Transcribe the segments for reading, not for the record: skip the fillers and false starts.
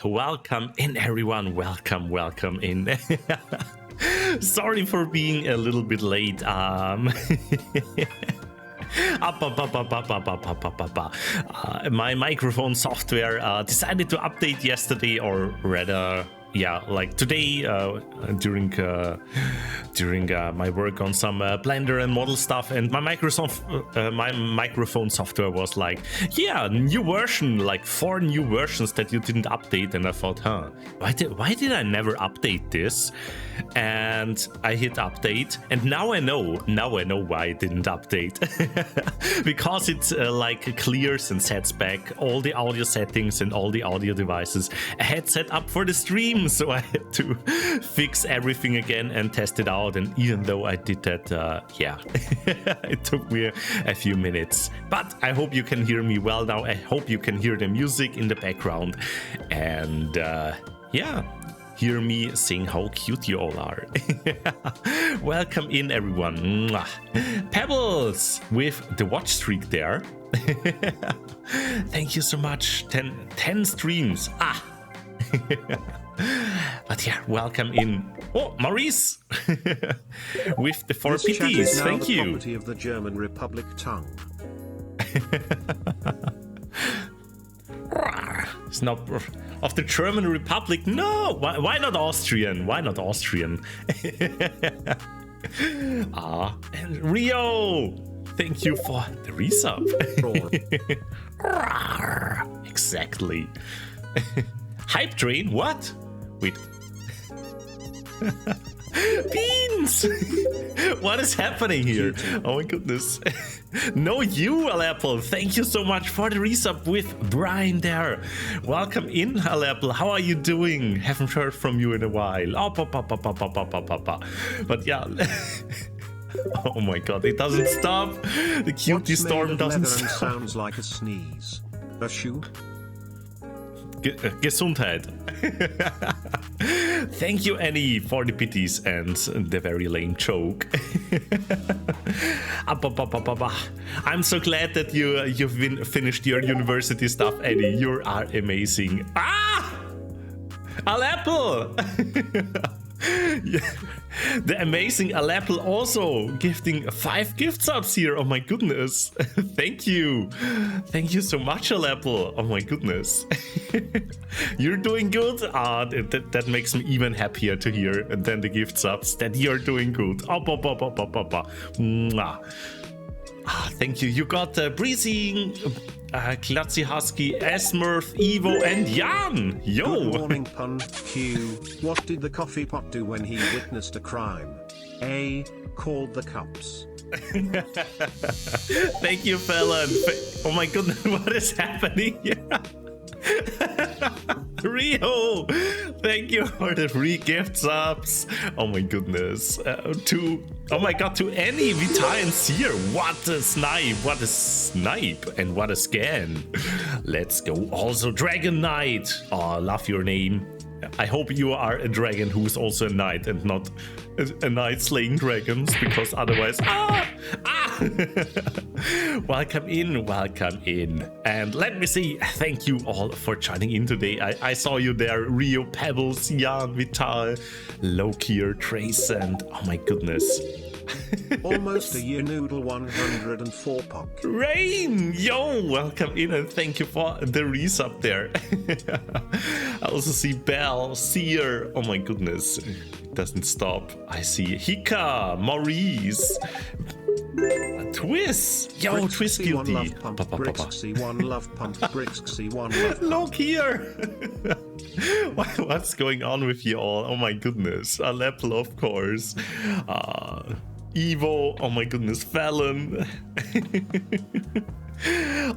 Welcome in, everyone. Welcome in. Sorry for being a little bit late. My microphone software decided to update yesterday, or rather, yeah, like today during my work on some Blender and model stuff, and my microphone software was like, yeah, new version, like 4 new versions that you didn't update. And I thought, why did I never update this? And I hit update, and now I know why I didn't update. Because it like clears and sets back all the audio settings and all the audio devices I had set up for the stream. So I had to fix everything again and test it out. And even though I did that, yeah, it took me a few minutes. But I hope you can hear me well now. I hope you can hear the music in the background. And yeah, hear me saying how cute you all are. Welcome in, everyone. Pebbles with the watch streak there. Thank you so much. 10 streams. But yeah, welcome in. Oh, Maurice with the 4 PTs. Thank you. Property of the German Republic tongue. It's not of the German Republic. No, why not Austrian? Why not Austrian? And Rio, thank you for the resub. Exactly. Hype train? What? Wait. Beans! What is happening here? Oh my goodness. No, you, Alapple. Thank you so much for the resub with Brian there. Welcome in, Alapple. How are you doing? Haven't heard from you in a while. Oh, but yeah. Oh my god, it doesn't stop. The cutie storm doesn't stop. Sounds like a sneeze. A shoe? Gesundheit. Thank you, Annie, for the pities and the very lame joke. I'm so glad that you've finished your university stuff, Annie. You are amazing. Alapple! Yeah. The amazing Alapple also gifting 5 gift subs here. Oh my goodness. Thank you. Thank you so much, Alapple. Oh my goodness. You're doing good. That makes me even happier to hear than the gift subs that you're doing good. Thank you. You got Breezy, Klutzy Husky, Esmirth, Evo, and Jan. Yo. Good morning, Pun Q. What did the coffee pot do when he witnessed a crime? A. Called the cops. Thank you, Fallon. Oh my goodness, what is happening here? Rio, thank you for the free gift subs. Oh my goodness. To Annie, Vital, and Seer. What a snipe, and what a scan. Let's go. Also, Dragon Knight. Oh, love your name. I hope you are a dragon who is also a knight and not a knight slaying dragons, because otherwise... Welcome in. And let me see, thank you all for joining in today. I saw you there, Rio, Pebbles, Jan, Vital, Lokier, Trace, and oh my goodness. Almost a year noodle 104 puck. Rain! Yo, welcome in and thank you for the resub there. I also see Belle, Seer. Oh my goodness. It doesn't stop. I see Hika, Maurice, Twist! Yo, Twist Brixxy one guilty. love pump. Brixxy one love pump. Brixxy one love pump. Look here! What's going on with you all? Oh my goodness. Aleppo, of course. Evo, oh my goodness, Fallon.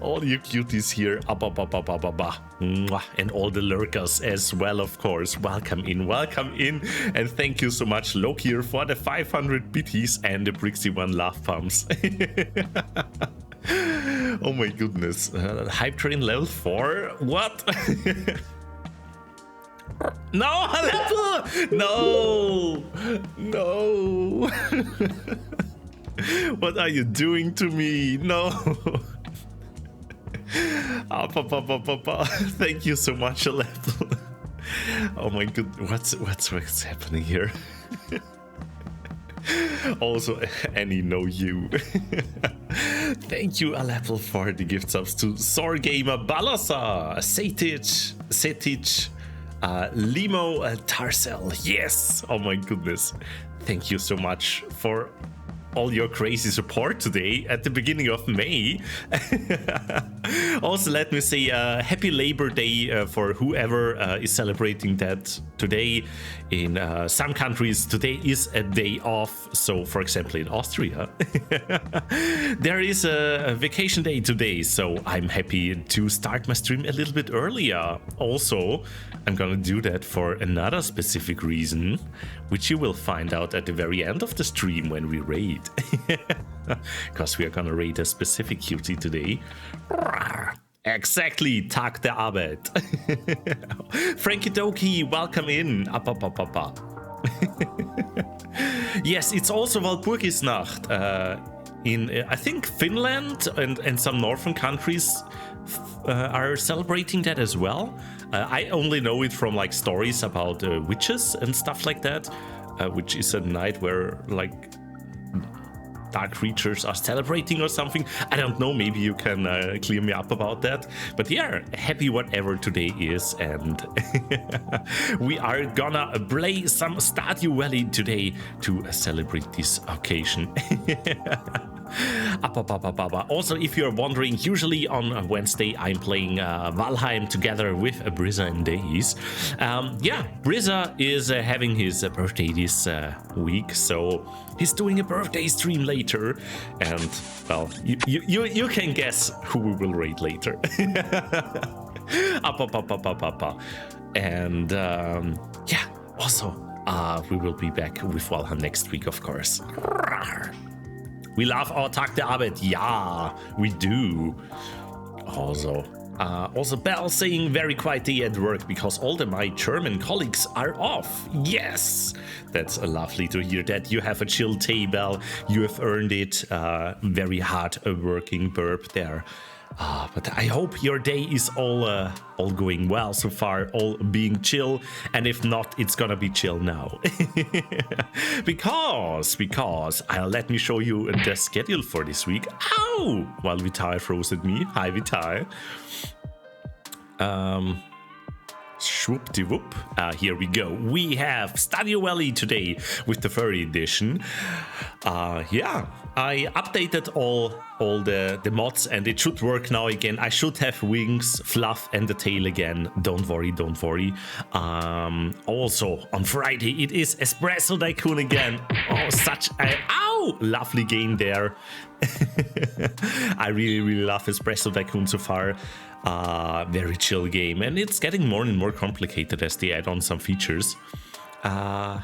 All you cuties here. Mwah. And all the lurkers as well, of course. Welcome in. And thank you so much, Lokier, for the 500 bitties and the Brixxy one love pumps. Oh my goodness. Hype train level 4? What? No, Aleppo! No! What are you doing to me? No! Thank you so much, Aleppo. Oh my god, what's happening here? Also, Annie, no you. Thank you, Aleppo, for the gift subs to Sorgamer, Balasa, Setic, Limo, Tarcel. Yes! Oh my goodness. Thank you so much for all your crazy support today at the beginning of May. Also, let me say happy Labor Day for whoever is celebrating that today. In some countries, today is a day off. So, for example, in Austria, there is a vacation day today. So I'm happy to start my stream a little bit earlier. Also, I'm gonna do that for another specific reason, which you will find out at the very end of the stream when we raid. Because we are gonna raid a specific cutie today. Exactly, Tag der Arbeit. Frankie Doki, welcome in. Yes, it's also Walpurgisnacht. In, I think, Finland and some northern countries are celebrating that as well. I only know it from like stories about witches and stuff like that, which is a night where like dark creatures are celebrating or something. I don't know, maybe you can clear me up about that. But yeah, happy whatever today is, and we are gonna play some Stardew Valley today to celebrate this occasion. Also, if you're wondering, usually on Wednesday I'm playing Valheim together with Brixxy and Days. Yeah, Brixxy is having his birthday this week, so he's doing a birthday stream later, and well, you can guess who we will raid later. And yeah, also we will be back with Valheim next week, of course. We love our Tag der Arbeit. Yeah, we do. Also Bell saying very quiet day at work because all my German colleagues are off. Yes, that's lovely to hear that. You have a chill day, Bell. You have earned it. Very hard working burp there. But I hope your day is all going well so far, all being chill, and if not, it's gonna be chill now. because let me show you the schedule for this week. Ow! While Vitai froze at me. Hi, Vitai. Swoop-de-whoop. Here we go. We have Stardew Valley today with the furry edition. Yeah, I updated all the mods and it should work now again. I should have wings, fluff, and the tail again. Don't worry. Also, on Friday, it is Espresso Tycoon again. Oh, such a... Ow! Lovely game there. I really love Espresso Tycoon so far. Very chill game, and it's getting more and more complicated as they add on some features. Yeah,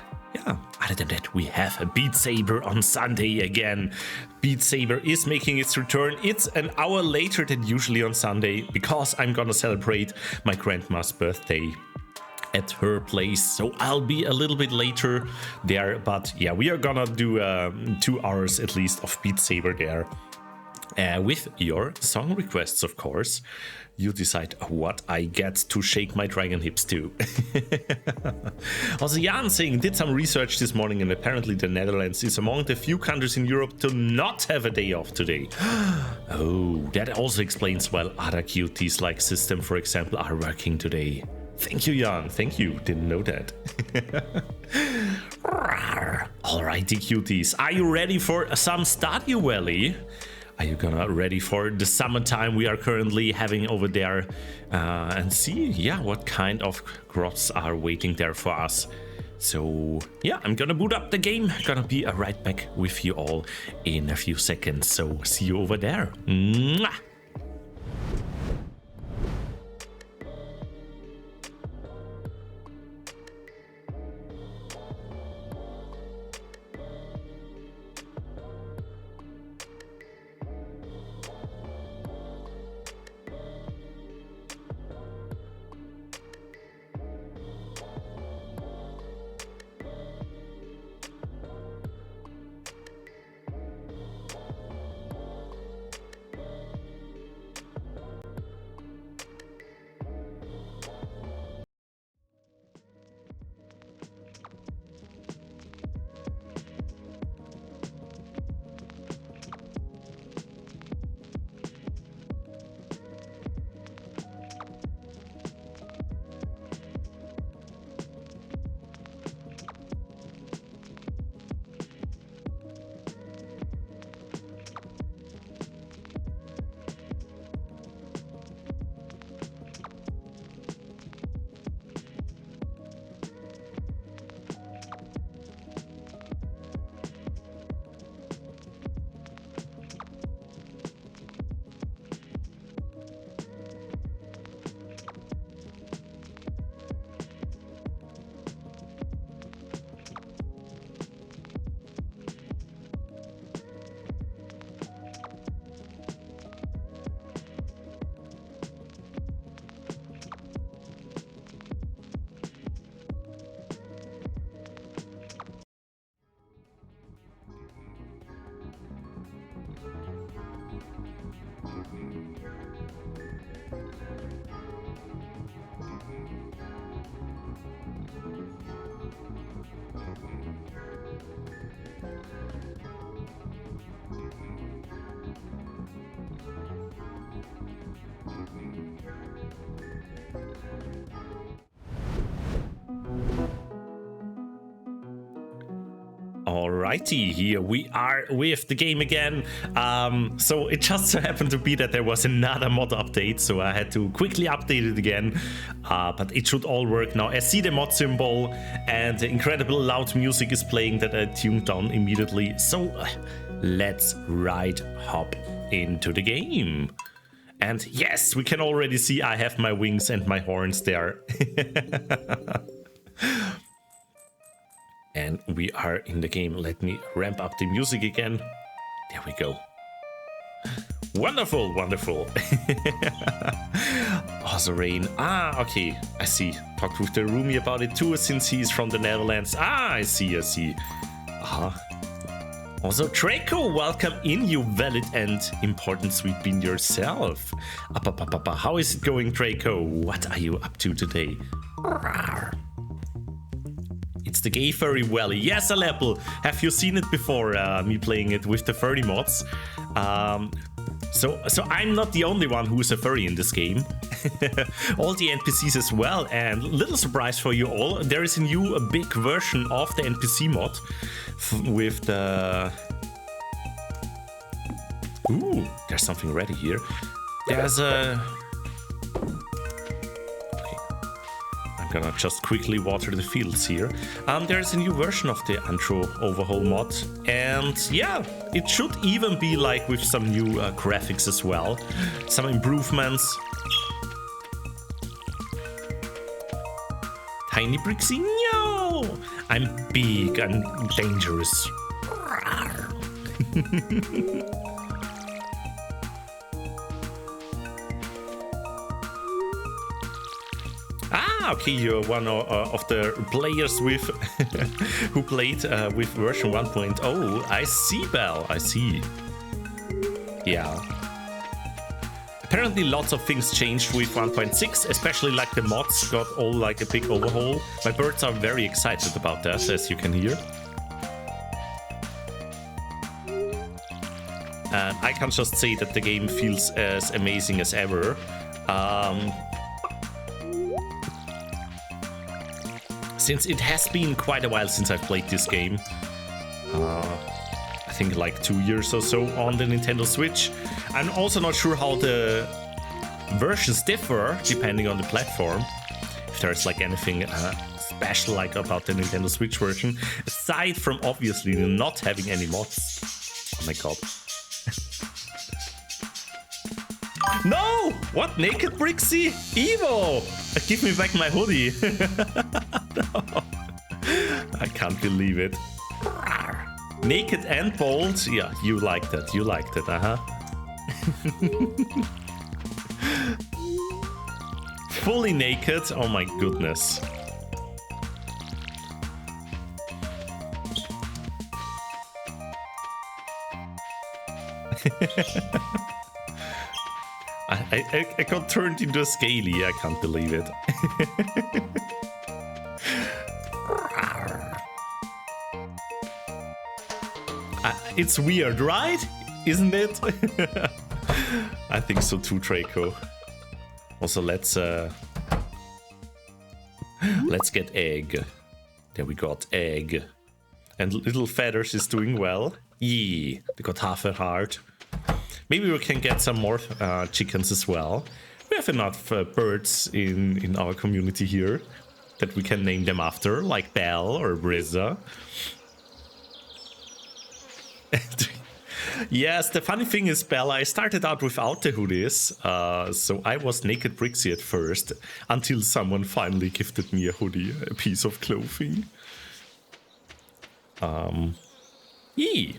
other than that, we have a Beat Saber on Sunday again. Beat Saber is making its return. It's an hour later than usually on Sunday because I'm gonna celebrate my grandma's birthday at her place, so I'll be a little bit later there. But yeah, we are gonna do 2 hours at least of Beat Saber there. With your song requests, of course. You decide what I get to shake my dragon hips to. Also, Jan saying, did some research this morning, and apparently the Netherlands is among the few countries in Europe to not have a day off today. Oh, that also explains why other cuties like System, for example, are working today. Thank you, Jan. Thank you. Didn't know that. Alrighty, cuties. Are you ready for some Stardew Valley? Are you gonna ready for the summertime we are currently having over there? And see, yeah, what kind of crops are waiting there for us. So, yeah, I'm gonna boot up the game. Gonna be right back with you all in a few seconds. So, see you over there. Mwah! Alrighty, here we are with the game again. So it just so happened to be that there was another mod update, so I had to quickly update it again. But it should all work now. I see the mod symbol and the incredible loud music is playing that I tuned on immediately. So let's hop into the game. And yes, we can already see I have my wings and my horns there. And we are in the game. Let me ramp up the music again. There we go. Wonderful, wonderful. Also rain. Ah, okay, I see. Talked with the roomie about it too, since he's from the Netherlands. Ah, I see, I see. Also, Draco, welcome in, you valid and important sweet bean yourself. How is it going, Draco? What are you up to today? It's the Gay Furry Valley. Yes, Aleppo. Have you seen it before? Me playing it with the furry mods. So I'm not the only one who's a furry in this game. All the NPCs as well. And little surprise for you all, there is a new big version of the NPC mod with the... Ooh, there's something ready here. There's a... Gonna just quickly water the fields here. There's a new version of the intro overhaul mod, and yeah, it should even be like with some new graphics as well, some improvements. Tiny Brixxy, no! I'm big and dangerous. Okay, you're one of the players with who played with version 1.0. I see, Belle. I see. Yeah. Apparently, lots of things changed with 1.6, especially like the mods got all like a big overhaul. My birds are very excited about that, as you can hear. And I can just say that the game feels as amazing as since it has been quite a while since I've played this game. I think like 2 years or so on the Nintendo Switch. I'm also not sure how the versions differ depending on the platform. If there's like anything special like about the Nintendo Switch version, aside from obviously not having any mods. Oh my god. No! What? Naked Brixxy? Evo! Give me back my hoodie. No. I can't believe it. Naked and bold? Yeah, you liked it. You liked it, Fully naked? Oh my goodness. I got turned into a scaly. I can't believe it. It's weird, right? Isn't it? I think so too, Draco. Also, let's get egg. There we got egg. And Little Feathers is doing well. Yeah, they got half a heart. Maybe we can get some more chickens as well. We have enough birds in our community here that we can name them after, like Belle or Brizza. Yes, the funny thing is, Belle, I started out without the hoodies, so I was Naked Brixxy at first, until someone finally gifted me a hoodie, a piece of clothing. Yeah.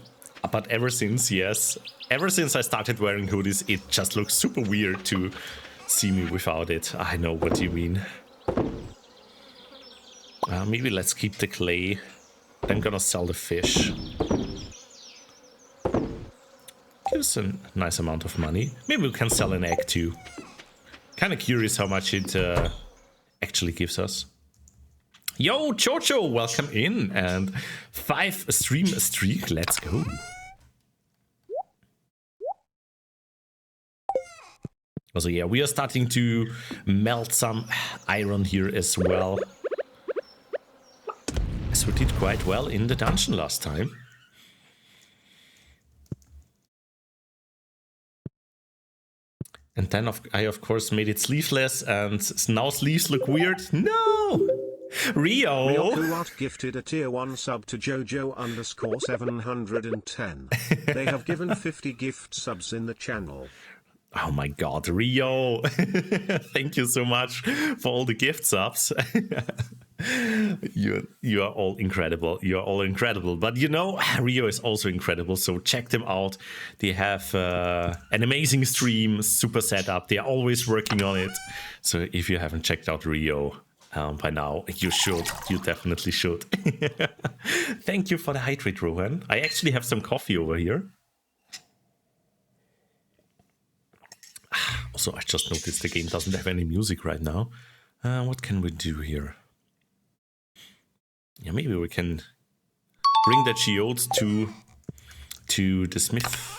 But ever since, yes, ever since I started wearing hoodies, it just looks super weird to see me without it. I know what you mean. Maybe let's keep the clay. I'm gonna sell the fish. Gives a nice amount of money. Maybe we can sell an egg too. Kind of curious how much it actually gives us. Yo, Chocho, welcome in, and 5 stream streak, let's go. Also, yeah, we are starting to melt some iron here as well. As we did quite well in the dungeon last time. And then I, of course, made it sleeveless, and now sleeves look weird. No! Rio! Ryokuart gifted a tier 1 sub to Jojo_710. They have given 50 gift subs in the channel. Oh my god, Rio! Thank you so much for all the gift subs. You are all incredible. You are all incredible. But you know, Rio is also incredible. So check them out. They have an amazing stream, super setup. They are always working on it. So if you haven't checked out Rio by now, you should. You definitely should. Thank you for the hydrate, Rohan. I actually have some coffee over here. Also, I just noticed the game doesn't have any music right now. What can we do here? Yeah, maybe we can bring the geodes to the smith.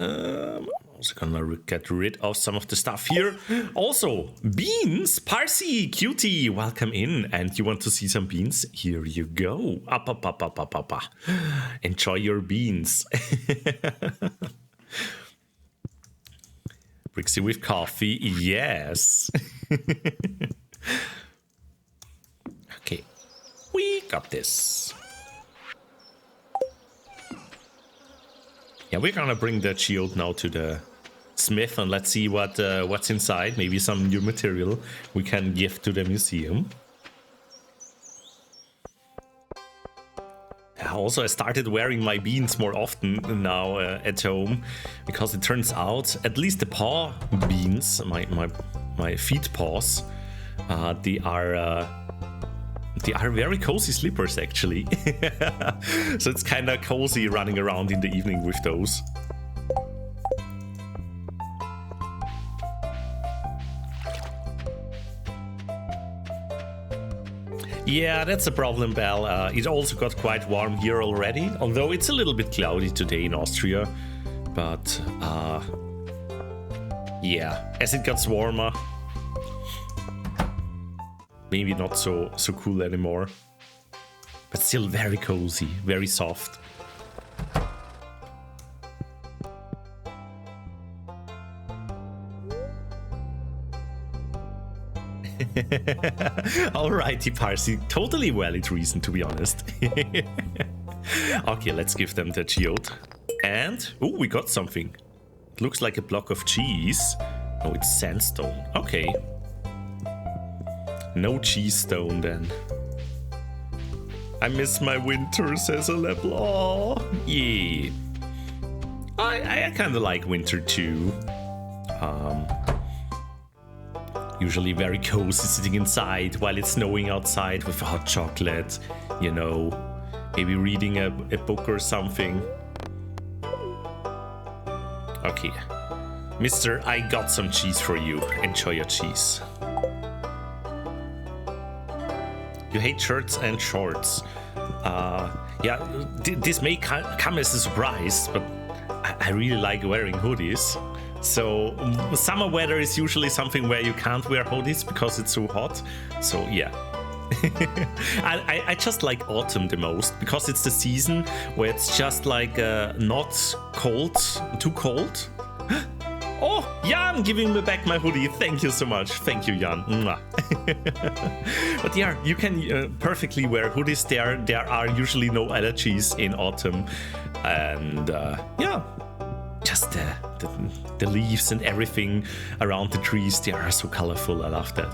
I'm also gonna get rid of some of the stuff here. Also, beans! Parsi, cutie, welcome in. And you want to see some beans? Here you go. Up. Enjoy your beans. Brixxy with coffee, yes. Okay, we got this. Yeah, we're gonna bring the geode now to the smith and let's see what's inside. Maybe some new material we can give to the museum. Also, I started wearing my beans more often now at home, because it turns out at least the paw beans, my feet paws, they are very cozy slippers actually. So it's kind of cozy running around in the evening with those. Yeah, that's a problem, Belle. It also got quite warm here already, although it's a little bit cloudy today in Austria. But, yeah, as it gets warmer, maybe not so cool anymore. But still very cozy, very soft. Alrighty, Parsi. Totally valid reason, to be honest. Okay, let's give them the geode. And, oh, we got something. It looks like a block of cheese. Oh, it's sandstone. Okay. No cheese stone then. I miss my winter, says a level. Oh, yeah. I kind of like winter too. Usually very cozy sitting inside while it's snowing outside with hot chocolate, you know, maybe reading a book or something. Okay. Mister, I got some cheese for you. Enjoy your cheese. You hate shirts and shorts. Yeah, this may come as a surprise, but I really like wearing hoodies. So summer weather is usually something where you can't wear hoodies because it's so hot. So yeah. I just like autumn the most because it's the season where it's just like not cold, too cold. Oh, Jan giving me back my hoodie. Thank you so much. Thank you, Jan. But yeah, you can perfectly wear hoodies there. There are usually no allergies in autumn. And yeah, just the leaves and everything around the trees, they are so colorful. I love that.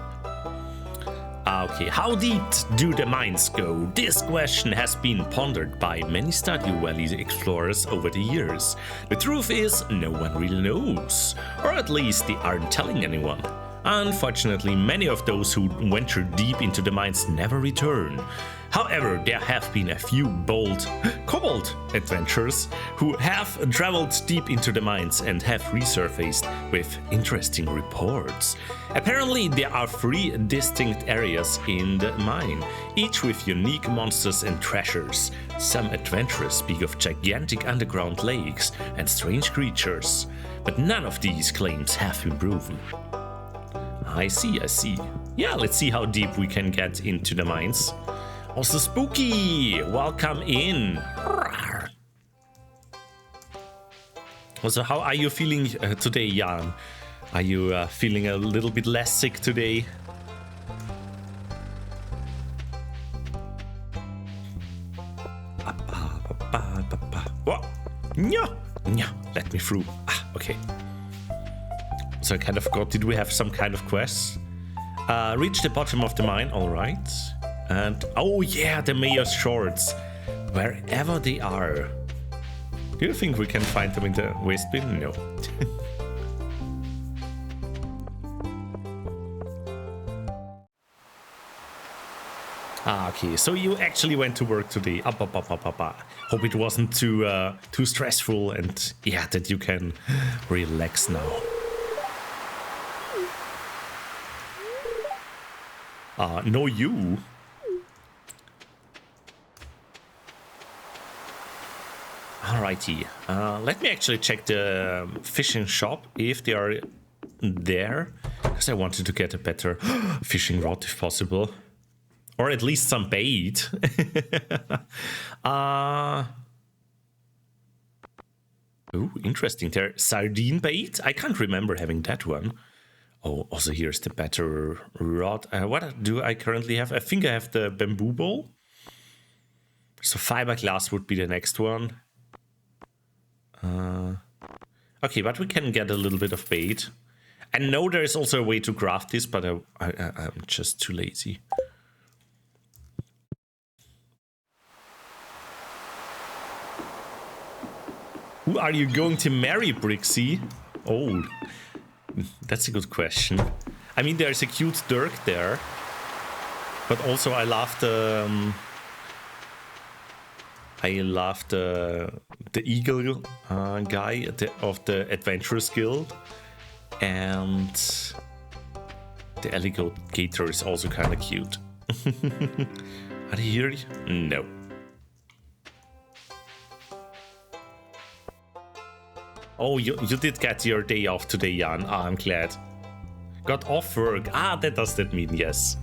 Okay, how deep do the mines go? This question has been pondered by many Stardew Valley explorers over the years. The truth is, no one really knows. Or at least they aren't telling anyone. Unfortunately, many of those who venture deep into the mines never return. However, there have been a few bold cobalt adventurers who have traveled deep into the mines and have resurfaced with interesting reports. Apparently, there are 3 distinct areas in the mine, each with unique monsters and treasures. Some adventurers speak of gigantic underground lakes and strange creatures, but none of these claims have been proven. I see. Yeah, let's see how deep we can get into the mines. Also Spooky, welcome in. Also, how are you feeling today, Jan? Are you feeling a little bit less sick today? What? Yeah, let me through. Okay. So I kind of forgot, did we have some kind of quest? Reach the bottom of the mine, alright. And, oh yeah, the mayor's shorts. Wherever they are. Do you think we can find them in the waste bin? No. Okay, so you actually went to work today. Hope it wasn't too stressful and yeah, that you can relax now. No you. Alrighty, let me actually check the fishing shop if they are there, because I wanted to get a better fishing rod if possible, or at least some bait. Oh, interesting. There, sardine bait. I can't remember having that one. Oh, also here's the better rod. What do I currently have? I think I have the bamboo bowl. So fiberglass would be the next one. Okay, but we can get a little bit of bait. I know there is also a way to craft this, but I'm just too lazy. Who are you going to marry, Brixxy? Oh, that's a good question. I mean, there's a cute Dirk there, but also I love the eagle guy of the Adventurers Guild, and the alligator is also kind of cute. Are they here? No. Oh, you did get your day off today, Jan. I'm glad. Got off work. That does that mean, yes.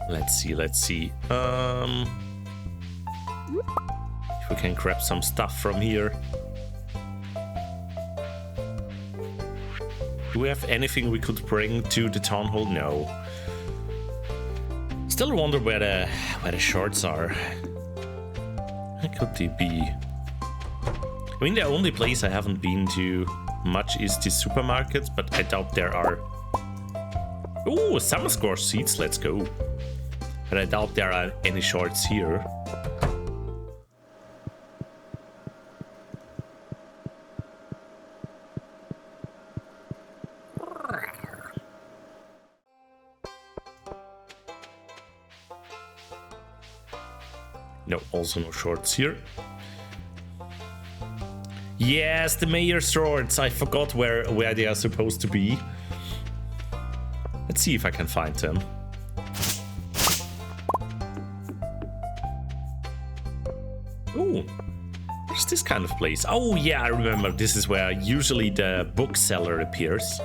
Let's see. If we can grab some stuff from here. Do we have anything we could bring to the town hall? No. Still wonder where the shorts are. Where could they be? I mean, the only place I haven't been to much is the supermarkets, but I doubt there are. Ooh, summer squash seeds, let's go. But I doubt there are any shorts here. No, also no shorts here. Yes, the mayor's shorts. I forgot where they are supposed to be. Let's see if I can find them. Ooh, where's this kind of place? Oh yeah, I remember. This is where usually the bookseller appears.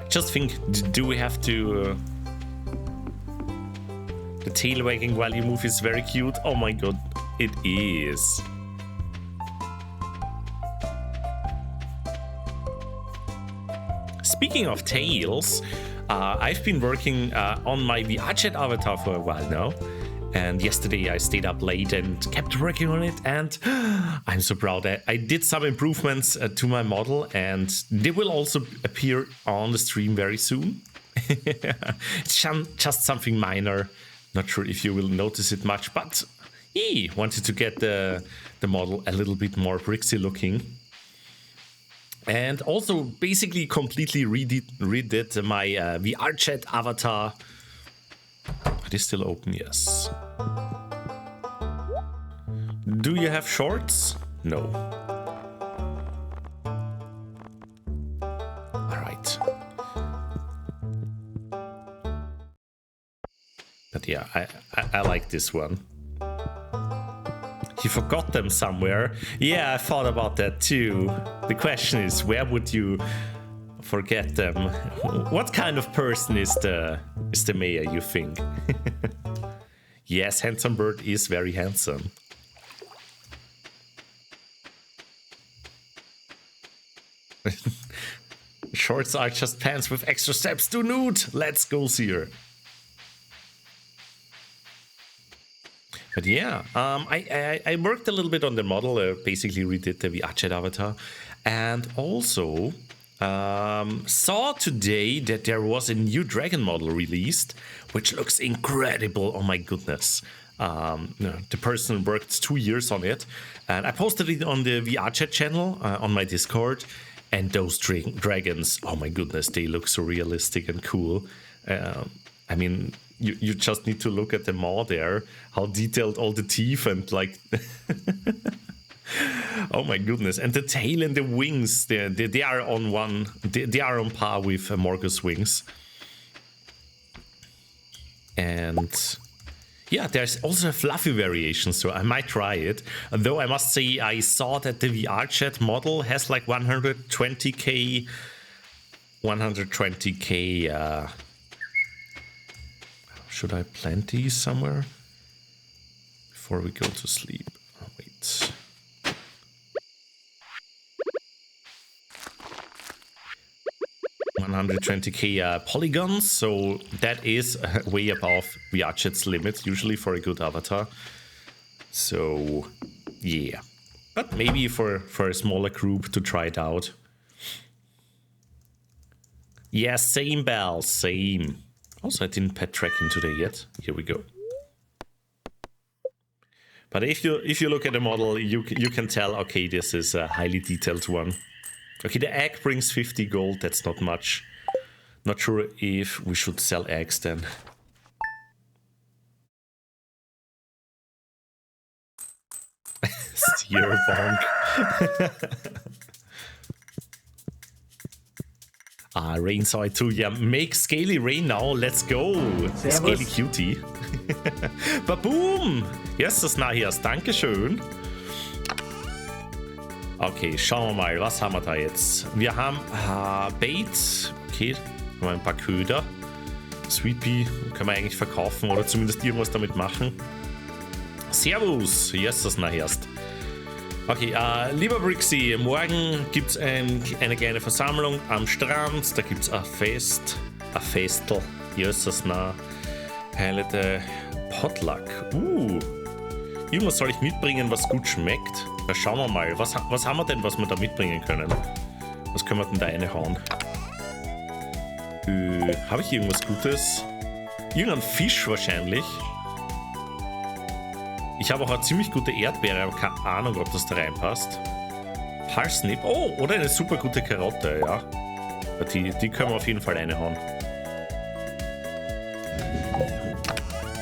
Just think, do we have to... The tail wagging while you move is very cute. Oh my god, it is. Speaking of tails, I've been working on my VR chat avatar for a while now. And yesterday I stayed up late and kept working on it. And I'm so proud. I did some improvements to my model, and they will also appear on the stream very soon. It's just something minor. Not sure if you will notice it much, but wanted to get the model a little bit more Brixxy looking. And also basically completely redid my VR chat avatar. It is still open, yes. Do you have shorts? No. Alright. But yeah, I like this one. You forgot them somewhere. Yeah, I thought about that too. The question is, where would you forget them? What kind of person is the mayor, you think? Yes, Handsome Bird is very handsome. Shorts are just pants with extra steps to nude. Let's go, Seer. But yeah, I worked a little bit on the model, basically redid the VR chat avatar, and also saw today that there was a new dragon model released, which looks incredible. Oh my goodness. The person worked 2 years on it, and I posted it on the VR chat channel on my Discord, and those dragons, oh my goodness, they look so realistic and cool. I mean, you just need to look at the maw there, how detailed all the teeth and like... Oh my goodness. And the tail and the wings, they are on one, they are on par with Morgus wings. And yeah, there's also a fluffy variation, so I might try it. Though I must say, I saw that the VR chat model has like 120k, should I plant these somewhere before we go to sleep? Oh, wait. $120k polygons, so that is way above VR chat's limit usually for a good avatar. So yeah, but maybe for a smaller group to try it out. Yeah, same Bell, same. Also, I didn't pet tracking today yet. Here we go. But if you look at the model, you can tell, okay, this is a highly detailed one. Okay, the egg brings 50 gold. That's not much. Not sure if we should sell eggs then. Steer bonk. Rain saw it too. Yeah, make Scaly rain now. Let's go. Scaly Cutie. Baboom. Yes, das Nahias. Dankeschön. Okay, schauen wir mal. Was haben wir da jetzt? Wir haben Bait. Okay, haben wir ein paar Köder. Sweet Pea können wir eigentlich verkaufen oder zumindest irgendwas damit machen. Servus. Yes, das Nahias. Okay, lieber Brixxy, morgen gibt es eine kleine Versammlung am Strand. Da gibt es ein Festel. Jesus, na. Heilige Potluck. Irgendwas soll ich mitbringen, was gut schmeckt. Na, schauen wir mal. Was haben wir denn, was wir da mitbringen können? Was können wir denn da reinhauen? Habe ich irgendwas Gutes? Irgendein Fisch wahrscheinlich. Ich habe auch eine ziemlich gute Erdbeere, aber keine Ahnung, ob das da reinpasst. Parsnip. Oh, oder eine super gute Karotte, ja. Die können wir auf jeden Fall reinhauen.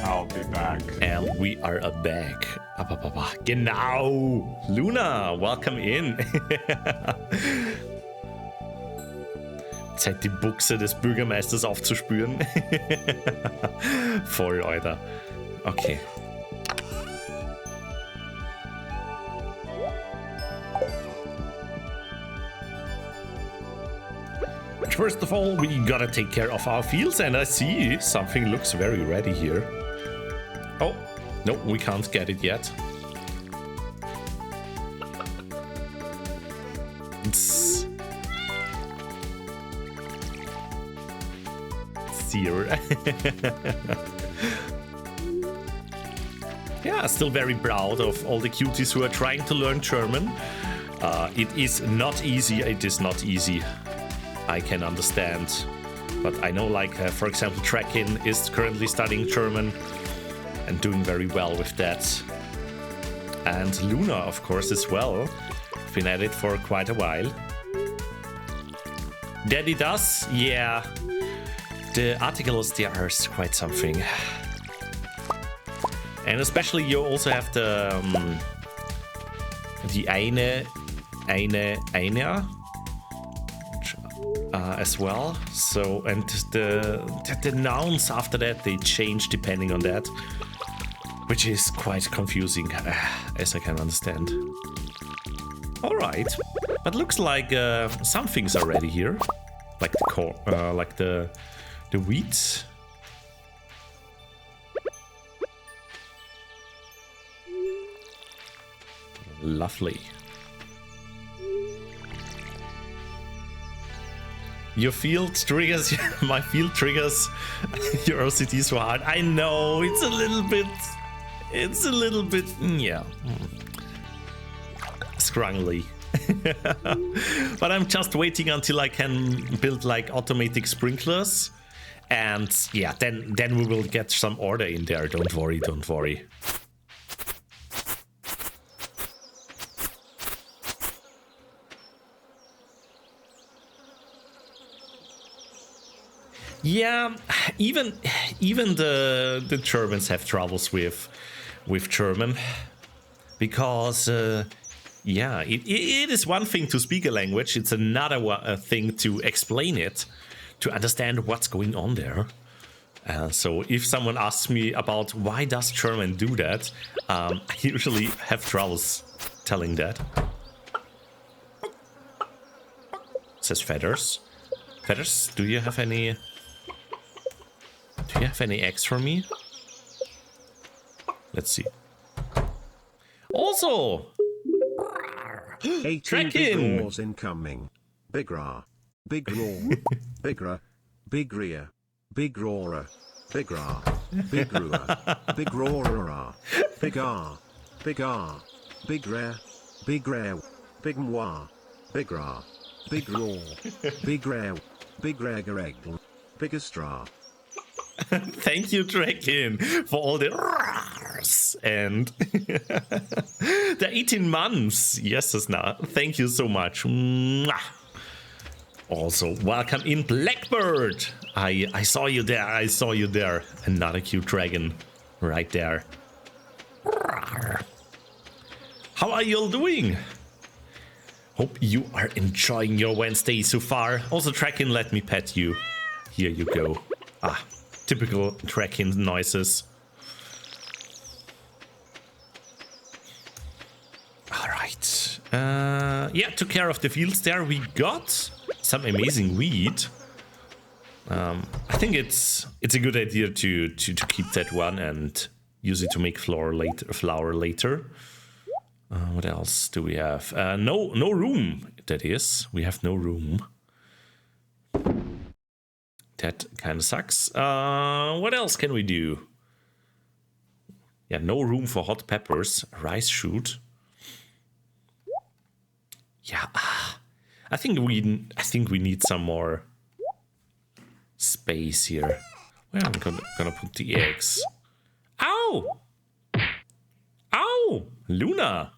I'll be back. And we are back. Genau. Luna, welcome in. Zeit, die Buchse des Bürgermeisters aufzuspüren. Voll, Alter. Okay. First of all, we gotta take care of our fields, and I see something looks very ready here. Oh, no, we can't get it yet. Sear. Yeah, still very proud of all the cuties who are trying to learn German. It is not easy. It is not easy. I can understand, but I know, like, for example, Trekkin is currently studying German and doing very well with that. And Luna, of course, as well. Been at it for quite a while. Daddy does? Yeah. The articles, they are quite something. And especially you also have the eine as well. So, and the nouns after that, they change depending on that, which is quite confusing, as I can understand. All right, but looks like some things are ready here, like the wheat. Lovely. Your field triggers, my field triggers your OCD so hard. I know, it's a little bit, yeah, scrungly. But I'm just waiting until I can build like automatic sprinklers. And yeah, then we will get some order in there. Don't worry, don't worry. Yeah, even the Germans have troubles with German, because yeah, it is one thing to speak a language, it's another thing to explain it, to understand what's going on there. So if someone asks me about why does German do that, I usually have troubles telling that. It says feathers. Feathers, do you have any eggs for me? Let's see. Also, 18 big roars incoming. Big ra, big roar, big ra, big rear, big roarer, big ra, big roar, big roarer, big r, big r, big rare, big rare, big moi, big ra, big roar, big rare, big rare, big astra. Thank you, Trekkin, for all the and the 18 months. Yes, Asna. Thank you so much. Also, welcome in, Blackbird. I saw you there. I saw you there. Another cute dragon right there. How are you all doing? Hope you are enjoying your Wednesday so far. Also, Tracking, let me pet you. Here you go. Ah, typical Tracking noises. Alright. Yeah, took care of the fields there. We got some amazing wheat. I think it's a good idea to keep that one and use it to make flour later. What else do we have? No room. That is, we have no room. That kind of sucks. What else can we do? Yeah, no room for hot peppers. Rice shoot. Yeah, I think we need some more space here. Where am I gonna put the eggs? Ow! Ow! Luna!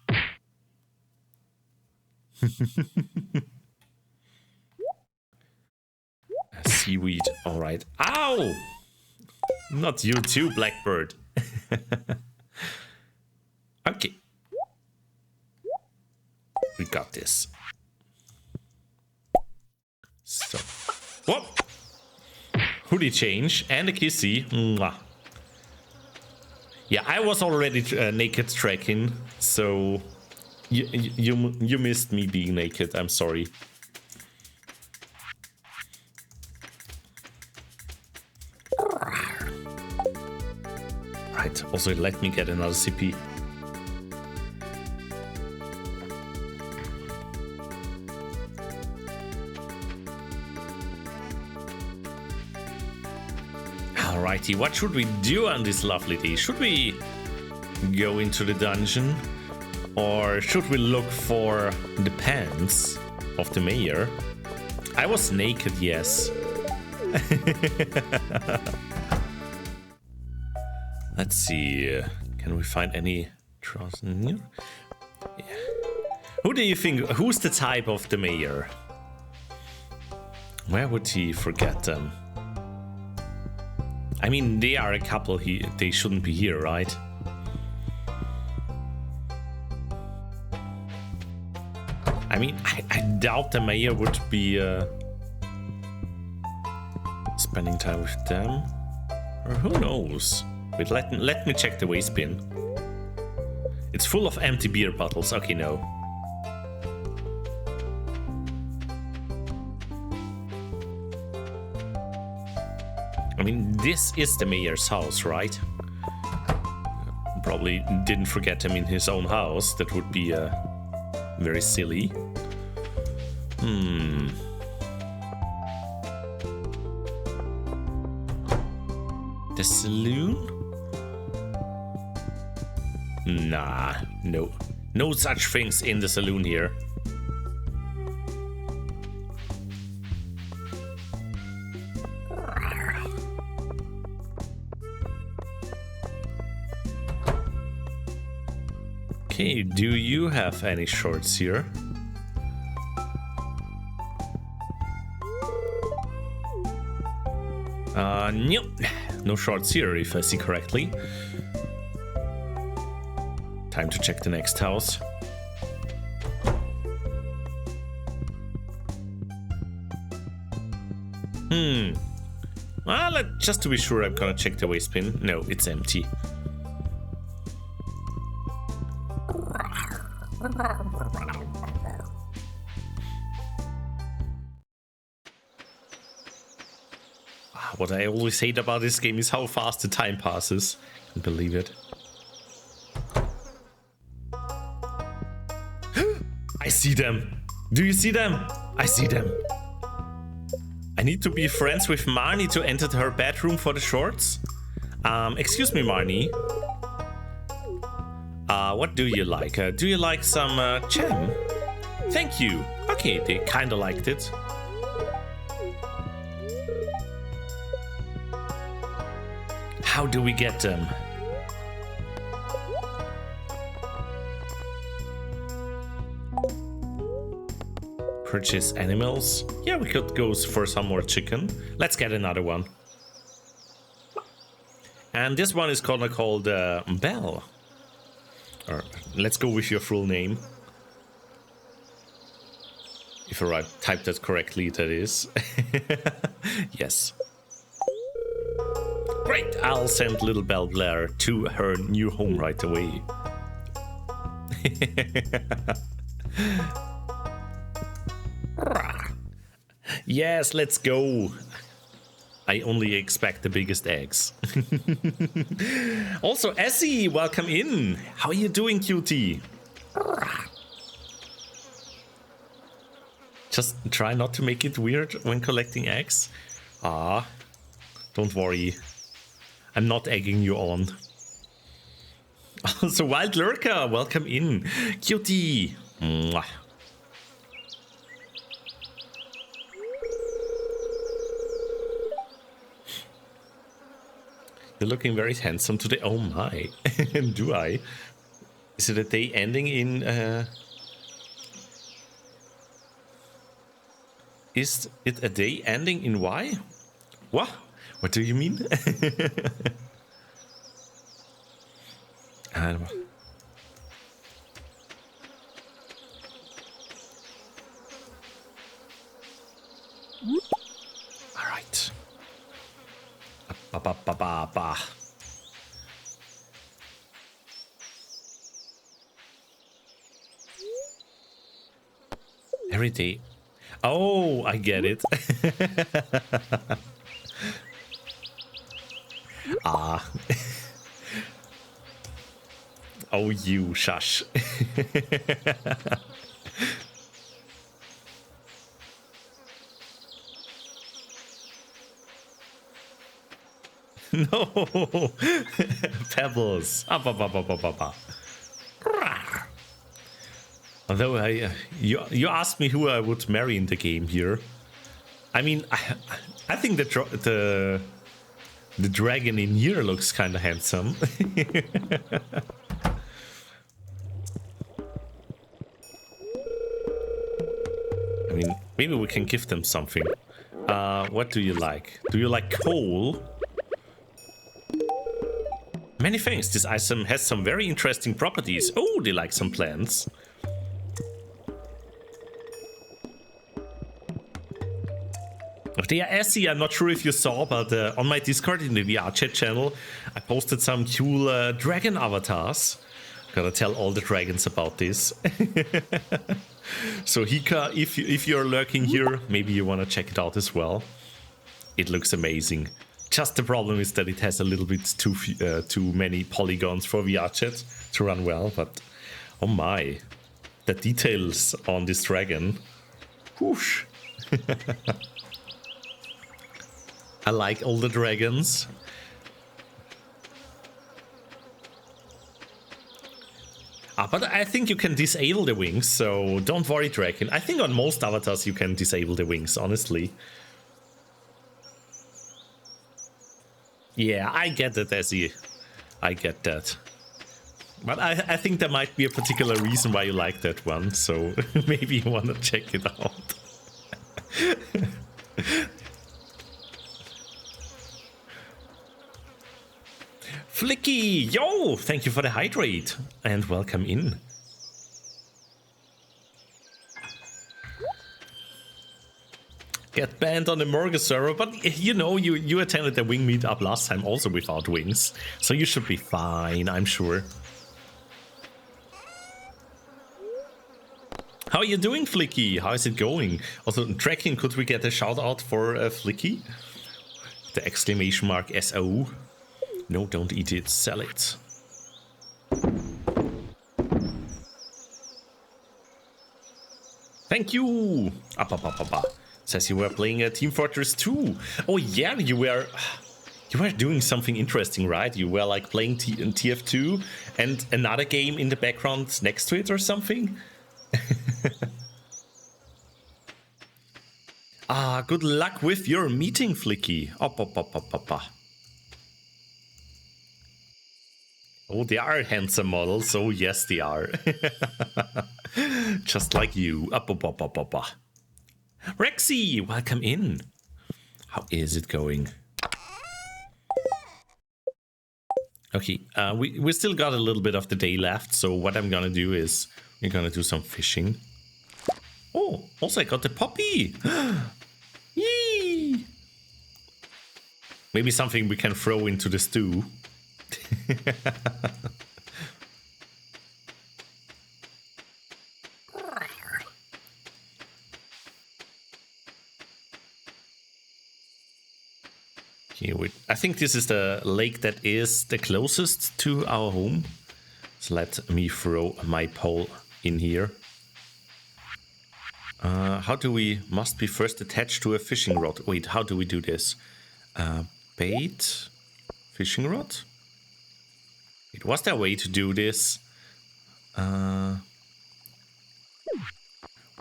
Seaweed, alright. Ow! Not you too, Blackbird. Okay. We got this. So, whoop! Hoodie change and a kissy. Mwah. Yeah, I was already naked Tracking, so you missed me being naked. I'm sorry. Right. Also, let me get another CP. Alrighty, what should we do on this lovely day? Should we go into the dungeon? Or should we look for the pants of the mayor? I was naked, yes. Let's see. Can we find any trousers? Yeah. Who do you think? Who's the type of the mayor? Where would he forget them? I mean, they are a couple. They shouldn't be here, right? I mean, I doubt the mayor would be spending time with them. Or who knows? Wait, let me check the waste bin. It's full of empty beer bottles. Okay, no. I mean, this is the mayor's house, right? Probably didn't forget him in his own house. That would be very silly. The saloon? Nah, no such things in the saloon here. Okay, do you have any shorts here? Nope. No shorts here, if I see correctly. Time to check the next house. Well, just to be sure, I'm gonna check the waste bin. No, it's empty. What I always hate about this game is how fast the time passes. Can't believe it. I see them. Do you see them? I see them. I need to be friends with Marnie to enter her bedroom for the shorts. Excuse me, Marnie. What do you like? Do you like some jam? Thank you. Okay, they kinda liked it. How do we get them? Purchase animals? Yeah, we could go for some more chicken. Let's get another one. And this one is called Belle. Or let's go with your full name. If I typed that correctly, that is. Yes. Great, I'll send little Belle Blair to her new home right away. Yes, let's go. I only expect the biggest eggs. Also, Essie, welcome in. How are you doing, cutie? Just try not to make it weird when collecting eggs. Ah, don't worry. I'm not egging you on. Also, Wild Lurker, welcome in. Cutie. Mwah. You're looking very handsome today. Oh my. Do I? Is it a day ending in... Is it a day ending in Y? What? What do you mean? All right. Ba ba ba ba ba. Every day. Oh, I get it. Ah. Oh, you shush. No. Pebbles. Ah, ba, ba, ba, ba, ba, ba. Although you asked me who I would marry in the game here. I mean, I think the dragon in here looks kind of handsome. I mean, maybe we can give them something. What do you like? Do you like coal? Many thanks. This item has some very interesting properties. Oh, they like some plants. Yeah, Essie, I'm not sure if you saw, but on my Discord in the VR chat channel, I posted some cool dragon avatars. Gotta tell all the dragons about this. So Hika, if you're lurking here, maybe you want to check it out as well. It looks amazing. Just the problem is that it has a little bit too many polygons for VR chat to run well, but oh my. The details on this dragon. Whoosh. I like all the dragons. But I think you can disable the wings, so don't worry, dragon. I think on most avatars you can disable the wings, honestly. Yeah, I get that, Essie. I get that. But I think there might be a particular reason why you like that one, so maybe you want to check it out. Flicky, yo, thank you for the hydrate and welcome in. Get banned on the Morga server, but you know, you attended the wing meetup last time also without wings, so you should be fine, I'm sure. How are you doing, Flicky? How is it going? Also, tracking, could we get a shout out for Flicky? The exclamation mark SO. No, don't eat it, sell it. Thank you! Says you were playing Team Fortress 2. Oh yeah, you were doing something interesting, right? You were like playing TF2 and another game in the background next to it or something? Good luck with your meeting, Flicky. Oh, they are handsome models. Oh, yes, they are. Just like you. Rexy, welcome in. How is it going? Okay, we still got a little bit of the day left. So what I'm gonna do is we're gonna do some fishing. Oh, also I got the poppy. Yee! Maybe something we can throw into the stew. I think this is the lake that is the closest to our home. So let me throw my pole in here. How do we... Must be first attached to a fishing rod. Wait, how do we do this? Bait? Fishing rod? Wait, was there a way to do this?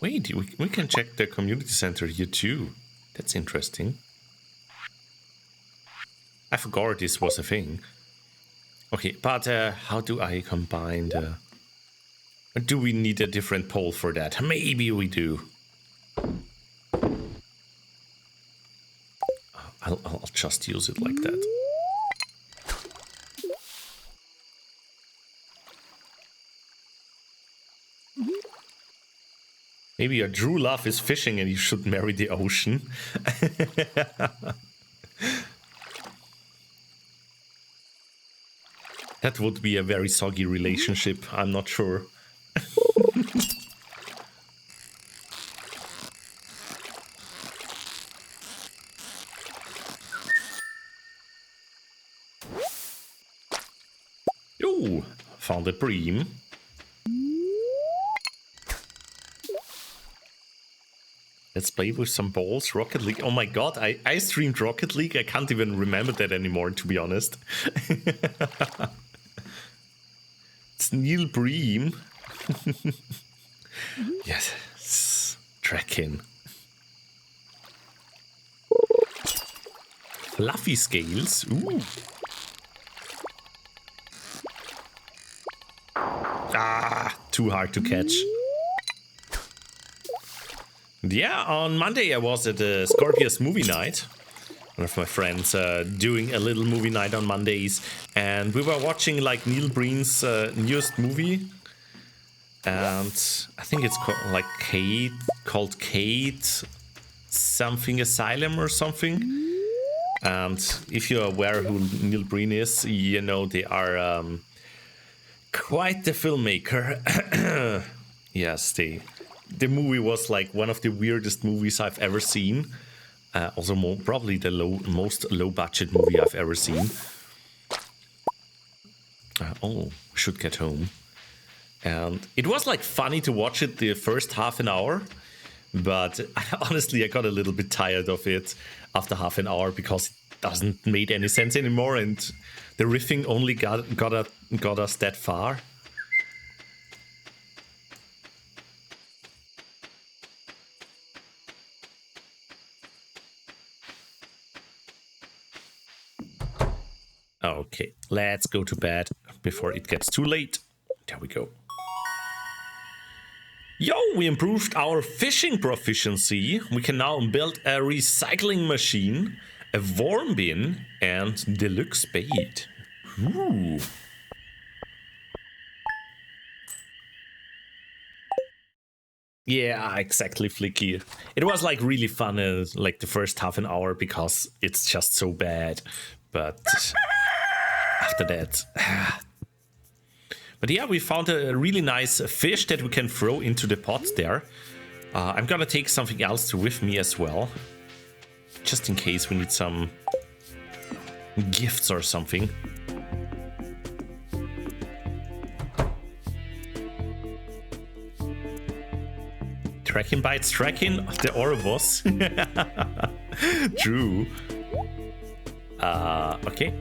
Wait, we can check the community center here too. That's interesting. I forgot this was a thing. Okay, but how do I combine the... Do we need a different pole for that? Maybe we do. I'll just use it like that. Maybe your true love is fishing and you should marry the ocean. That would be a very soggy relationship, I'm not sure. Oh, found a bream. Let's play with some balls. Rocket League. Oh my god, I streamed Rocket League. I can't even remember that anymore, to be honest. It's Neil Bream. Yes, tracking. Fluffy scales. Ooh. Ah, too hard to catch. Yeah, on Monday I was at the Scorpius movie night. One of my friends doing a little movie night on Mondays, and we were watching like Neil Breen's newest movie, and I think it's called Kate something Asylum or something. And if you're aware who Neil Breen is, you know they are quite the filmmaker. Yes, the movie was like one of the weirdest movies I've ever seen. Also, probably the most low-budget movie I've ever seen. Oh, should get home. And it was like funny to watch it the first half an hour, but honestly, I got a little bit tired of it after half an hour because it doesn't make any sense anymore, and the riffing only got us that far. Okay, let's go to bed before it gets too late. There we go. Yo, we improved our fishing proficiency. We can now build a recycling machine, a worm bin, and deluxe bait. Ooh. Yeah, exactly, Flicky. It was like really fun, like the first half an hour, because it's just so bad. But after that... But yeah, we found a really nice fish that we can throw into the pot there. I'm gonna take something else with me as well. Just in case we need some gifts or something. Tracking bites, tracking the Orovos. True. Okay.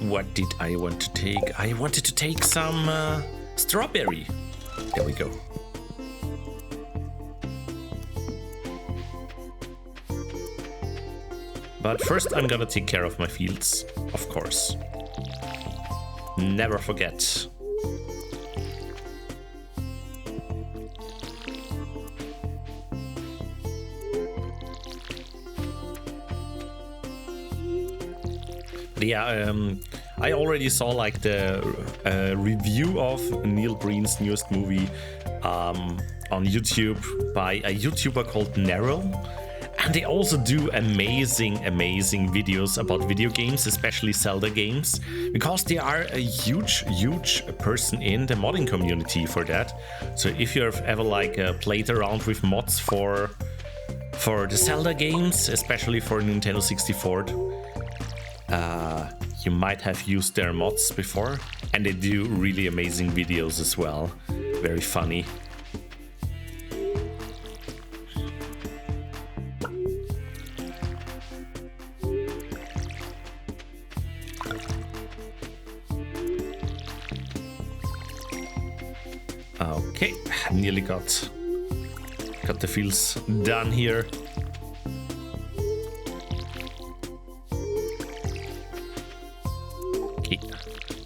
What did I want to take? I wanted to take some strawberry. There we go. But first I'm gonna take care of my fields, of course. Never forget. Yeah, I already saw like the review of Neil Breen's newest movie. on YouTube by a YouTuber called Neryl. And they also do amazing videos about video games, especially Zelda games, because they are a huge person in the modding community for that. So if you've ever like played around with mods for the Zelda games, especially for Nintendo 64, you might have used their mods before, and they do really amazing videos as well. Very funny. Okay, nearly got the fields done here. Okay,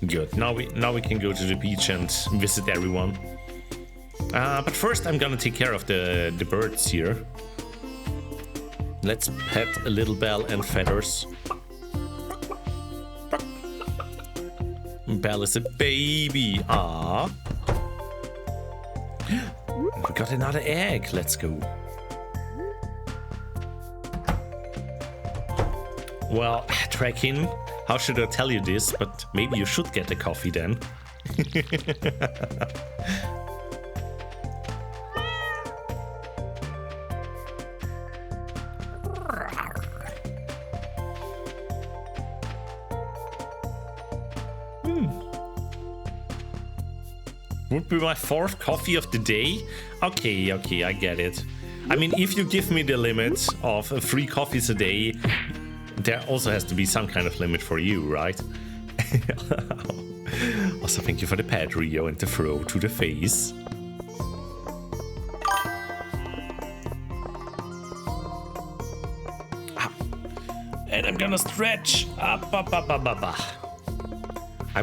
good. Now we can go to the beach and visit everyone. But first I'm gonna take care of the birds here. Let's pet a little Belle and Feathers. Belle is a baby. Ah. We got another egg. Let's go. Well, Draken, how should I tell you this? But maybe you should get a coffee then. Would be my 4th coffee of the day. Okay, I get it. I mean, if you give me the limit of 3 coffees a day, there also has to be some kind of limit for you, right? Also, thank you for the pad, Rio, and the throw to the face. And I'm gonna stretch. I'm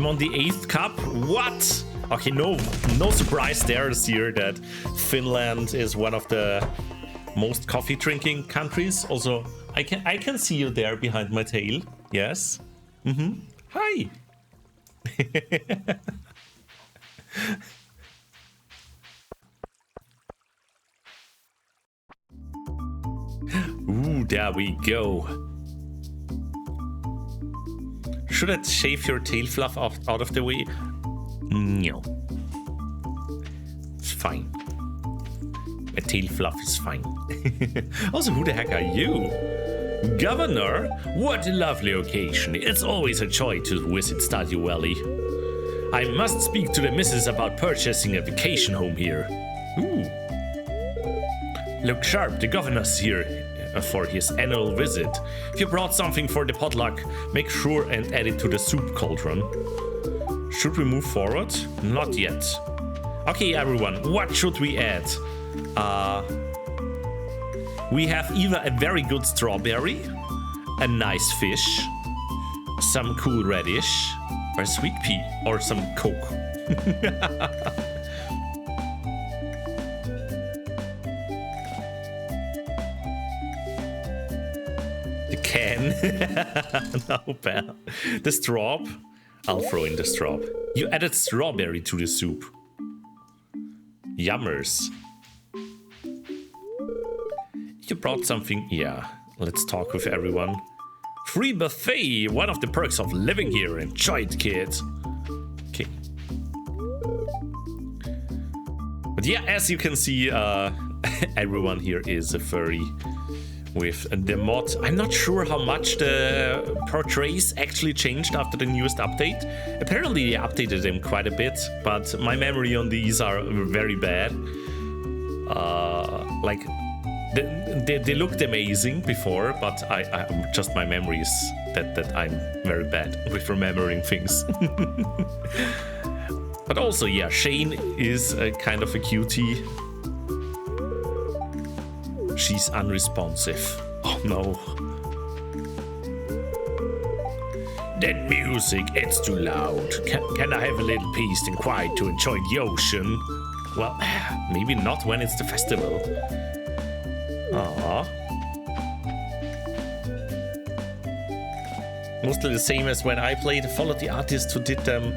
on the 8th cup. What? Okay, no surprise there this year that Finland is one of the most coffee drinking countries. Also, I can see you there behind my tail. Yes. Hi. Ooh, there we go. Should I shave your tail fluff out of the way? No. It's fine. My tail fluff is fine. Also, who the heck are you? Governor? What a lovely occasion. It's always a joy to visit Stardew Valley. I must speak to the missus about purchasing a vacation home here. Ooh. Look sharp, the governor's here for his annual visit. If you brought something for the potluck, make sure and add it to the soup cauldron. Should we move forward? Not yet. Okay, everyone, what should we add? We have either a very good strawberry, a nice fish, some cool radish, or sweet pea, or some Coke. The can. No, bad. The straw. I'll throw in the straw. You added strawberry to the soup. Yummers. You brought something. Yeah, let's talk with everyone. Free buffet, one of the perks of living here. Enjoy it, kids. Okay. But yeah, as you can see, everyone here is a furry. With the mod, I'm not sure how much the portraits actually changed after the newest update. Apparently they updated them quite a bit, but my memory on these are very bad. Like they looked amazing before, but I just my memory is that I'm very bad with remembering things. But also, yeah, Shane is a kind of a cutie. She's unresponsive. Oh no. That music, it's too loud. Can I have a little peace and quiet to enjoy the ocean? Well, maybe not when it's the festival. Aww. Mostly the same as when I played. Follow the artists who did them.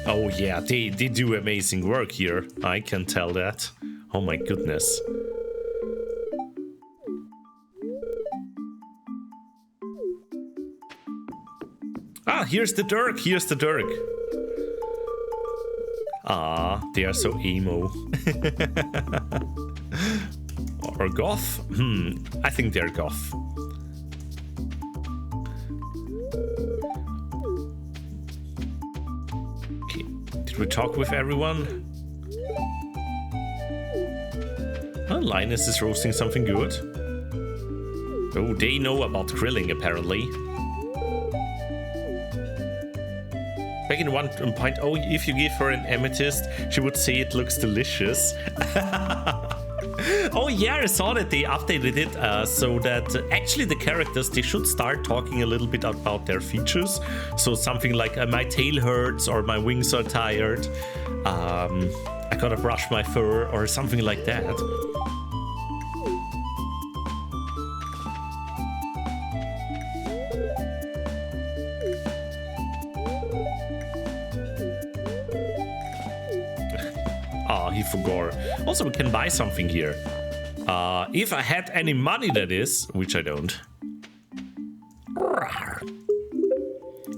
Oh yeah, they do amazing work here. I can tell that. Oh my goodness. Ah, here's the Dirk, here's the Dirk. Ah, they are so emo. Or goth? I think they're goth. Okay, did we talk with everyone? Oh, Linus is roasting something good. Oh, they know about grilling apparently. Back in 1.0, if you give her an amethyst, she would say it looks delicious. Oh yeah, I saw that they updated it so that actually the characters, they should start talking a little bit about their features. So something like my tail hurts or my wings are tired. I gotta brush my fur or something like that. He forgot. Also, we can buy something here. If I had any money, that is, which I don't.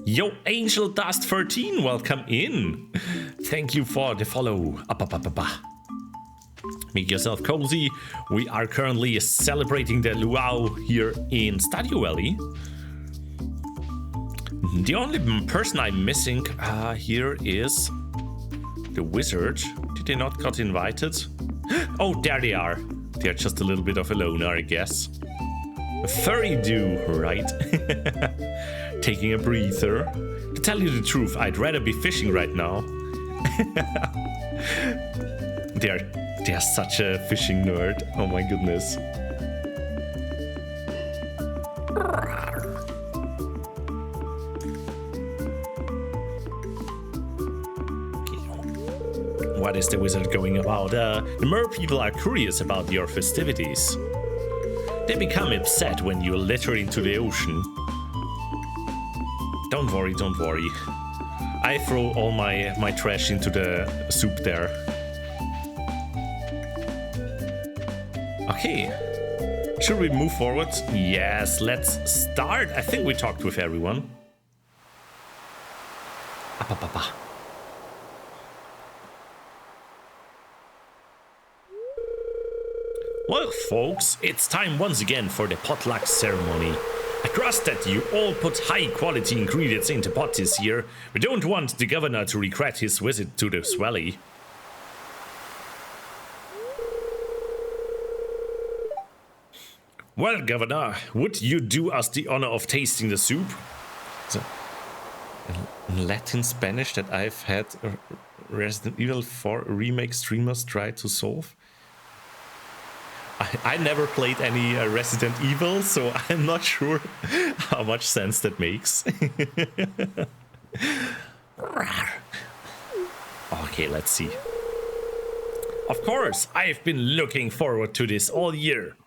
Yo, Angel Dust 13, welcome in. Thank you for the follow. Make yourself cozy. We are currently celebrating the luau here in Stardew Valley. The only person I'm missing here is the wizard. They not got invited? Oh, there they are. They're just a little bit of a loner, I guess. A furry do, right? Taking a breather. To tell you the truth, I'd rather be fishing right now. They're such a fishing nerd. Oh my goodness. What is the wizard going about? The mer people are curious about your festivities. They become upset when you litter into the ocean. Don't worry, don't worry. I throw all my trash into the soup there. Okay. Should we move forward? Yes, let's start. I think we talked with everyone. Well, folks, it's time once again for the potluck ceremony. I trust that you all put high-quality ingredients into pot this year. We don't want the governor to regret his visit to the valley. Well, Governor, would you do us the honor of tasting the soup? So, in Latin Spanish that I've had Resident Evil 4 remake streamers try to solve. I never played any Resident Evil, so I'm not sure how much sense that makes. Okay, let's see. Of course, I've been looking forward to this all year.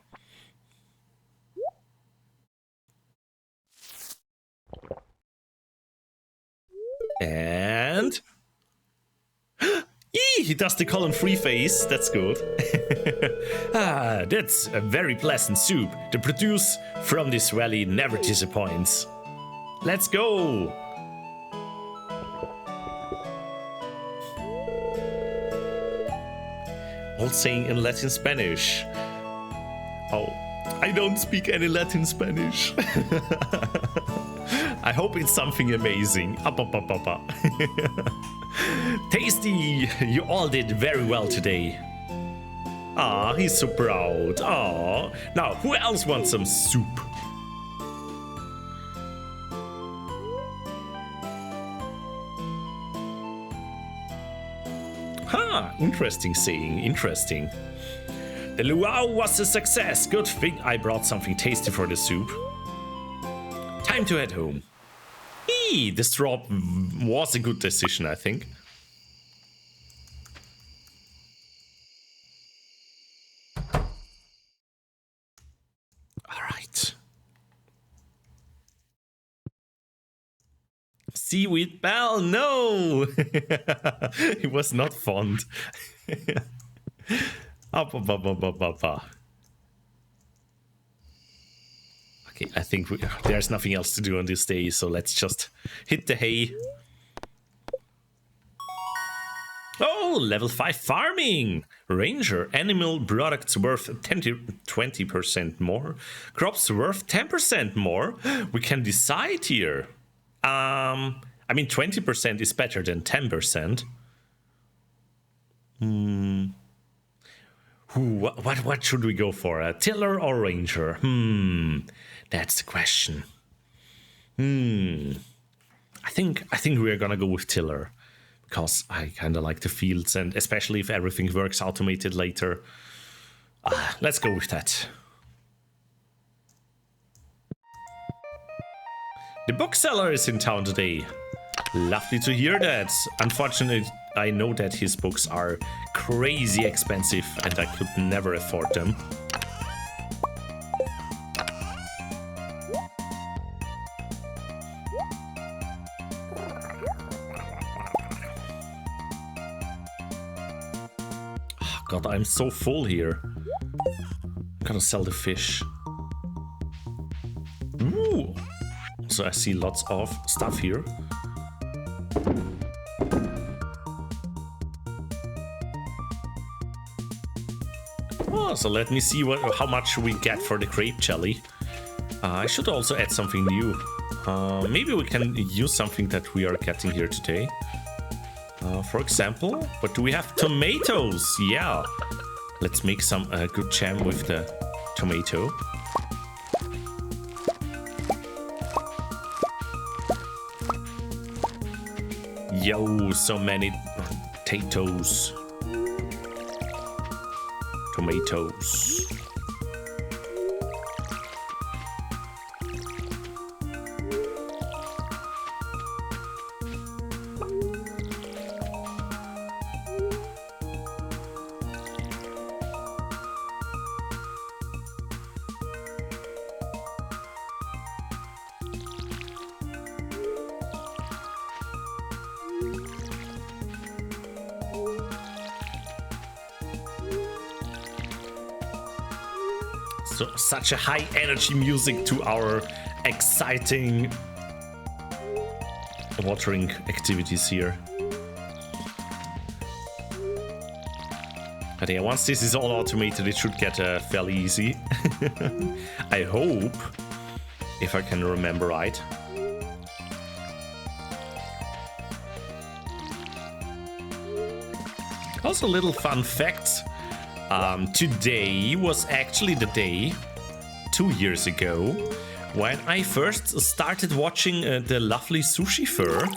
And... he does the colon free face, that's good. That's a very pleasant soup. The produce from this valley never disappoints. Let's go! All saying in Latin Spanish. Oh, I don't speak any Latin Spanish. I hope it's something amazing. Tasty! You all did very well today. Ah, he's so proud. Ah, now who else wants some soup? Huh, interesting saying, interesting. The luau was a success. Good thing I brought something tasty for the soup. Time to head home. This drop was a good decision, I think. All right. Seaweed Bell, no! It was not fond. Up, up, up, up, up, up, up. Okay, I think there's nothing else to do on this day, so let's just hit the hay. Oh, level 5 farming! Ranger, animal products worth 20% more. Crops worth 10% more. We can decide here. I mean, 20% is better than 10%. What should we go for? A tiller or ranger? That's the question. I think we are gonna go with tiller, because I kind of like the fields, and especially if everything works automated later. Let's go with that. The bookseller is in town today. Lovely to hear that. Unfortunately, I know that his books are crazy expensive and I could never afford them. Oh God, I'm so full here. I'm gonna sell the fish. Ooh! So I see lots of stuff here. Oh, so let me see how much we get for the grape jelly. I should also add something new. Maybe we can use something that we are getting here today. For example, what do we have? Tomatoes! Yeah! Let's make some good jam with the tomato. Yo, so many potatoes. Tomatoes. So, such a high energy music to our exciting watering activities here. But yeah, once this is all automated, it should get fairly easy. I hope, if I can remember right. Also, little fun facts. Today was actually the day, 2 years ago, when I first started watching the lovely Sushi Fur,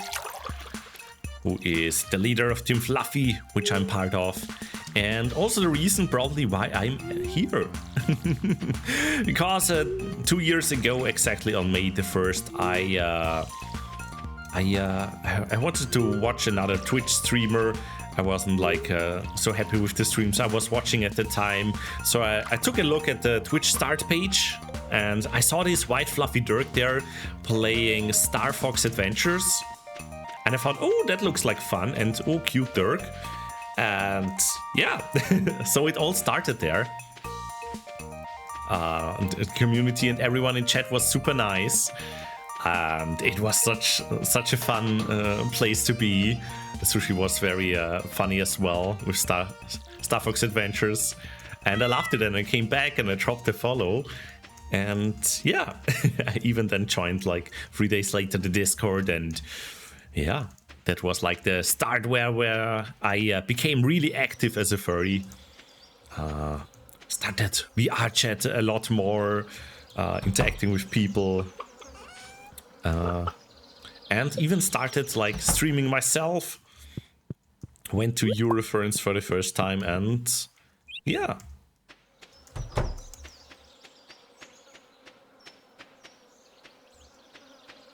who is the leader of Team Fluffy, which I'm part of, and also the reason probably why I'm here. Because 2 years ago, exactly on May the 1st, I wanted to watch another Twitch streamer. I wasn't like so happy with the streams I was watching at the time. So I took a look at the Twitch start page and I saw this white fluffy Dirk there playing Star Fox Adventures. And I thought, oh, that looks like fun, and oh, cute Dirk. And yeah, so it all started there. The community and everyone in chat was super nice. And it was such a fun place to be. Sushi was very funny as well with Star Fox Adventures, and I loved it. And I came back and I dropped a follow, and yeah, I even then joined like 3 days later the Discord, and yeah, that was like the start where I became really active as a furry. Started VR chat a lot more, interacting with people. And even started like streaming myself. Went to Euroference for the first time, and yeah.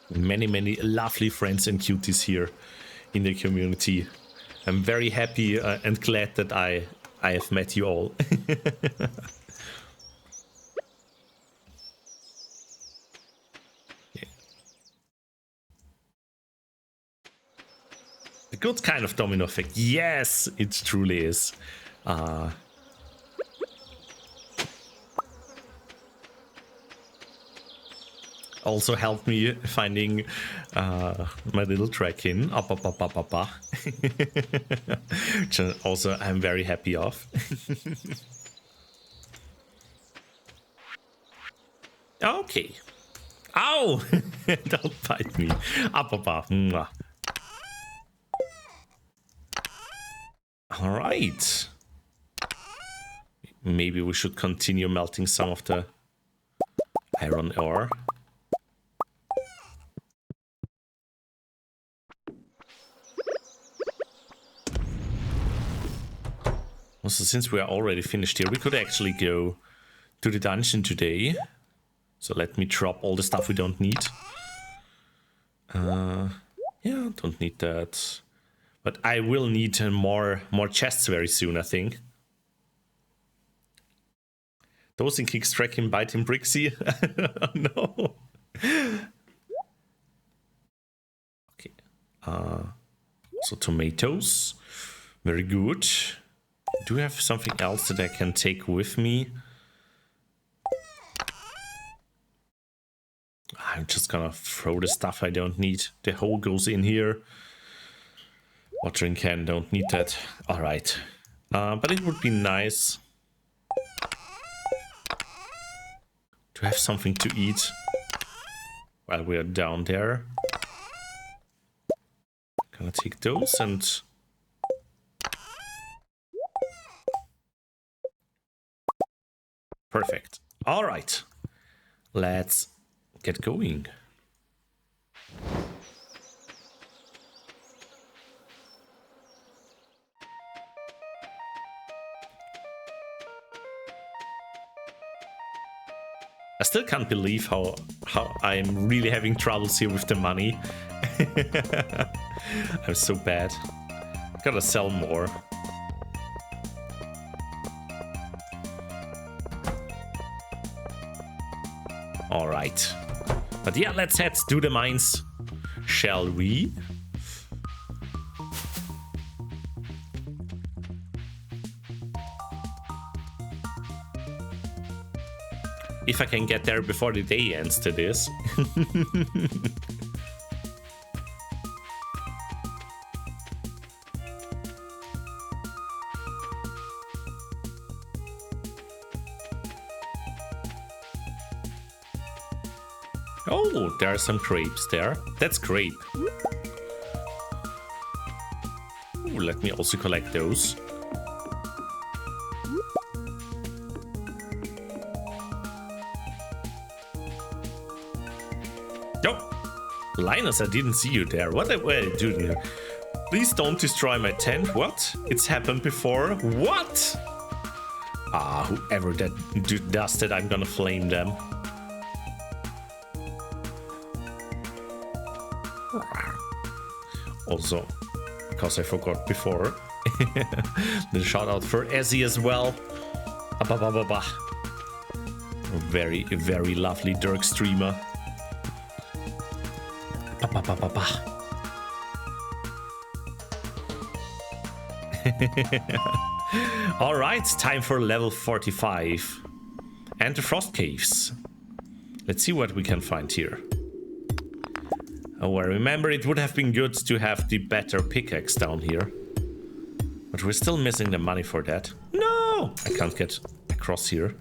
Many lovely friends and cuties here in the community. I'm very happy and glad that I have met you all. A good kind of domino effect. Yes, it truly is. also helped me finding my little track-in. Which also I'm very happy of. Okay. Ow! Don't bite me. All right. Maybe we should continue melting some of the iron ore. Also, since we are already finished here, we could actually go to the dungeon today. So let me drop all the stuff we don't need. Yeah, don't need that. But I will need more chests very soon, I think. Those in kicks tracking bite in Brixxy. No. Okay. So tomatoes. Very good. Do I have something else that I can take with me? I'm just gonna throw the stuff I don't need. The hole goes in here. Watering can, don't need that. All right. But it would be nice to have something to eat while we are down there. Gonna take those and... Perfect. All right. Let's get going. I still can't believe how I'm really having troubles here with the money. I'm so bad. Gotta sell more. All right. But yeah, let's head to the mines, shall we? If I can get there before the day ends to this. Oh, there are some grapes there. That's grape. Ooh, let me also collect those. Linus, I didn't see you there. What were you doing here? Please don't destroy my tent. What? It's happened before. What? Ah, whoever that does that, I'm gonna flame them. Also, because I forgot before, the shout out for Ezzy as well. Very, very lovely Dirk streamer. All right, time for level 45 and the frost caves. Let's see what we can find here. Oh, I remember it would have been good to have the better pickaxe down here, but we're still missing the money for that. No, I can't get across here.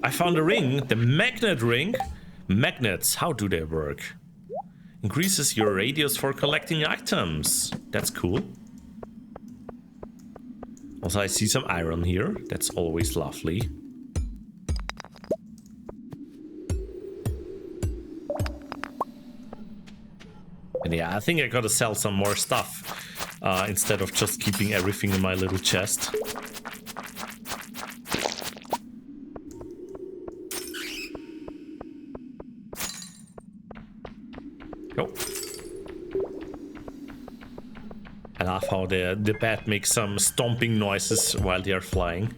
I found a ring, the magnet ring. Magnets, how do they work? Increases your radius for collecting items. That's cool. Also, I see some iron here. That's always lovely. And yeah, I think I gotta sell some more stuff instead of just keeping everything in my little chest. I love how the bat makes some stomping noises while they are flying.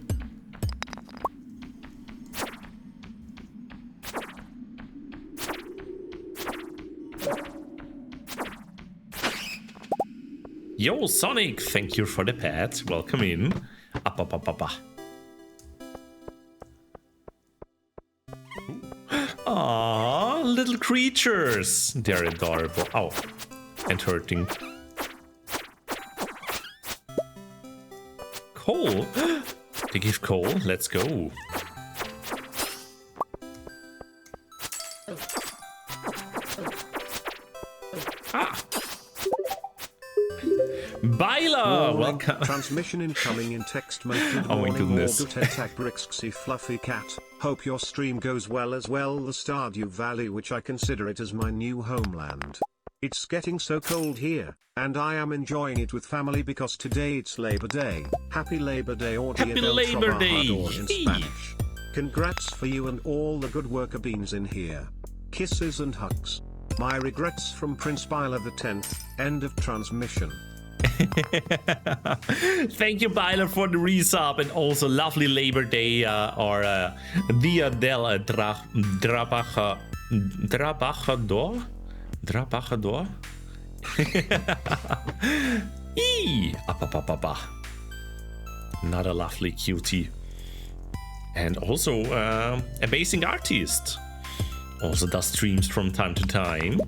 Yo, Sonic, thank you for the pet. Welcome in. Up, up, up, up, up. Aww, little creatures. They're adorable. Oh, and hurting. Coal? They give coal? Let's go. Ah! Baila! Welcome. Transmission incoming in text mode. Good Oh my morning, goodness. all good tech Brixxy Fluffy Cat. Hope your stream goes well as well. The Stardew Valley, which I consider it as my new homeland. It's getting so cold here, and I am enjoying it with family because today it's Labor Day. Happy Labor Day, or Happy Dia del Labor Day. Trabajador in Yay. Spanish. Congrats for you and all the good worker beans in here. Kisses and hugs. My regrets from Prince Byler X. End of transmission. Thank you, Byler, for the resub, and also lovely Labor Day or Dia del Trabajador. Eee! Another lovely cutie. And also amazing artist. Also does streams from time to time.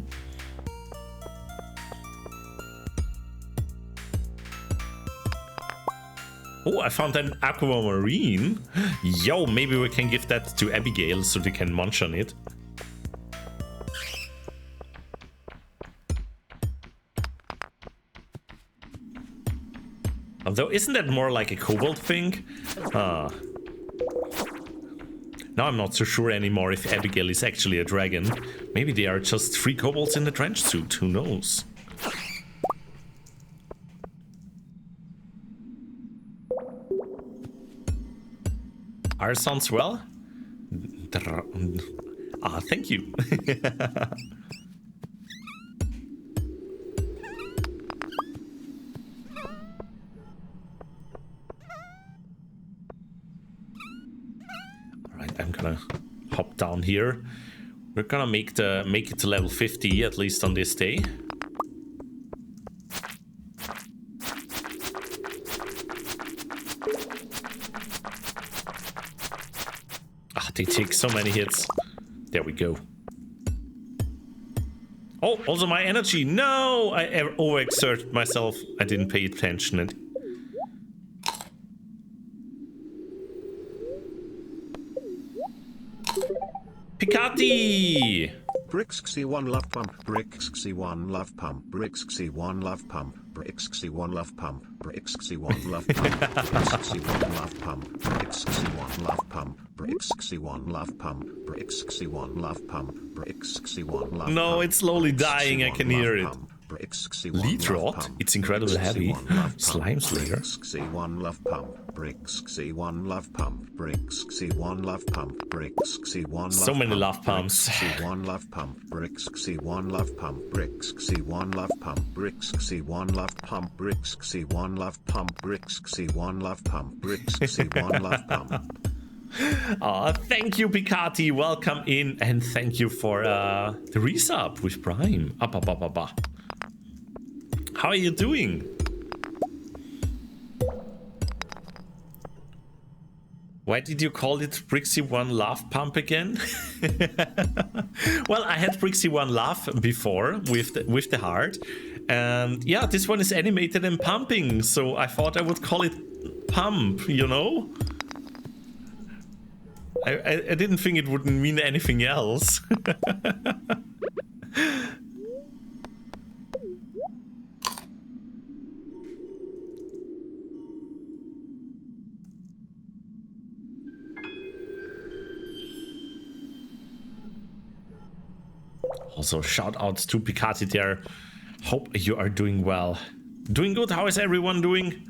Oh, I found an aquamarine. Yo, maybe we can give that to Abigail so they can munch on it. Although, isn't that more like a kobold thing? Now I'm not so sure anymore if Abigail is actually a dragon. Maybe they are just 3 kobolds in a trench suit, who knows? R sounds well? Thank you. Alright, I'm gonna hop down here. We're gonna make it to level 50, at least on this day. They take so many hits. There we go. Oh, also my energy. No, I overexerted myself. I didn't pay attention. And Picati! Brixxy 1 love pump, Brixxy 1 love pump, Brixxy 1 love pump, Brixxy 1 love pump, Brixxy 1 love pump, Brixxy 1 love pump, Brixxy 1 love pump, Brixxy 1 love pump, Brixxy 1 love pump, Brixxy 1 love pump. No, it's slowly dying, I can hear it. Lead rot? Pump. It's incredibly heavy. Slime Slayer. Brixxy 1 love pump, Brixxy 1 love pump, Brixxy 1 love pump, Brixxy 1 love So many pump, love pumps. Brixxy 1 love pump, Brixxy 1 love pump, Brixxy 1 love pump, Brixxy 1 love pump, Brixxy 1 love pump, Brixxy 1 love pump, Brixxy 1 love pump. Thank you, Picati. Welcome in, and thank you for the resub with Prime. How are you doing? Why did you call it Brixxy 1 Laugh Pump again? Well, I had Brixxy 1 Laugh before with the heart. And yeah, this one is animated and pumping. So I thought I would call it Pump, you know? I didn't think it would mean anything else. Also, shout outs to Picati there. Hope you are doing well. Doing good? How is everyone doing?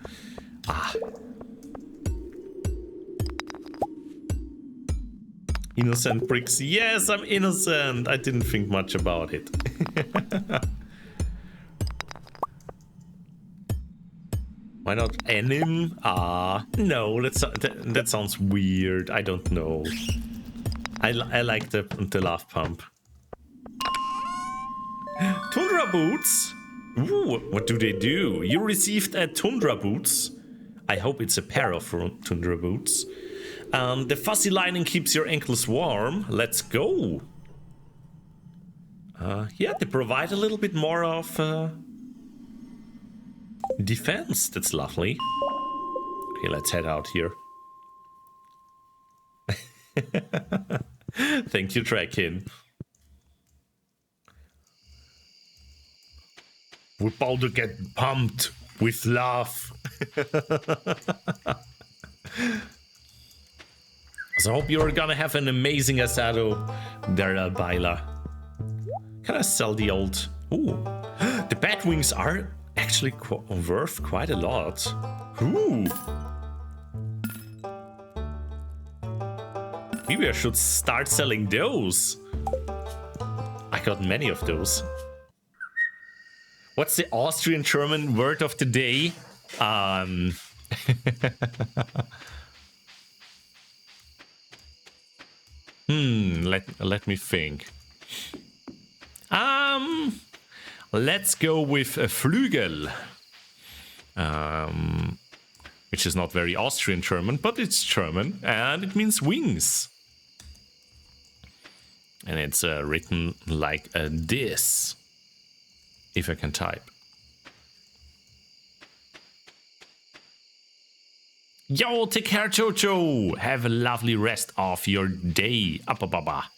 Innocent Bricks. Yes, I'm innocent. I didn't think much about it. Why not anim? No, that sounds weird. I don't know. I like the laugh pump. Tundra boots? Ooh, what do they do? You received a tundra boots. I hope it's a pair of tundra boots. The fuzzy lining keeps your ankles warm. Let's go. Yeah, they provide a little bit more of defense. That's lovely. Okay, let's head out here. Thank you, Trekin. We're about to get pumped with love. So I hope you're gonna have an amazing asado there, Baila. Can I sell the old... Ooh, the bat wings are actually worth quite a lot. Ooh. Maybe I should start selling those. I got many of those. What's the Austrian German word of the day? Let me think. Let's go with a Flügel. Which is not very Austrian German, but it's German and it means wings. And it's written like this. If I can type. Yo, take care, Jojo. Have a lovely rest of your day. Baba.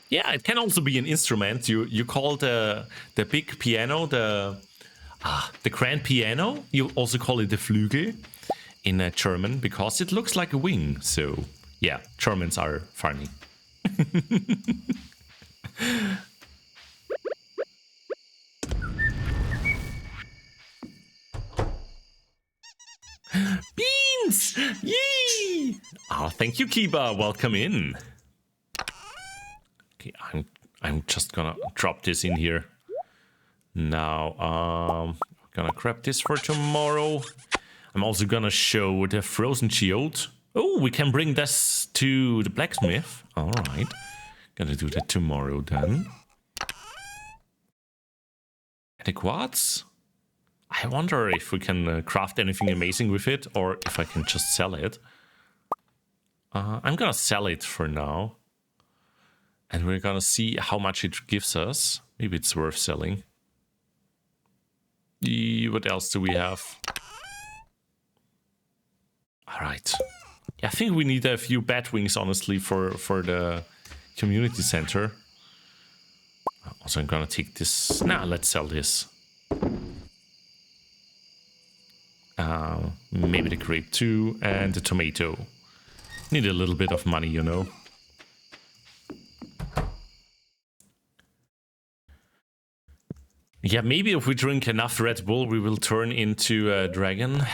Yeah, it can also be an instrument. You call the big piano the grand piano. You also call it the Flügel in German because it looks like a wing. So yeah, Germans are funny. Beans! Yee! Oh, thank you, Kiba. Welcome in. Okay, I'm just gonna drop this in here. Now, gonna grab this for tomorrow. I'm also gonna show the frozen shield. Oh, we can bring this to the blacksmith. All right. Gonna do that tomorrow then. The quartz? I wonder if we can craft anything amazing with it or if I can just sell it. I'm gonna sell it for now. And we're gonna see how much it gives us. Maybe it's worth selling. What else do we have? Alright. Yeah, I think we need a few bat wings, honestly, for the community center. Also, I'm gonna take this. Nah, let's sell this. Maybe the grape too, and the tomato. Need a little bit of money, you know. Yeah, maybe if we drink enough Red Bull, we will turn into a dragon.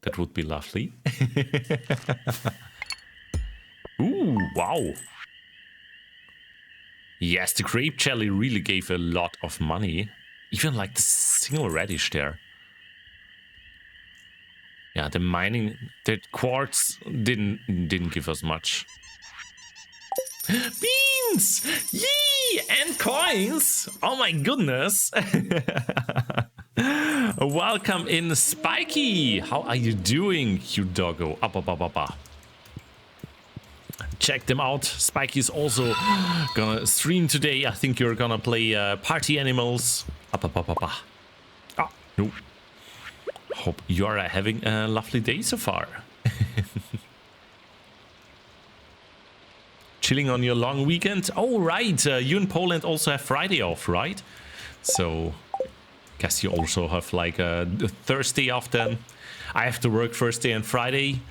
That would be lovely. Ooh, wow. Yes, the grape jelly really gave a lot of money. Even like the single radish there. Yeah, the mining, the quartz didn't give us much. Beans! Yee! And coins! Oh my goodness! Welcome in, Spiky! How are you doing, you doggo? Check them out. Spiky's also gonna stream today. I think you're gonna play Party Animals. Ah, no. Hope you are having a lovely day so far. Chilling on your long weekend. Oh, right. You in Poland also have Friday off, right? So, guess you also have like a Thursday off then. I have to work Thursday and Friday,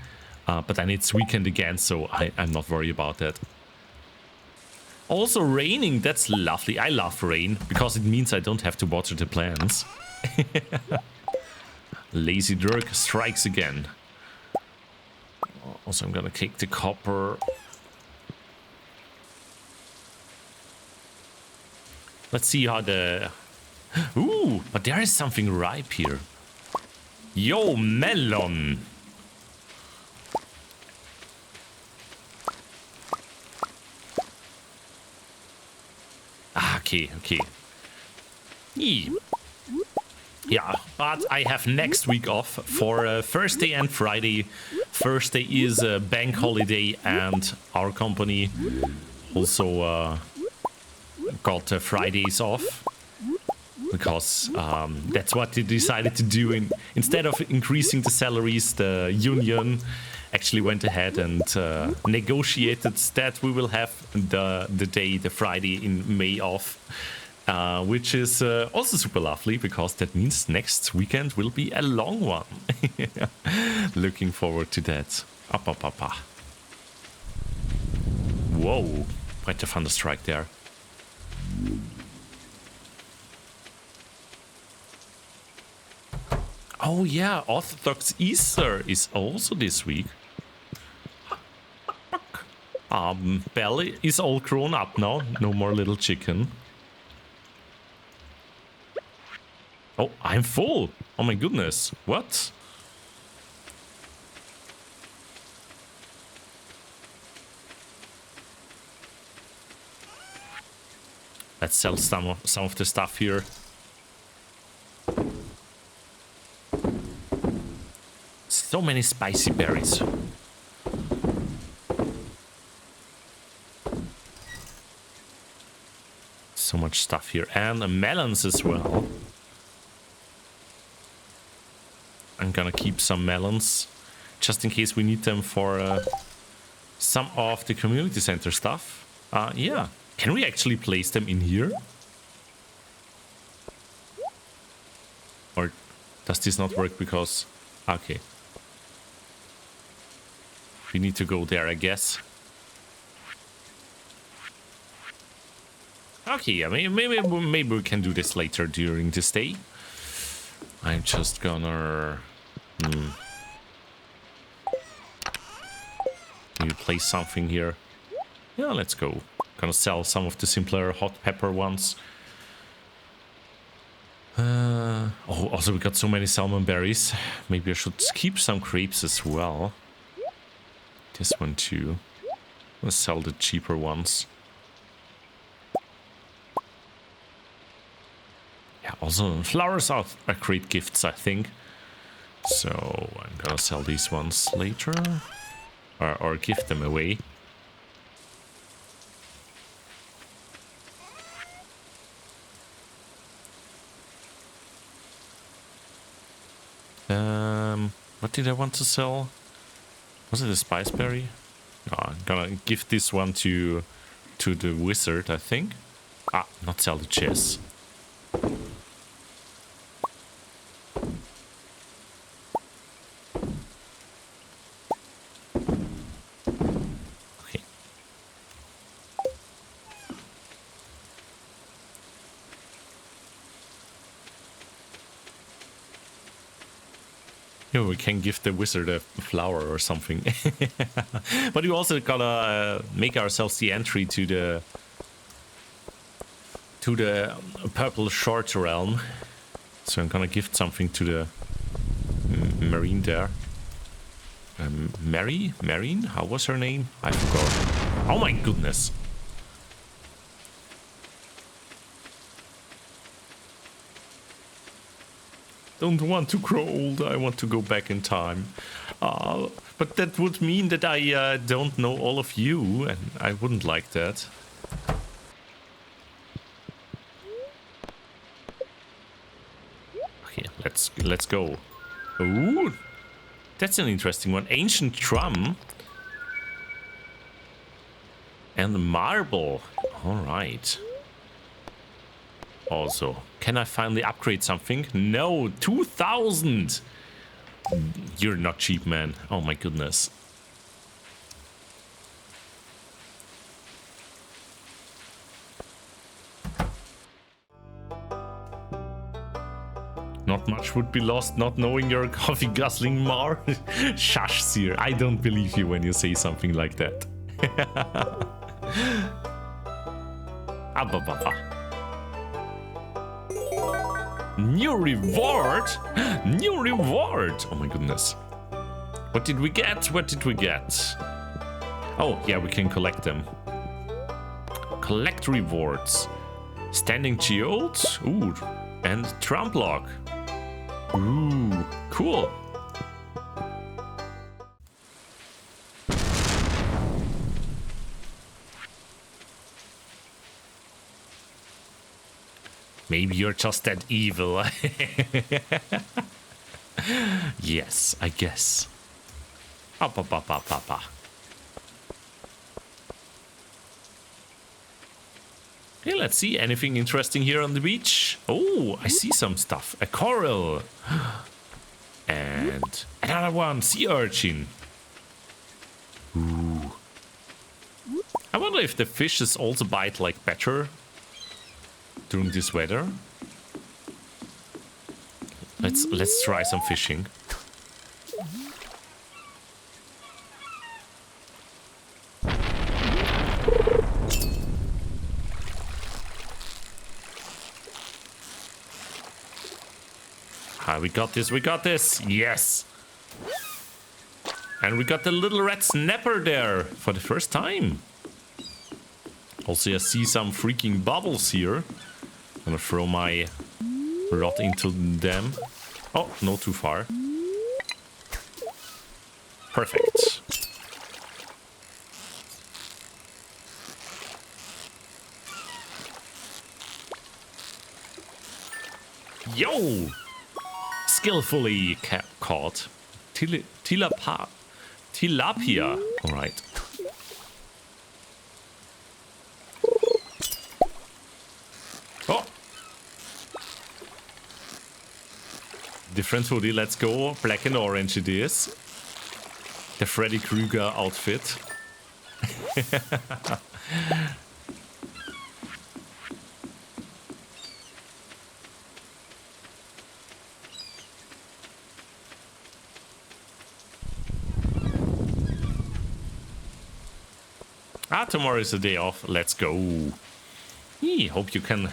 but then it's weekend again, so I'm not worried about that. Also raining, that's lovely. I love rain, because it means I don't have to water the plants. Lazy Dirk strikes again. Also, I'm gonna kick the copper. Let's see how the... Ooh, but there is something ripe here. Yo, melon! Okay. Yeah, but I have next week off for Thursday and Friday. Thursday is a bank holiday, and our company also got Fridays off, because that's what they decided to do. Instead of increasing the salaries, the union actually went ahead and negotiated that we will have the Friday in May off. Which is also super lovely, because that means next weekend will be a long one. Looking forward to that. Up. Whoa, quite a thunderstrike there. Oh yeah, Orthodox Easter is also this week. Belly is all grown up now, no more little chicken. Oh, I'm full. Oh my goodness. What? Let's sell some of the stuff here. So many spicy berries. So much stuff here. And melons as well. I'm gonna keep some melons, just in case we need them for some of the community center stuff. Yeah. Can we actually place them in here? Or does this not work because... Okay. We need to go there, I guess. Okay, yeah, maybe we can do this later during this day. I'm just gonna... Maybe place something here. Yeah, let's go. Gonna sell some of the simpler hot pepper ones. Oh, also we got so many salmon berries. Maybe I should keep some grapes as well. This one too. Let's sell the cheaper ones. Yeah, also flowers are great gifts, I think. So I'm gonna sell these ones later, or give them away. What did I want to sell? Was it a spiceberry? No, I'm gonna give this one to the wizard, I think. Not sell the chess. Yeah, we can give the wizard a flower or something. But we also gotta make ourselves the entry to the purple short realm. So I'm gonna gift something to the marine there. Marine? How was her name? I forgot. Oh my goodness. Don't want to grow old, I want to go back in time. But that would mean that I don't know all of you, and I wouldn't like that. Okay, let's go. Ooh, that's an interesting one. Ancient drum. And marble. Alright. Also, can I finally upgrade something? No, 2,000! You're not cheap, man. Oh my goodness. Not much would be lost not knowing you're a coffee guzzling Mar. Shush, Seer. I don't believe you when you say something like that. New reward? New reward! Oh my goodness. What did we get? What did we get? Oh, yeah, we can collect them. Collect rewards. Standing geodes. Ooh. And trump log. Ooh. Cool. Maybe you're just that evil. Yes, I guess. Up. Okay, let's see. Anything interesting here on the beach? Oh, I see some stuff. A coral. And another one. Sea urchin. Ooh. I wonder if the fishes also bite like better during this weather. Let's try some fishing. We got this, yes! And we got the little red snapper there for the first time. Also, I see some freaking bubbles here. I'm gonna throw my rod into them. Oh, not too far. Perfect. Yo! Skillfully caught. Tilapia. Alright. Oh! Different hoodie, let's go. Black and orange it is. The Freddy Krueger outfit. Tomorrow is a day off. Let's go. Hope you can.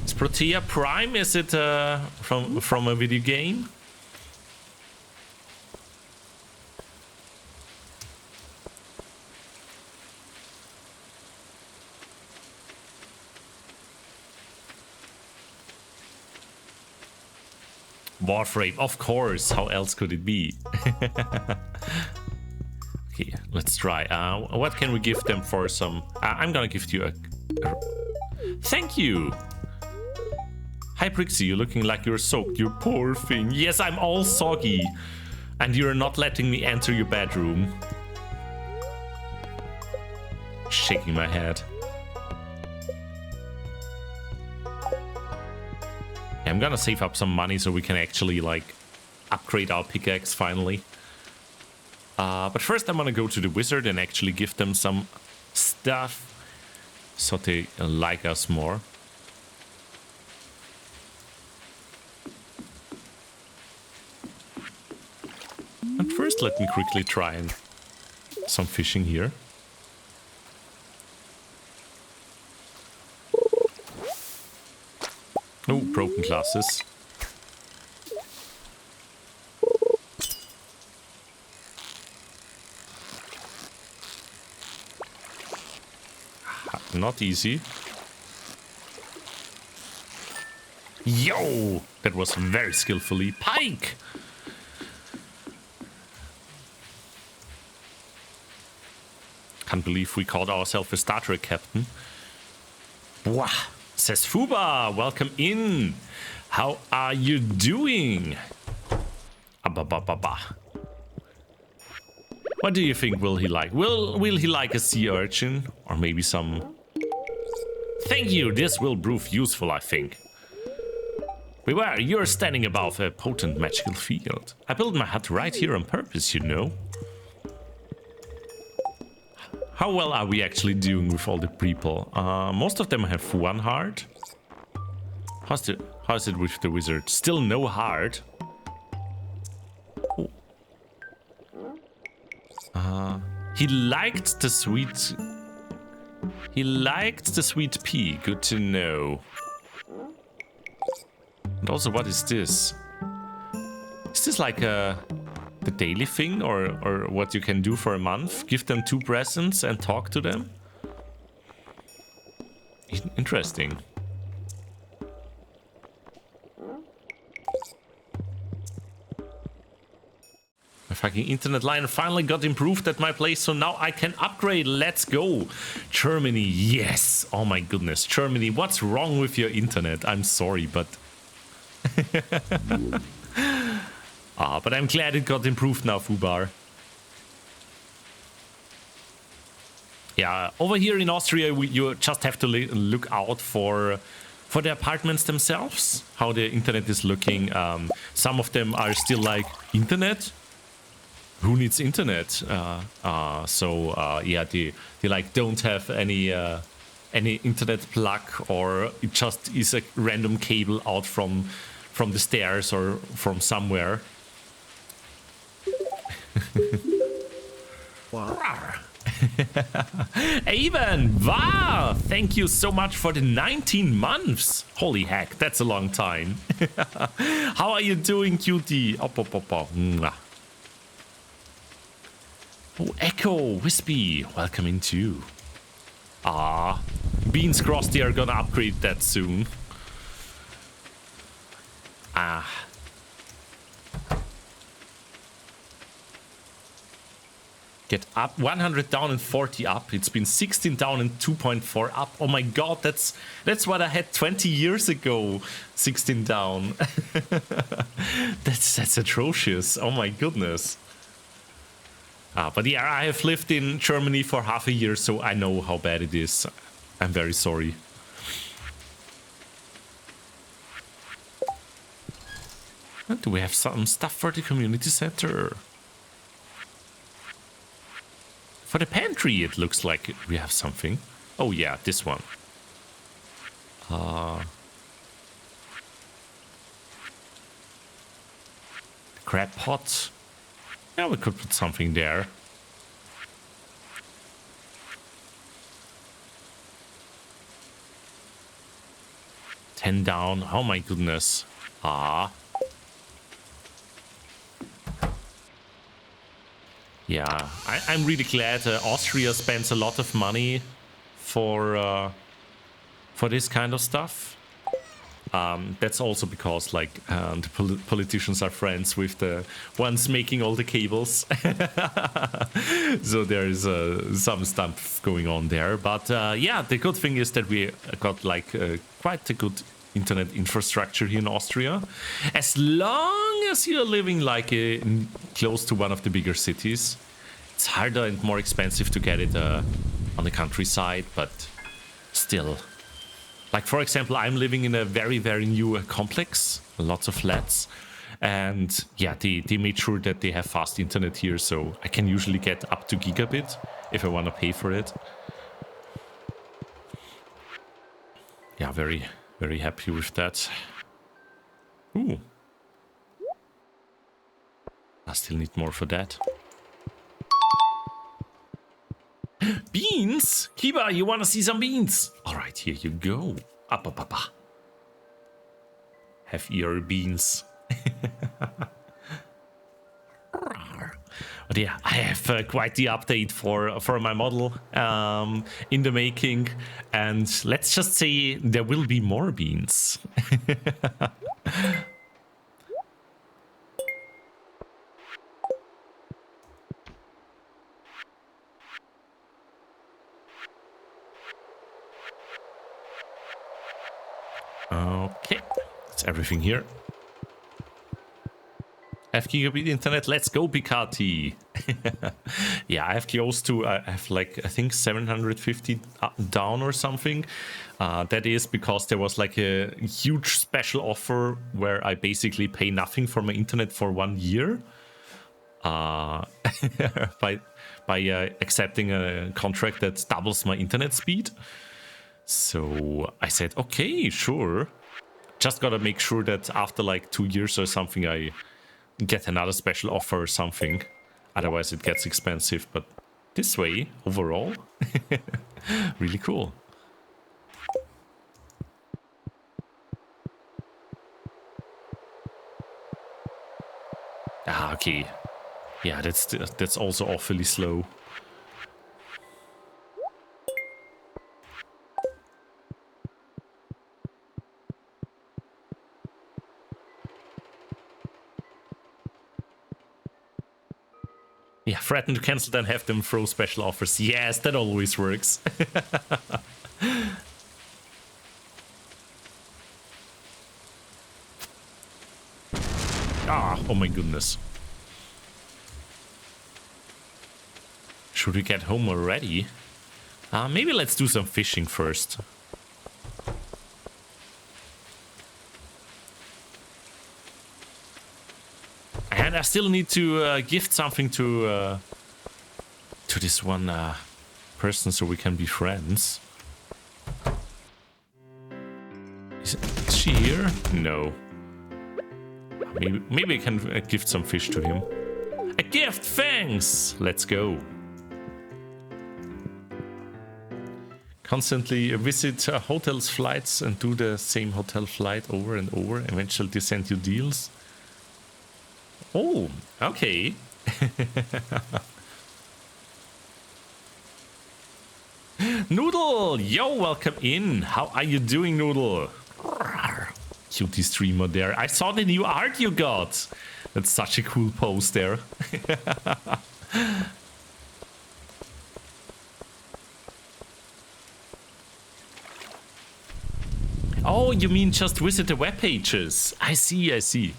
Is Protea Prime? Is it from a video game? Warframe, of course. How else could it be? Okay, let's try. What can we give them for some? I'm gonna give you a... Thank you! Hi Brixxy, you're looking like you're soaked. You poor thing. Yes, I'm all soggy. And you're not letting me enter your bedroom. Shaking my head. Yeah, I'm gonna save up some money so we can actually, like, upgrade our pickaxe finally. But first I'm gonna go to the wizard and actually give them some stuff so they like us more. And first let me quickly try and some fishing here. Oh, broken glasses. Not easy. Yo! That was very skillfully. Pike! Can't believe we called ourselves a Star Trek captain. Wah! Says Fuba! Welcome in! How are you doing? What do you think will he like? Will he like a sea urchin? Or maybe some... Thank you, this will prove useful, I think. Beware, you're standing above a potent magical field. I built my hut right here on purpose, you know. How well are we actually doing with all the people? Most of them have one heart. How's it with the wizard? Still no heart. Oh. He liked the sweet... He liked the sweet pea. Good to know. And also, what is this? Is this like the daily thing, or what you can do for a month? Give them 2 presents and talk to them? Interesting. My fucking internet line finally got improved at my place, so now I can upgrade. Let's go. Germany, yes. Oh my goodness. Germany, what's wrong with your internet? I'm sorry, but... but I'm glad it got improved now, Fubar. Yeah, over here in Austria, you just have to look out for the apartments themselves, how the internet is looking. Some of them are still like, internet? Who needs internet? Yeah, they like don't have any internet plug, or it just is a random cable out from the stairs or from somewhere. Wow. Even, wow, thank you so much for the 19 months. Holy heck, that's a long time. How are you doing, cutie? Oh, Mwah. Oh, Echo, Wispy, welcome in too. Beans Crossed, they are gonna upgrade that soon. Get up, 100 down and 40 up. It's been 16 down and 2.4 up. Oh my god, that's what I had 20 years ago. 16 down. that's atrocious. Oh my goodness. But yeah, I have lived in Germany for half a year, so I know how bad it is. I'm very sorry. Do we have some stuff for the community center? For the pantry, it looks like we have something. Oh yeah, this one. Crab pot. Yeah, we could put something there. $10 down. Oh my goodness. Yeah, I'm really glad Austria spends a lot of money for this kind of stuff. That's also because like the politicians are friends with the ones making all the cables. So there's some stuff going on there. But yeah, the good thing is that we got like quite a good internet infrastructure here in Austria. As long as you're living like close to one of the bigger cities. It's harder and more expensive to get it on the countryside, but still. Like, for example, I'm living in a very, very new complex, lots of flats. And yeah, they made sure that they have fast internet here, so I can usually get up to gigabit if I want to pay for it. Yeah, very, very happy with that. Ooh. I still need more for that. Beans? Kiba, you want to see some beans? All right, here you go. Up. Have your beans. But yeah, I have quite the update for my model in the making. And let's just say there will be more beans. Okay, that's everything here. Have gigabit internet, let's go, Picati. Yeah, I have close to, I have like, I think 750 down or something. That is because there was like a huge special offer where I basically pay nothing for my internet for 1 year. By accepting a contract that doubles my internet speed. So I said, okay, sure. Just gotta make sure that after like 2 years or something, I get another special offer or something. Otherwise, it gets expensive. But this way, overall, really cool. Okay. Yeah, that's also awfully slow. threaten to cancel, then have them throw special offers. Yes, that always works. Oh my goodness. Should we get home already? Maybe let's do some fishing first. And I still need to gift something to this one person so we can be friends. Is she here? No. Maybe I can gift some fish to him. A gift, thanks! Let's go. Constantly visit hotels, flights, and do the same hotel flight over and over. Eventually they send you deals. Oh, okay. Noodle, yo, welcome in. How are you doing, Noodle? Cutie streamer there. I saw the new art you got. That's such a cool pose there. Oh, you mean just visit the web pages? I see, I see.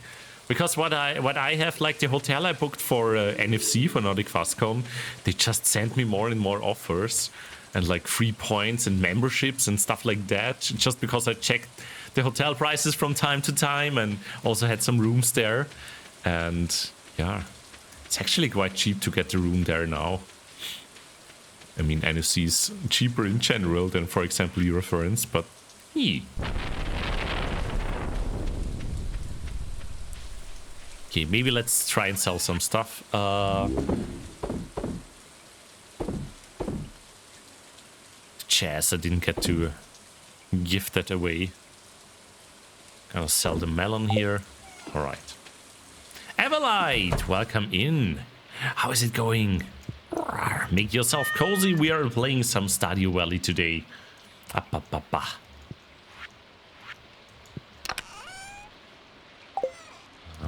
Because what I have, like the hotel I booked for NFC for Nordic FastCon, they just sent me more and more offers and like free points and memberships and stuff like that. Just because I checked the hotel prices from time to time and also had some rooms there. And yeah, it's actually quite cheap to get the room there now. I mean, NFC is cheaper in general than, for example, Eurofurence, but okay, maybe let's try and sell some stuff. Chairs, I didn't get to give that away. Gonna sell the melon here. Alright. Everlight, welcome in. How is it going? Make yourself cozy. We are playing some Stardew Valley today.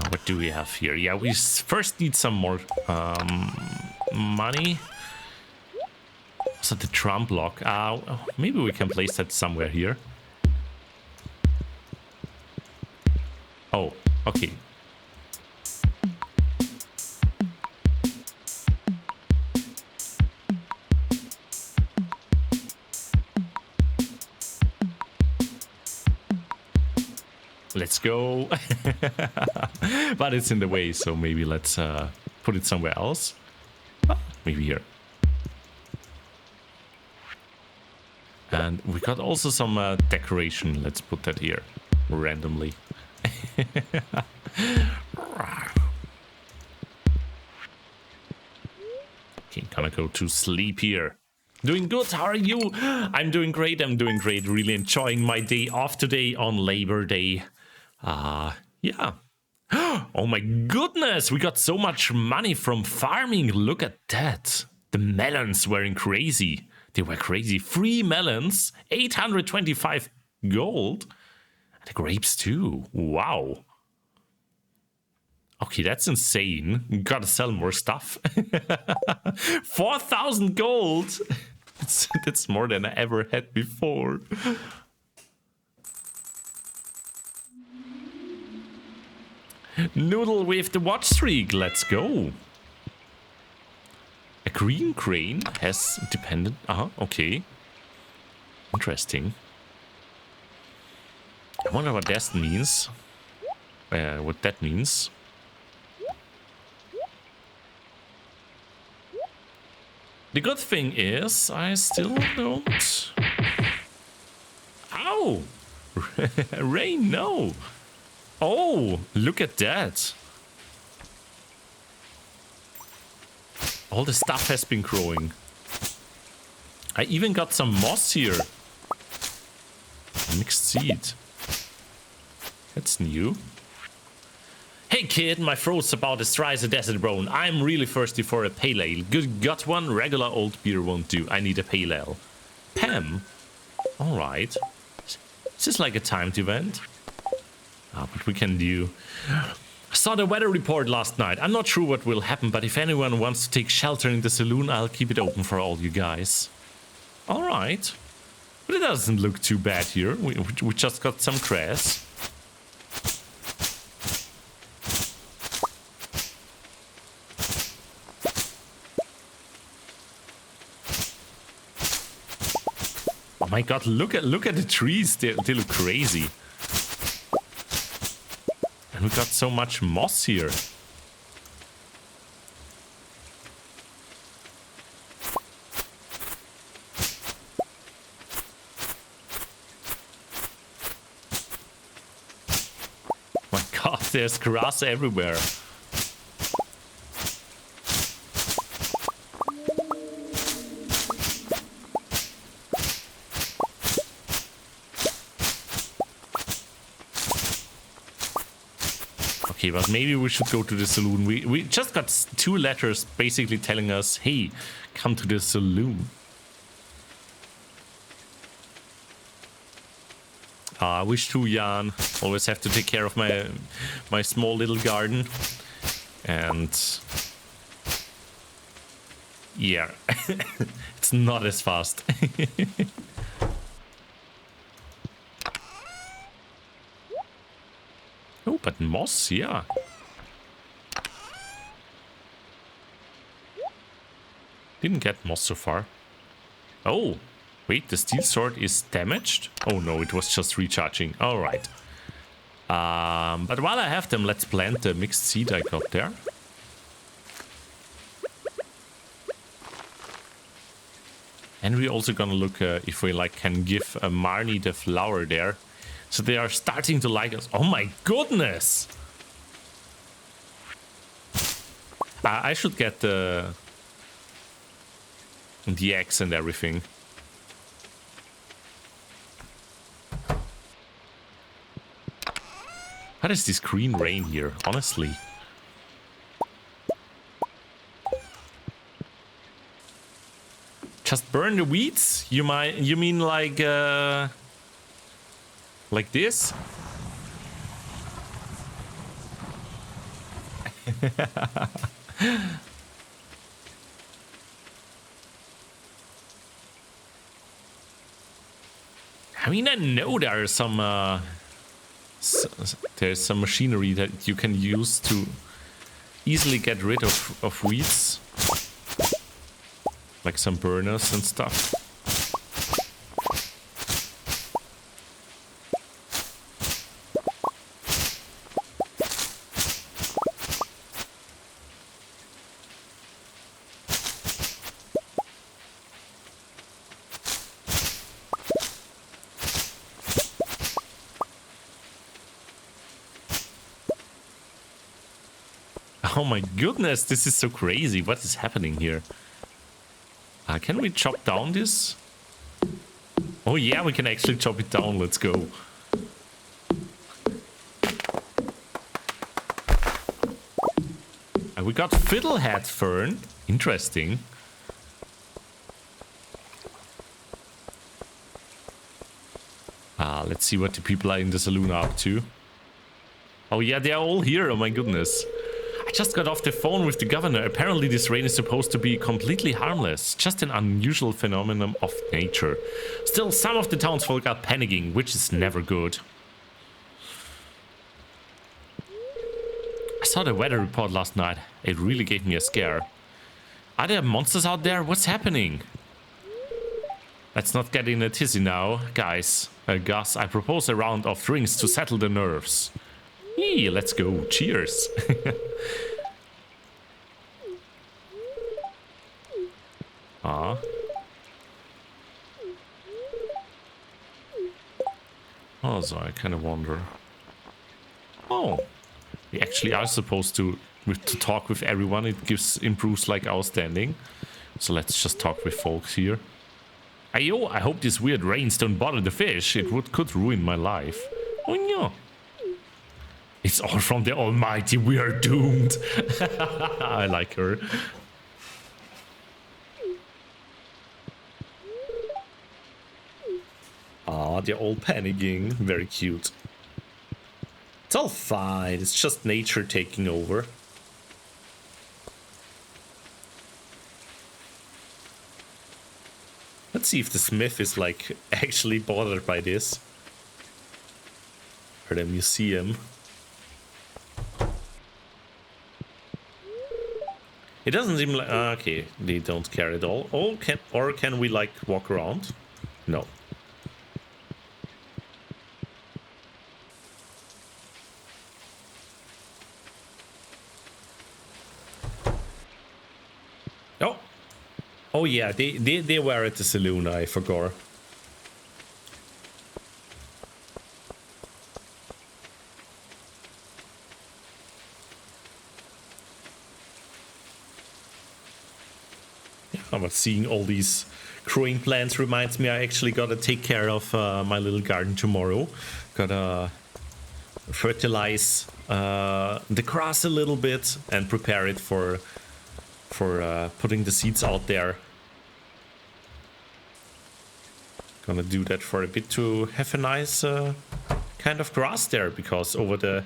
What do we have here? Yeah, we first need some more money. So the drum block. Maybe we can place that somewhere here. Oh, okay. Let's go. But it's in the way, so maybe let's put it somewhere else. Maybe here. And we got also some decoration. Let's put that here randomly. Okay, gonna go to sleep here. Doing good, how are you? I'm doing great, really enjoying my day off today on Labor Day. Yeah. Oh my goodness, we got so much money from farming. Look at that. The melons were crazy. They were crazy. 3 melons, 825 gold. The grapes too. Wow. Okay, that's insane. Gotta sell more stuff. 4,000 gold. That's more than I ever had before. Noodle with the watch streak. Let's go. A green crane has dependent. Okay. Interesting. I wonder what that means. What that means. The good thing is, I still don't. Ow! Rain, no! Oh, look at that. All the stuff has been growing. I even got some moss here. Mixed seed. That's new. Hey kid, my throat's about as dry as a desert bone. I'm really thirsty for a pale ale. Good, got one? Regular old beer won't do. I need a pale ale. Pam? Alright. Is this like a timed event? But we can do Saw the weather report last night. I'm not sure what will happen, but if anyone wants to take shelter in the saloon, I'll keep it open for all you guys. Alright. But it doesn't look too bad here. We just got some grass. Oh my god, look at the trees. They look crazy. And we got so much moss here. My god, there's grass everywhere. Okay, but maybe we should go to the saloon. We just got 2 letters basically telling us, hey, come to the saloon. I wish to, Jan. Always have to take care of my small little garden. And yeah, it's not as fast. Oh, but moss, yeah. Didn't get moss so far. Oh, wait, the steel sword is damaged? Oh no, it was just recharging. All right. But while I have them, let's plant the mixed seed I got there. And we're also gonna look if we can give Marnie the flower there. So they are starting to like us. Oh my goodness! I should get the axe and everything. What is this green rain here, honestly? Just burn the weeds? You mean like this? I mean, I know there are some there's some machinery that you can use to easily get rid of weeds, like some burners and stuff. Oh my goodness, this is so crazy. What is happening here? Can we chop down this? Oh yeah, we can actually chop it down. Let's go. We got fiddlehead fern. Interesting. Let's see what the people are in the saloon are up to. Oh yeah, they're all here. Oh my goodness. I just got off the phone with the governor. Apparently this rain is supposed to be completely harmless. Just an unusual phenomenon of nature. Still, some of the townsfolk are panicking, which is never good. I saw the weather report last night. It really gave me a scare. Are there monsters out there? What's happening? Let's not get in a tizzy now, guys. Gus, I propose a round of drinks to settle the nerves. Yee, let's go. Cheers. Also, I kind of wonder. Oh, we actually are supposed to talk with everyone. It improves like our standing. So let's just talk with folks here. Ayo, I hope these weird rains don't bother the fish. It could ruin my life. Oh no. It's all from the Almighty. We are doomed. I like her. Ah, they're all panicking. Very cute. It's all fine. It's just nature taking over. Let's see if the smith is like actually bothered by this. Or the museum. It doesn't seem like... okay, they don't care at all. Or can we like walk around? No. Oh. Oh yeah, they were at the saloon, I forgot. But seeing all these growing plants reminds me I actually gotta take care of my little garden tomorrow. Gotta fertilize the grass a little bit and prepare it for putting the seeds out there. Gonna do that for a bit to have a nice kind of grass there, because over the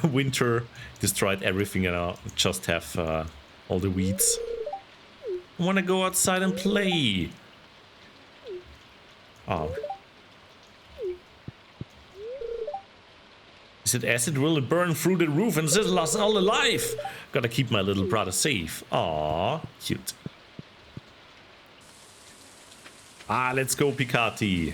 winter destroyed everything and I just have all the weeds. I want to go outside and play. Oh. Is it acid? Will it burn through the roof and sizzle us all alive? Gotta keep my little brother safe. Aw, cute. Ah, let's go, Picati.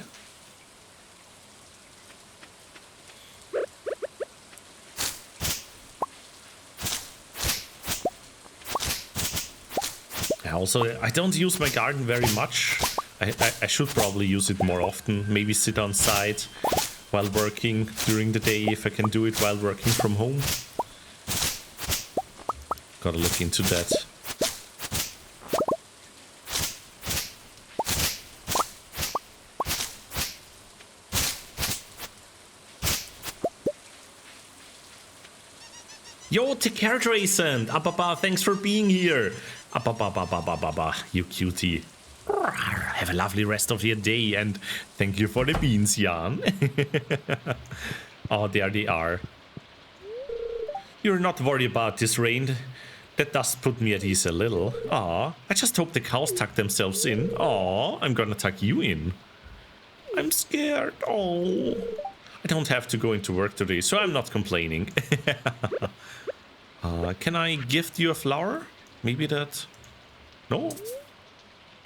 Also, I don't use my garden very much. I should probably use it more often. Maybe sit on site while working during the day if I can do it while working from home. Gotta look into that. Yo, Tekerdracent! Ababa, thanks for being here! Ababa, you cutie. Have a lovely rest of your day and thank you for the beans, Jan. Oh, there they are. You're not worried about this rain. That does put me at ease a little. Aw, I just hope the cows tuck themselves in. Aw, I'm gonna tuck you in. I'm scared. Oh, I don't have to go into work today, so I'm not complaining. Can I gift you a flower? Maybe that... No?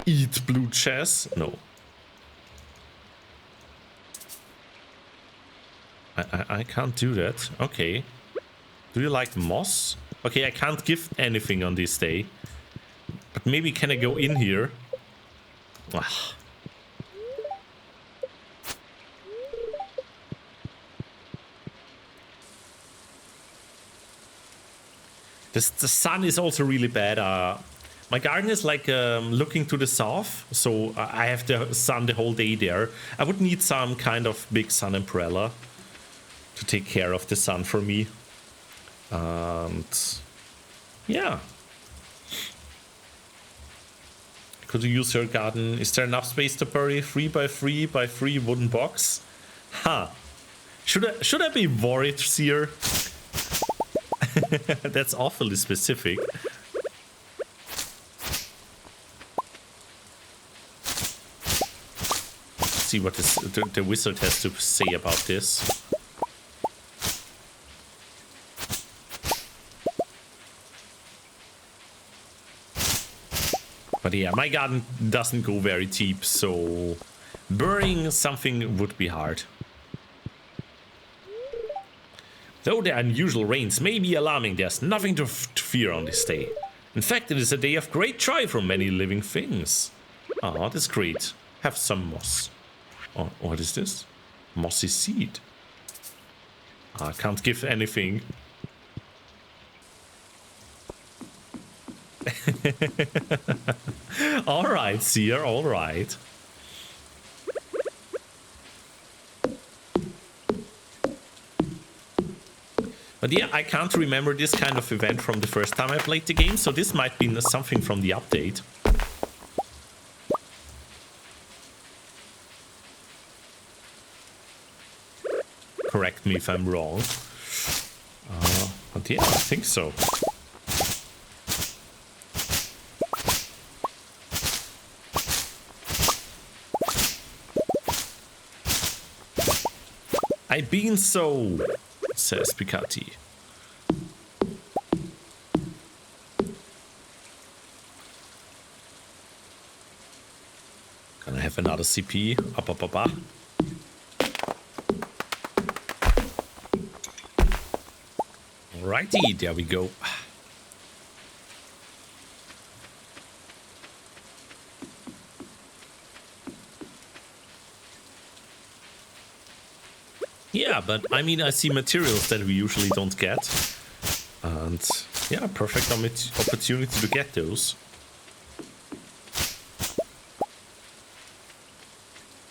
Eat blue chess? No. I can't do that. Okay. Do you like moss? Okay, I can't gift anything on this day. But maybe can I go in here? Ah. The sun is also really bad. My garden is like looking to the south, so I have the sun the whole day there. I would need some kind of big sun umbrella to take care of the sun for me. And yeah. Could you use your garden? Is there enough space to bury 3x3x3 wooden box? Huh. Should I be worried, Seer? That's awfully specific. Let's see what the wizard has to say about this. But yeah, my garden doesn't go very deep, so burying something would be hard. Though the unusual rains may be alarming, there's nothing to fear on this day. In fact, it is a day of great joy for many living things. Ah, that's great. Have some moss. Oh, what is this? Mossy seed. I can't give anything. Alright, Seer, alright. But yeah, I can't remember this kind of event from the first time I played the game, so this might be something from the update. Correct me if I'm wrong. Yeah, I think so. I been so, says Picati. Gonna have another CP. Up. Alrighty, there we go. Yeah, but I mean, I see materials that we usually don't get. And yeah, perfect opportunity to get those.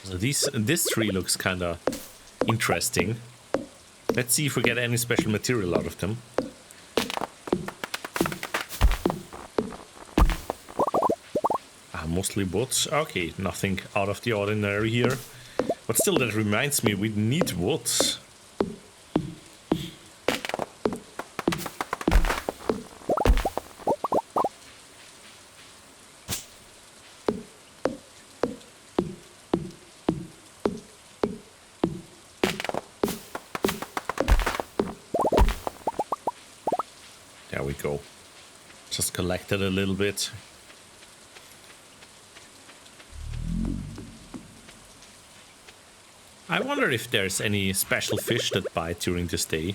So this tree looks kind of interesting. Let's see if we get any special material out of them. Mostly wood. Okay, nothing out of the ordinary here. But still, that reminds me, we need wood. There we go. Just collected a little bit. I wonder if there's any special fish that bite during this day.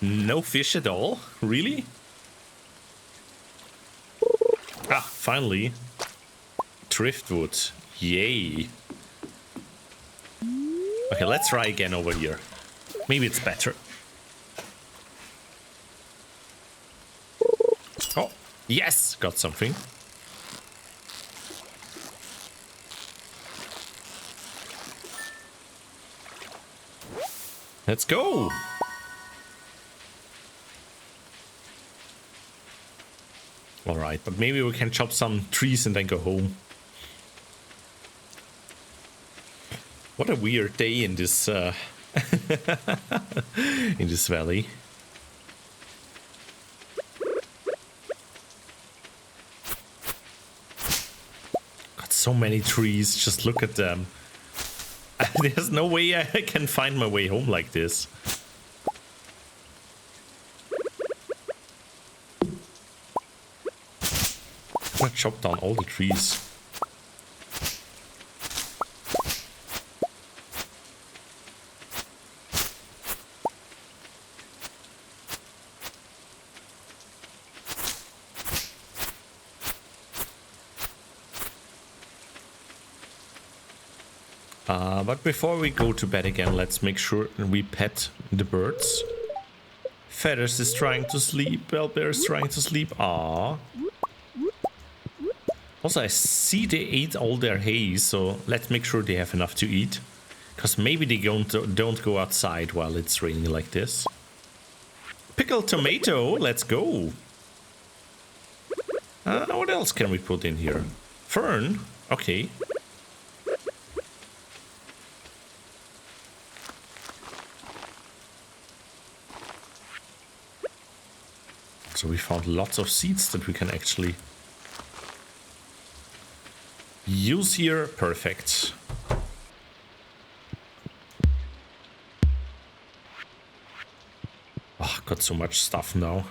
No fish at all? Really? Ah, finally. Driftwood. Yay. Okay, let's try again over here. Maybe it's better. Oh, yes! Got something. Let's go! Alright, but maybe we can chop some trees and then go home. What a weird day in this in this valley. Got so many trees, just look at them. There's no way I can find my way home like this. I'm gonna chop down all the trees. But before we go to bed again, let's make sure we pet the birds. Feathers is trying to sleep. Bellbear is trying to sleep. Ah. Also, I see they ate all their hay, so let's make sure they have enough to eat. Because maybe they don't go outside while it's raining like this. Pickled tomato, let's go. What else can we put in here? Fern, okay. So we found lots of seeds that we can actually use here. Perfect. Oh, got so much stuff now.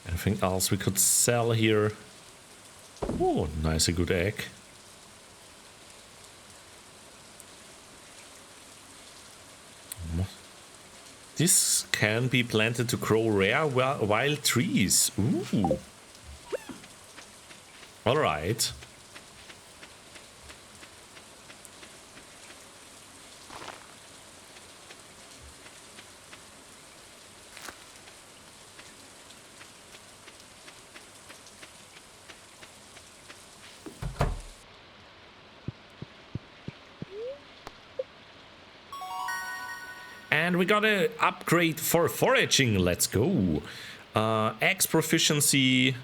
Anything else we could sell here? Oh, nice, a good egg. This can be planted to grow rare wild trees. Ooh. All right. And we got an upgrade for foraging. Let's go. Axe proficiency.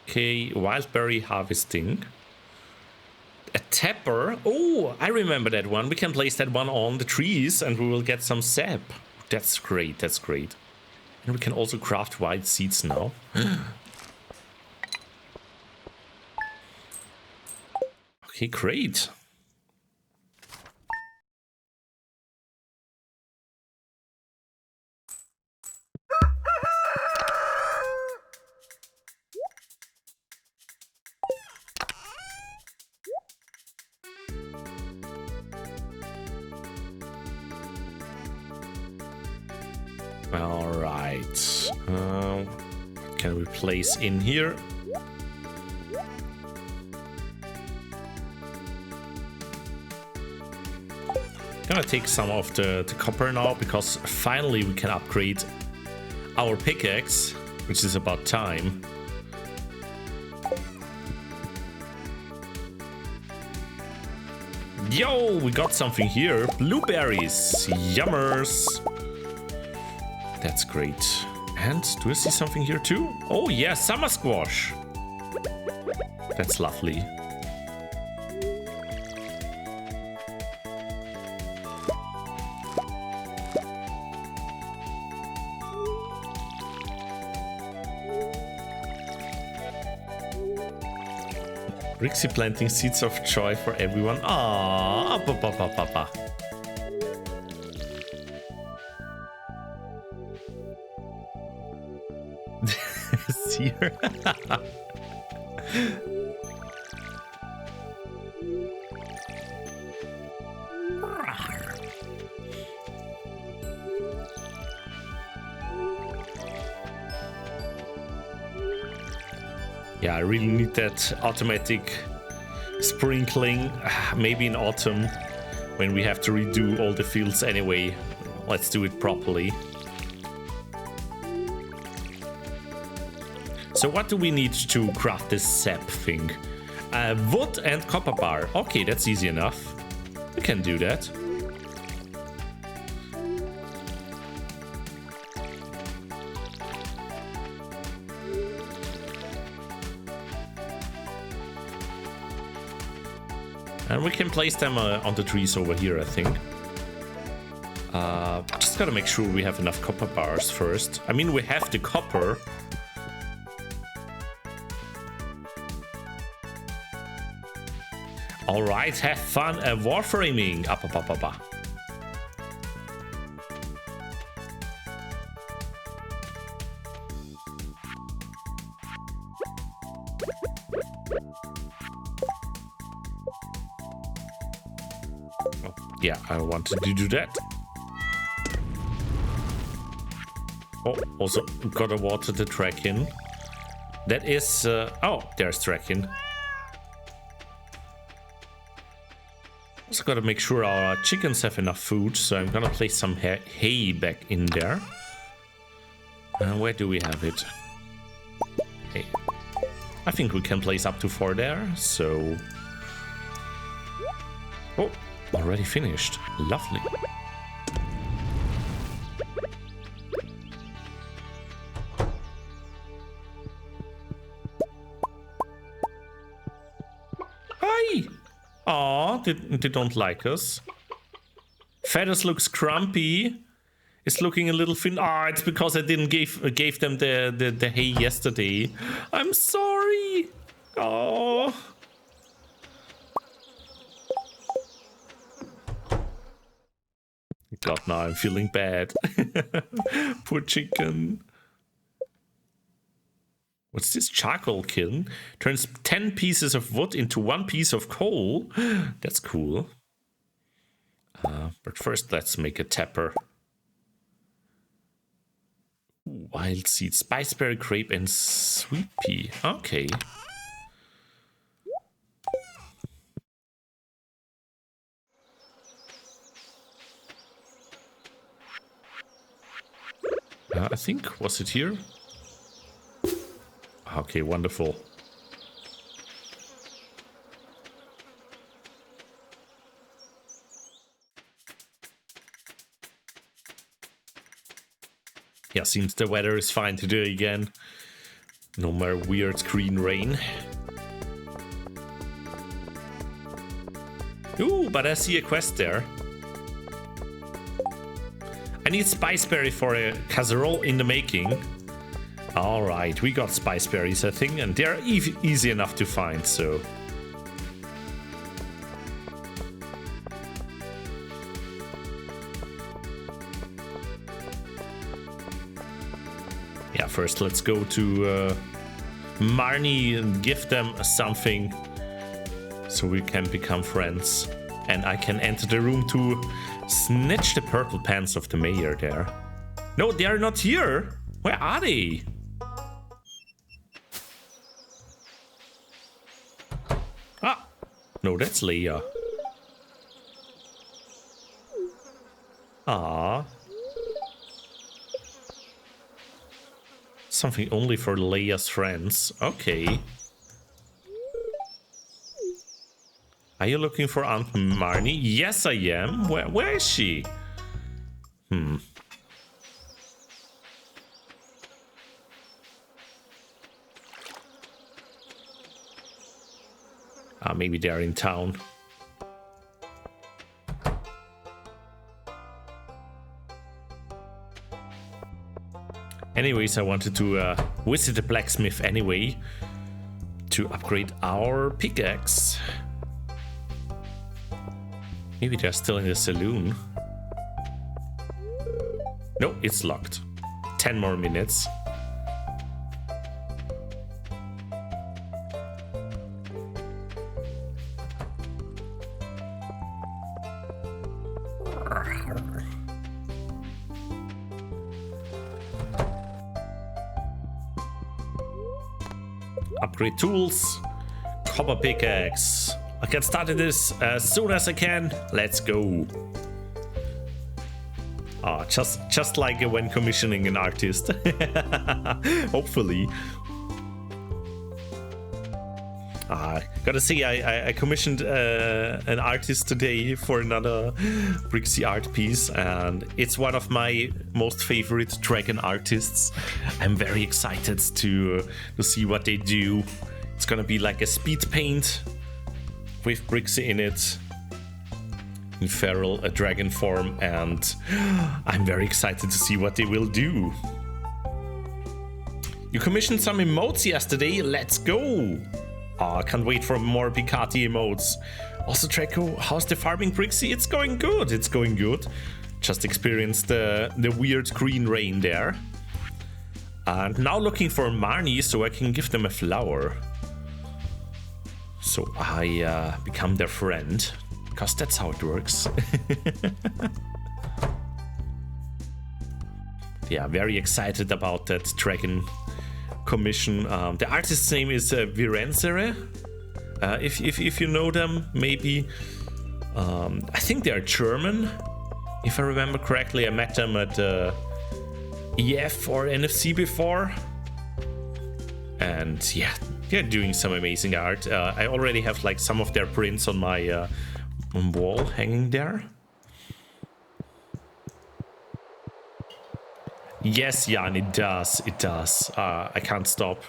Okay, wildberry harvesting. A tapper. Oh, I remember that one. We can place that one on the trees and we will get some sap. That's great. That's great. And we can also craft wild seeds now. Okay, great. All right. Can we place in here? Gonna take some of the copper now because finally we can upgrade our pickaxe, which is about time. Yo, we got something here. Blueberries. Yummers. That's great. And do I see something here too? Oh yeah, summer squash. That's lovely. Brixxy planting seeds of joy for everyone. Ah, papa. See her. Yeah, I really need that automatic sprinkling. Maybe in autumn when we have to redo all the fields anyway. Let's do it properly. So what do we need to craft this sap thing? Wood and copper bar. Okay, that's easy enough. We can do that. And we can place them on the trees over here, I think. Just gotta make sure we have enough copper bars first. I mean, we have the copper. Alright, have fun warframing. Yeah, I wanted to do that. Oh, also gotta water the Draken. That is... oh, there's Draken. Also gotta make sure our chickens have enough food, so I'm gonna place some hay back in there. Where do we have it? Hey. I think we can place up to 4 there, so... Oh, already finished. Lovely. Hi! Aw, they don't like us. Feathers looks grumpy. It's looking a little thin. Ah, it's because I didn't gave them the hay yesterday. I'm sorry. Oh. God, now I'm feeling bad. Poor chicken. What's this? Charcoal kiln? Turns 10 pieces of wood into 1 piece of coal. That's cool. But first, let's make a tapper. Ooh, wild seed, spiceberry, grape, and sweet pea. Okay. I think, was it here? Okay, wonderful. Yeah, seems the weather is fine today again. No more weird green rain. Ooh, but I see a quest there. I need spiceberry for a casserole in the making. Alright, we got spiceberries, I think, and they're easy enough to find, so... Yeah, first let's go to Marnie and give them something so we can become friends. And I can enter the room to snatch the purple pants of the mayor there. No, they are not here. Where are they? Ah, no, that's Leia. Ah. Something only for Leia's friends. Okay. Are you looking for Aunt Marnie? Yes, I am. Where is she? Maybe they're in town. Anyways, I wanted to visit the blacksmith anyway to upgrade our pickaxe. Maybe they're still in the saloon. No, it's locked. 10 more minutes. Upgrade tools. Copper pickaxe. I can start this as soon as I can. Let's go. Ah, just like when commissioning an artist. Hopefully. Gotta say, I commissioned an artist today for another Brixxy art piece, and it's one of my most favorite dragon artists. I'm very excited to see what they do. It's gonna be like a speed paint with Brixxy in it, in feral, a dragon form, and I'm very excited to see what they will do. You commissioned some emotes yesterday, let's go! I can't wait for more Picati emotes. Also, Draco, how's the farming, Brixxy? It's going good, it's going good. Just experienced the weird green rain there. And now looking for Marnie so I can give them a flower. So I become their friend, because that's how it works. Yeah, very excited about that dragon commission. The artist's name is Virenzere. If you know them, maybe. I think they are German, if I remember correctly. I met them at EF or NFC before. And yeah, they're doing some amazing art. I already have like some of their prints on my wall hanging there. Yes, Jan, it does. It does. I can't stop.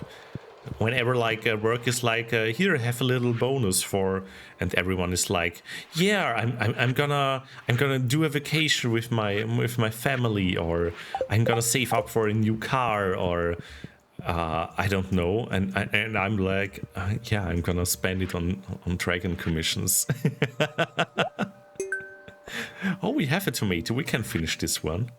Whenever like work is like, here, have a little bonus for, and everyone is like, yeah, I'm gonna do a vacation with my family, or I'm gonna save up for a new car, or I don't know, and I'm like, yeah, I'm gonna spend it on dragon commissions. Oh, we have a tomato. We can finish this one.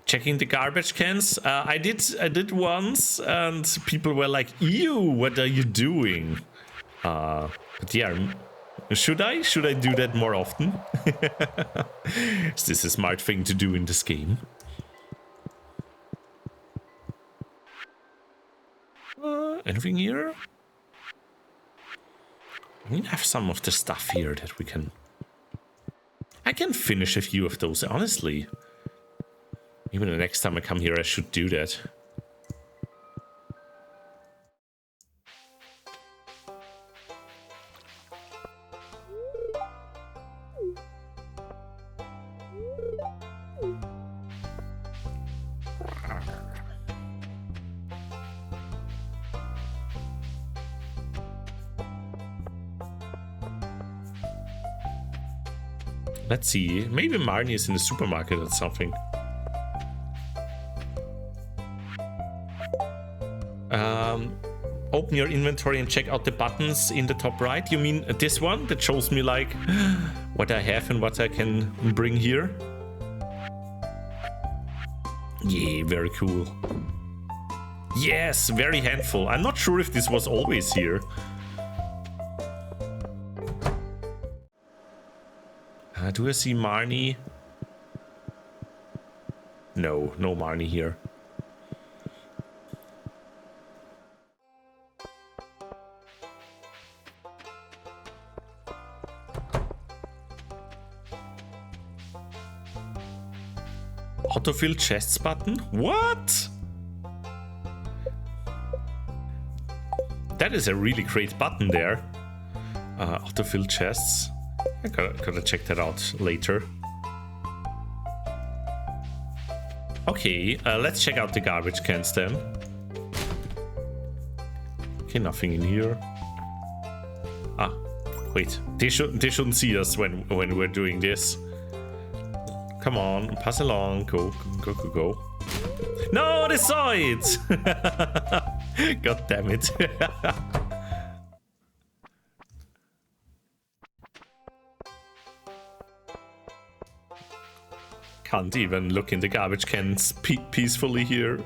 Checking the garbage cans. I did once, and people were like, "Ew, what are you doing?" But yeah, should I do that more often? Is this a smart thing to do in this game? Anything here? We have some of the stuff here that we can. I can finish a few of those, honestly. Even the next time I come here, I should do that. Let's see. Maybe Marnie is in the supermarket or something. Open your inventory and check out the buttons in the top right. You mean this one that shows me like what I have and what I can bring here? Yeah, very cool. Yes, very handful. I'm not sure if this was always here. Do I see Marnie? No, no Marnie here. Autofill chests button? What? That is a really great button there. Autofill chests. I gotta check that out later. Okay, let's check out the garbage cans then. Okay, nothing in here. Ah, wait. They shouldn't see us when we're doing this. Come on, pass along. Go. No, they saw it! God damn it. Can't even look in the garbage cans peacefully here.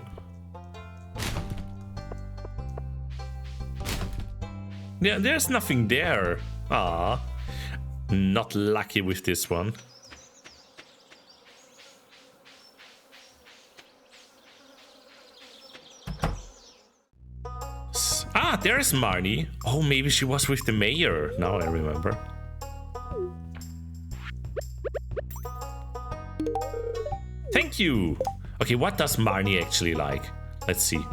Yeah, there's nothing there. Ah, not lucky with this one. Ah, there's Marnie. Oh, maybe she was with the mayor. Now I remember. Thank you. Okay, what does Marnie actually like? Let's see.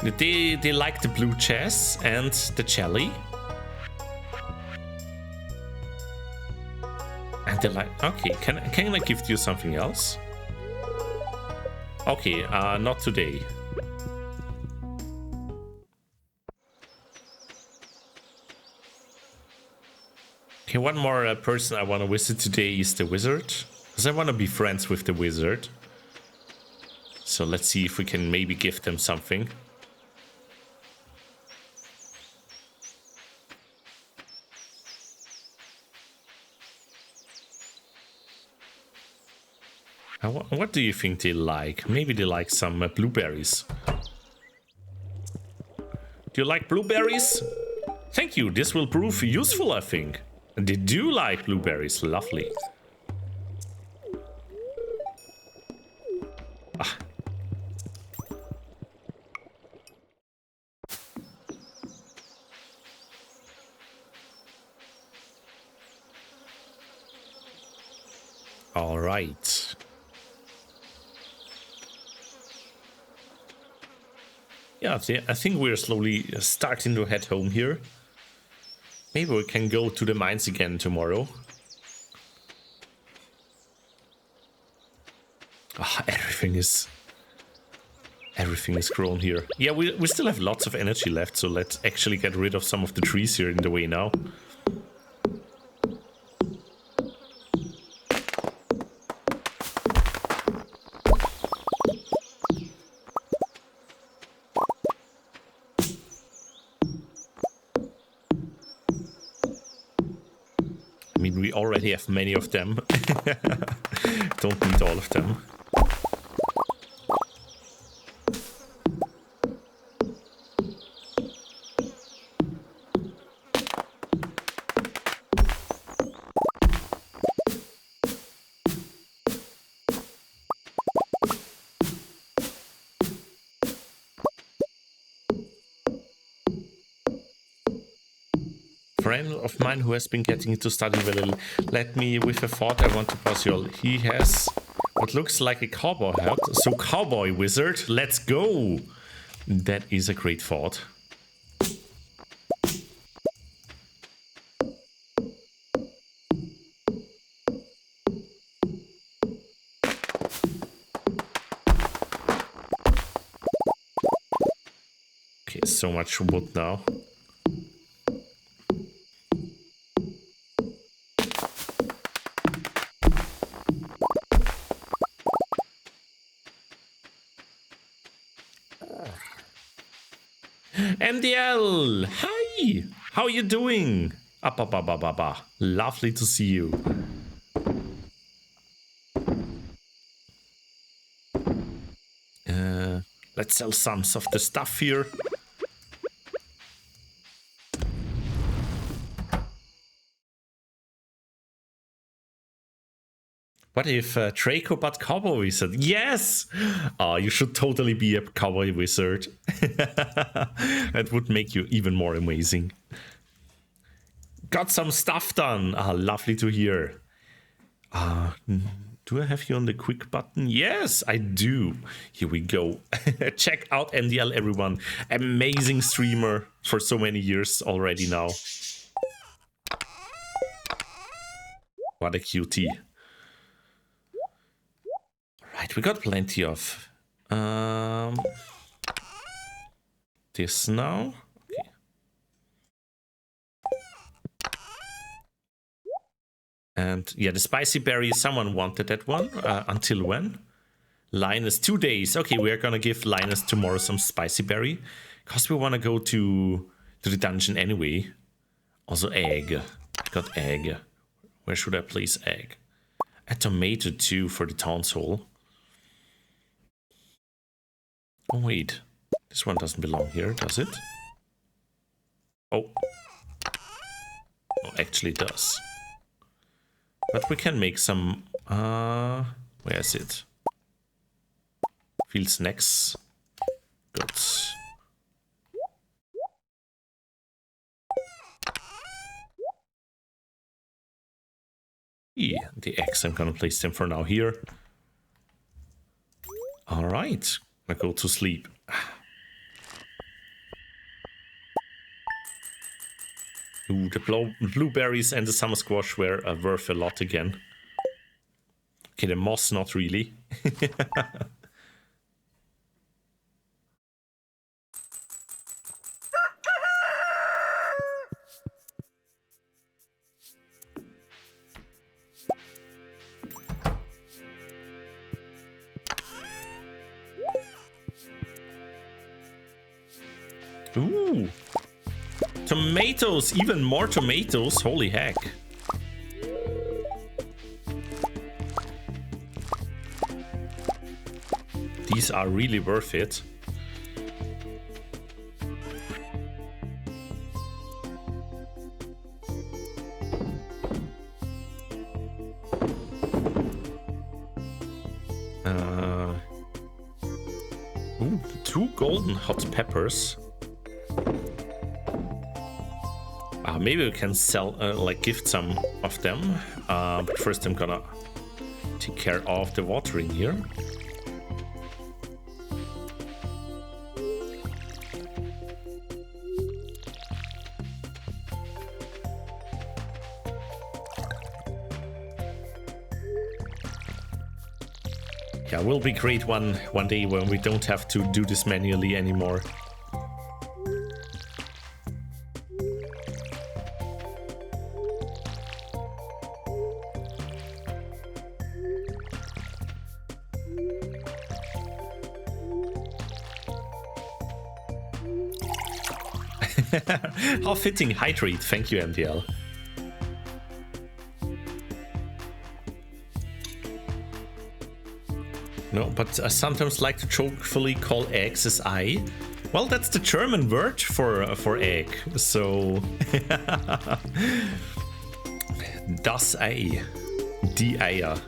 They like the blue chests and the jelly. And they like... Okay, can I gift you something else? Okay, not today. Okay, one more person I want to visit today is the wizard. Because I want to be friends with the wizard. So let's see if we can maybe gift them something. What do you think they like? Maybe they like some blueberries. Do you like blueberries? Thank you, this will prove useful, I think. They do like blueberries, lovely. Ah. All right. Yeah, I think we're slowly starting to head home here. Maybe we can go to the mines again tomorrow. Ah, everything is grown here. Yeah, we still have lots of energy left, so let's actually get rid of some of the trees here in the way now. I mean, we already have many of them. Don't need all of them. Friend of mine who has been getting into Stardew Valley led me with a thought I want to pass you all. He has what looks like a cowboy hat. So cowboy wizard, let's go! That is a great thought. Okay, so much wood now. MDL, hi! How are you doing? Lovely to see you. Let's sell some of the stuff here. What if Draco but Cowboy Wizard? Yes! You should totally be a Cowboy Wizard. That would make you even more amazing. Got some stuff done. Lovely to hear. Do I have you on the quick button? Yes, I do. Here we go. Check out MDL, everyone. Amazing streamer for so many years already now. What a cutie. Right, we got plenty of this now. Okay. And yeah, the spicy berry, someone wanted that one. Until when? Linus, 2 days. Okay, we are gonna give Linus tomorrow some spicy berry. Because we wanna go to the dungeon anyway. Also egg. Got egg. Where should I place egg? A tomato too for the town's hall. Oh wait, this one doesn't belong here, does it? Oh. Oh, actually it does. But we can make some... where is it? Field snacks. Good. Yeah, the eggs, I'm gonna place them for now here. Alright, I go to sleep. Ooh, the blueberries and the summer squash were worth a lot again. Okay, the moss not really. Ooh, tomatoes, even more tomatoes, holy heck. These are really worth it. Ooh, 2 golden hot peppers. Maybe we can sell, like, gift some of them. But first I'm gonna take care of the watering here. Yeah, will be great one day when we don't have to do this manually anymore. How fitting, hydrate. Thank you, MDL. No, but I sometimes like to jokefully call eggs as I. Well, that's the German word for egg. So das Ei, die Eier.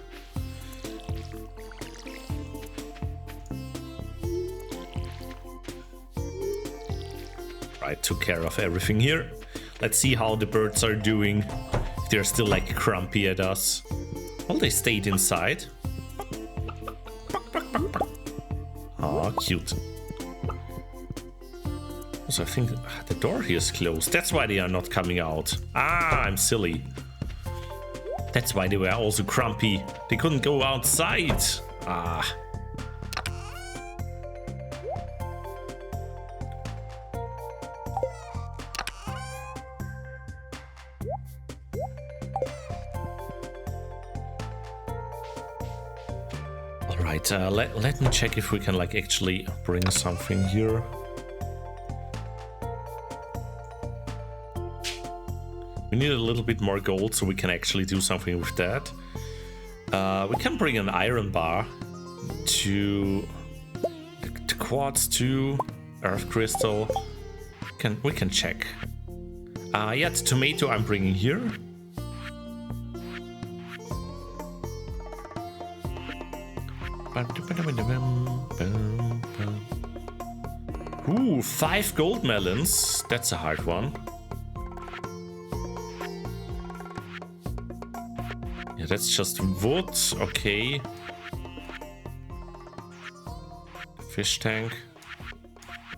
Right, took care of everything here. Let's see how the birds are doing. If they're still like grumpy at us. Well, they stayed inside. Aw, cute. So I think the door here is closed. That's why they are not coming out. Ah, I'm silly. That's why they were also grumpy. They couldn't go outside. Ah. Alright, let me check if we can like actually bring something here. We need a little bit more gold so we can actually do something with that. We can bring an iron bar to quartz to earth crystal. We can check. Yeah, it's tomato I'm bringing here. Ooh, 5 gold melons. That's a hard one. Yeah, that's just wood. Okay. Fish tank.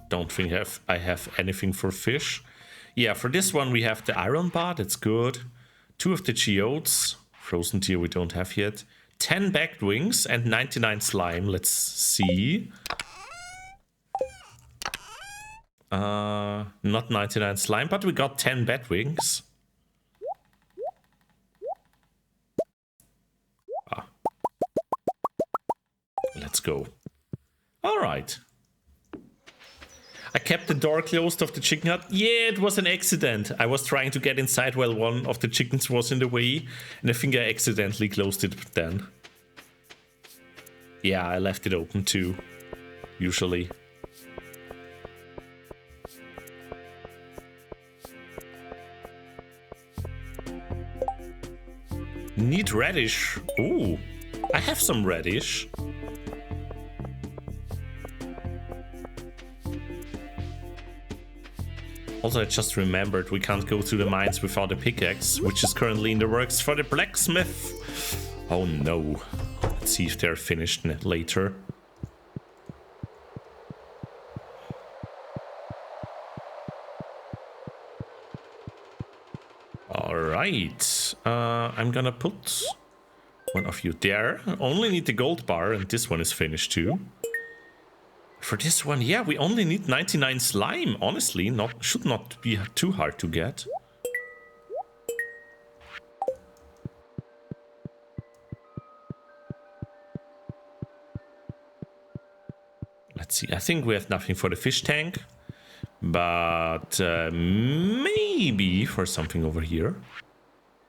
Don't think I have anything for fish. Yeah, for this one we have the iron bar. That's good. 2 of the geodes. Frozen tier we don't have yet. 10 backed wings and 99 slime. Let's see. Not 99 slime, but we got 10 bat wings. Let's go. All right. I kept the door closed of the chicken hut. Yeah, it was an accident. I was trying to get inside while one of the chickens was in the way, and I think I accidentally closed it then. Yeah, I left it open too, usually. Need radish. Ooh, I have some radish. Also, I just remembered we can't go to the mines without a pickaxe, which is currently in the works for the blacksmith. Oh no. Let's see if they're finished later. Alright. I'm gonna put one of you there. I only need the gold bar, and this one is finished too. For this one, yeah, we only need 99 slime. Honestly, should not be too hard to get. Let's see. I think we have nothing for the fish tank, but maybe for something over here.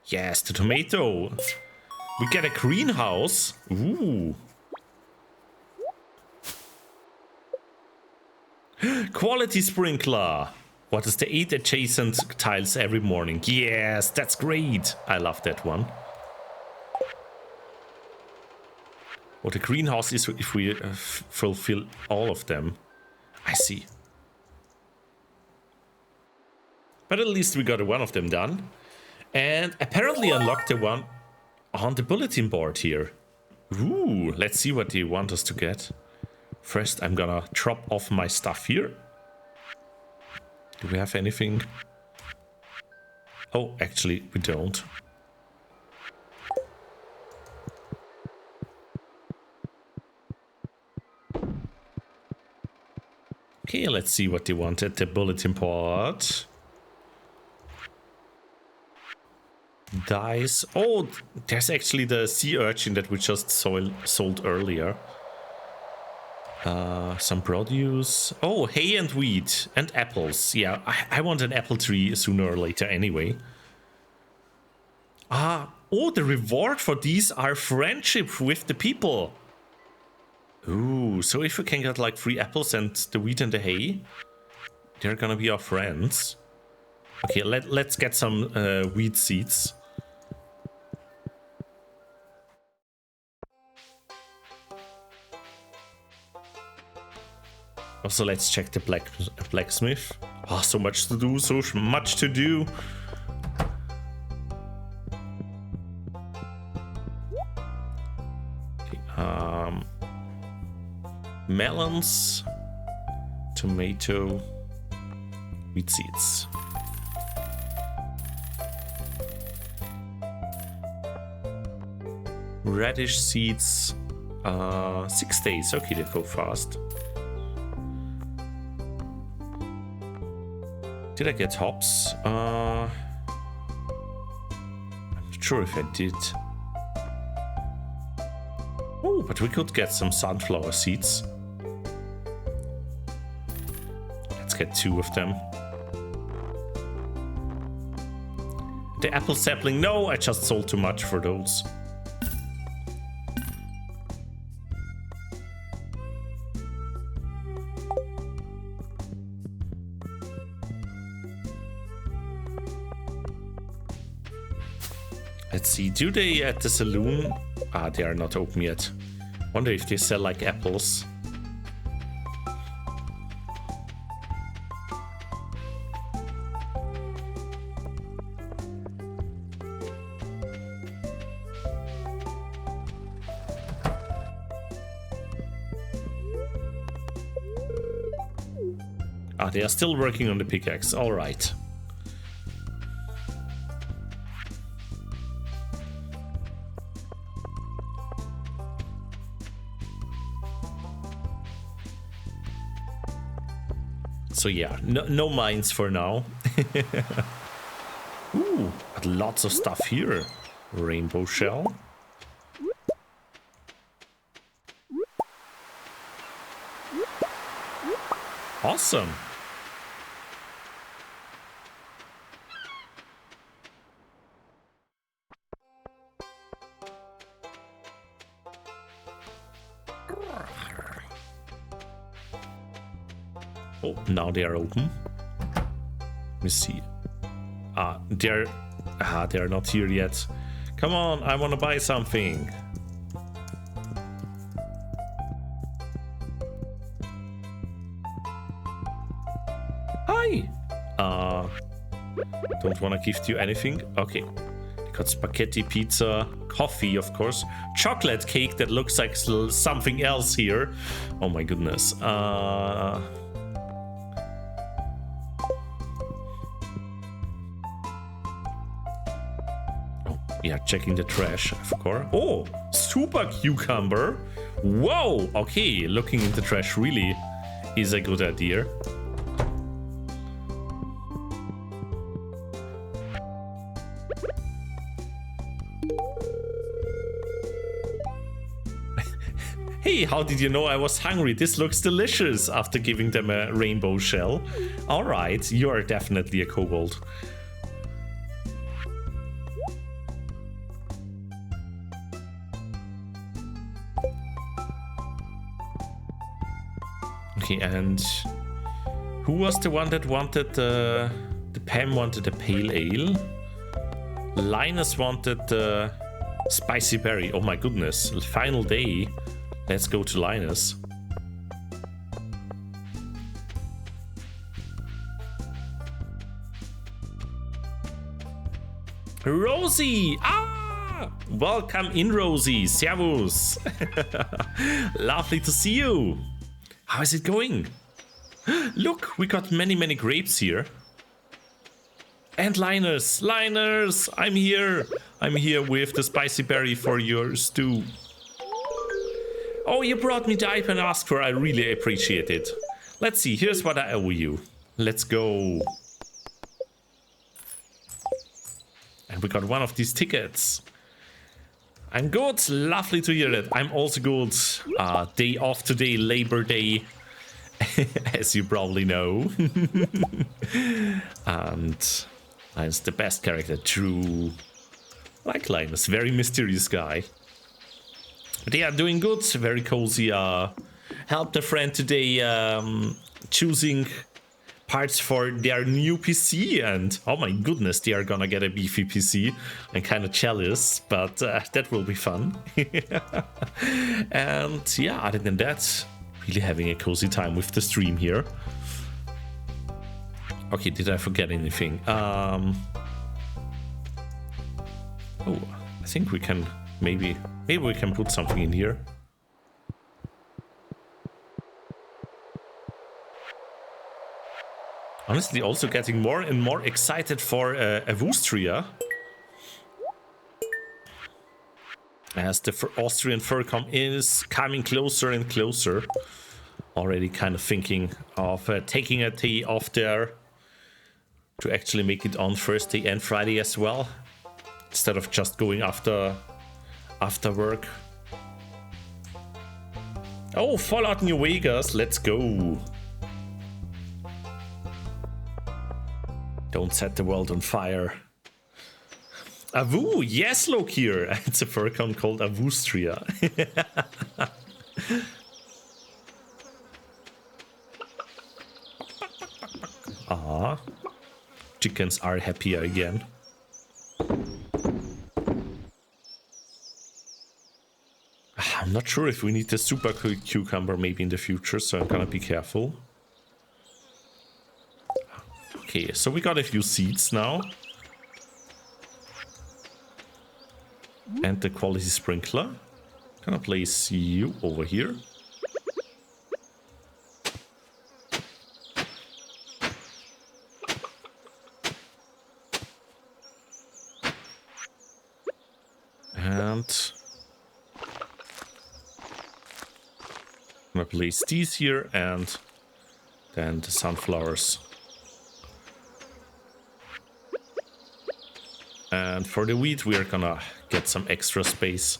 Yes, the tomato. We get a greenhouse. Ooh. Quality sprinkler. What is the 8 adjacent tiles every morning? Yes, that's great. I love that one. What a greenhouse is if we fulfill all of them. I see. But at least we got one of them done. And apparently unlocked the one on the bulletin board here. Ooh, let's see what they want us to get. First, I'm gonna drop off my stuff here. Do we have anything? Oh, actually, we don't. Okay, let's see what they want at the bulletin board. Dice. Oh, there's actually the sea urchin that we just sold earlier. Some produce. Oh, hay and wheat and apples. Yeah, I want an apple tree sooner or later anyway. Oh, the reward for these are friendship with the people. Ooh, so if we can get like 3 apples and the wheat and the hay, they're gonna be our friends. Okay, let's get some wheat seeds. Also, let's check the blacksmith. Oh, so much to do, so much to do. Okay, melons, tomato, wheat seeds. Radish seeds, 6 days. Okay, they go fast. Did I get hops? I'm not sure if I did. Oh, but we could get some sunflower seeds. Let's get 2 of them. the apple sapling. No, I just sold too much for those. Let's see, do they at the saloon? Ah, they are not open yet. Wonder if they sell like apples. Ah, they are still working on the pickaxe, all right. So yeah, no mines for now. Ooh, but lots of stuff here. Rainbow shell. Awesome. Oh, now they are open. Let me see. They're not here yet. Come on, I want to buy something. Hi. Don't want to gift you anything. Okay. Got spaghetti, pizza, coffee, of course. Chocolate cake that looks like something else here. Oh my goodness. Yeah, checking the trash, of course. Oh, super cucumber. Whoa, okay, looking in the trash really is a good idea. Hey, how did you know I was hungry? This looks delicious after giving them a rainbow shell. All right, you are definitely a kobold. Okay, and who was the one that wanted the Pam wanted the pale ale? Linus wanted the spicy berry. Oh my goodness, final day. Let's go to Linus. Rosie! Ah! Welcome in, Rosie. Servus. Lovely to see you. How is it going? Look, we got many grapes here. And Linus, I'm here. I'm here with the spicy berry for your stew. Oh, you brought me the item and asked for. I really appreciate it. Let's see, here's what I owe you. Let's go. And we got one of these tickets. I'm good. Lovely to hear it. I'm also good. Day off today, Labor Day, as you probably know. And Linus, the best character. True. Like Linus, very mysterious guy. But they are doing good. Very cozy. Helped a friend today choosing parts for their new PC, and oh my goodness, they are gonna get a beefy PC. I'm kind of jealous, but that will be fun. And yeah, other than that, really having a cozy time with the stream here. Okay, did I forget anything? Oh, I think we can maybe we can put something in here. Honestly, also getting more and more excited for Austria. As the Austrian FurCom is coming closer and closer. Already kind of thinking of taking a day off there to actually make it on Thursday and Friday as well, instead of just going after work. Oh, Fallout New Vegas, let's go. Don't set the world on fire. Avu, yes, look here. It's a furcon called Avustria. Ah, chickens are happier again. I'm not sure if we need the super cucumber maybe in the future, so I'm gonna be careful. Okay, so we got a few seeds now. And the quality sprinkler. Gonna place you over here. And I'm gonna place these here and then the sunflowers. And for the wheat, we are gonna get some extra space.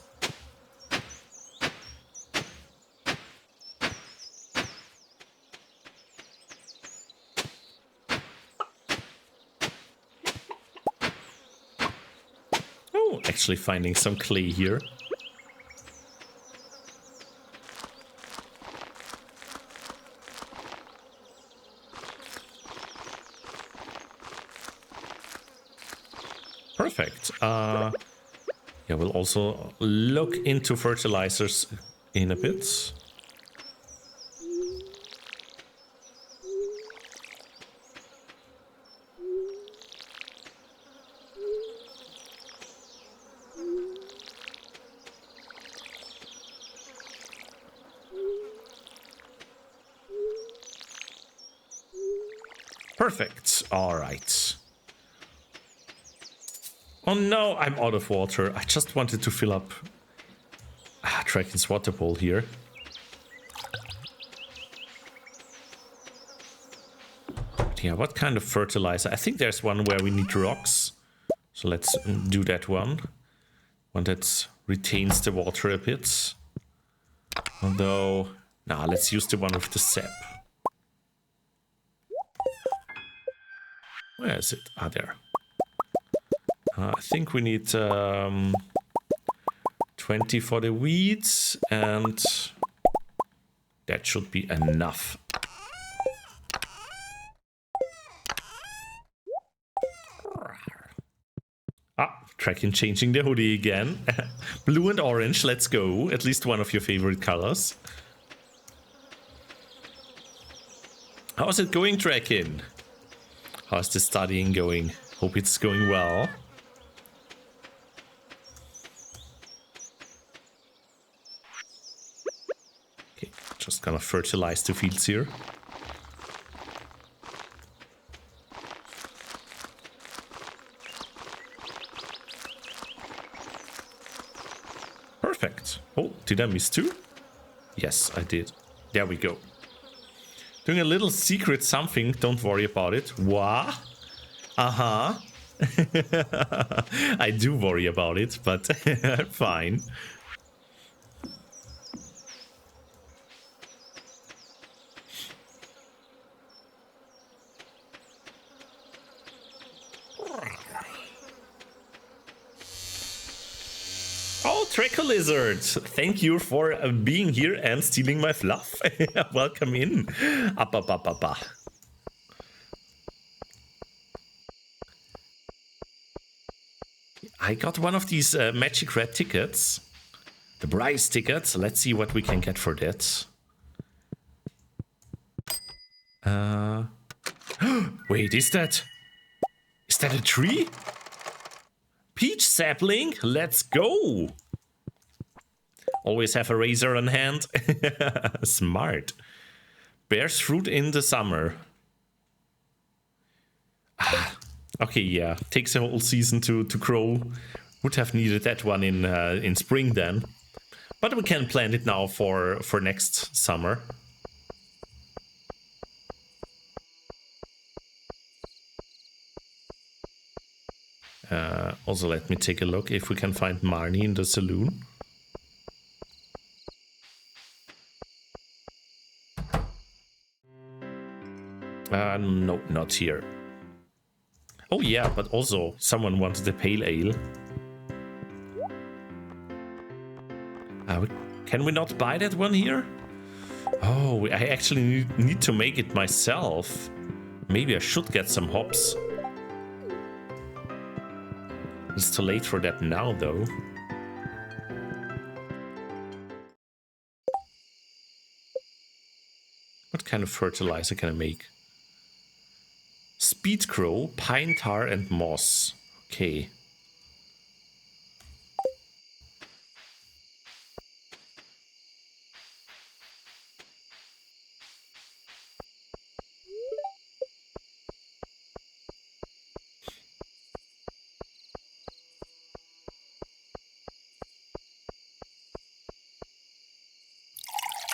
Oh, actually finding some clay here. Perfect. Yeah, we'll also look into fertilizers in a bit. Perfect. All right. Oh no, I'm out of water. I just wanted to fill up Dragon's water bowl here. But yeah, what kind of fertilizer? I think there's one where we need rocks. So let's do that one. One that retains the water a bit. Although, nah, let's use the one with the sap. Where is it? Ah, there. I think we need 20 for the weeds, and that should be enough. Ah, Dragon changing the hoodie again. Blue and orange, let's go. At least one of your favorite colors. How's it going, Dragon? How's the studying going? Hope it's going well. Okay, just gonna fertilize the fields here. Perfect. Oh, did I miss two? Yes, I did. There we go. Doing a little secret something, don't worry about it. What? Uh-huh. I do worry about it, but fine. Oh, Treco Lizard, thank you for being here and stealing my fluff. Welcome in. Up. I got one of these magic red tickets. The Bryce tickets. Let's see what we can get for that. Wait, is that a tree? Peach sapling, let's go. Always have a razor on hand. Smart. Bears fruit in the summer. Okay, yeah. Takes a whole season to grow. Would have needed that one in spring then. But we can plant it now for next summer. Also, let me take a look if we can find Marnie in the saloon. No, not here. Oh yeah, but also someone wanted a pale ale. Can we not buy that one here? Oh, I actually need to make it myself. Maybe I should get some hops. It's too late for that now, though. What kind of fertilizer can I make? Speed crow, pine tar, and moss. Okay.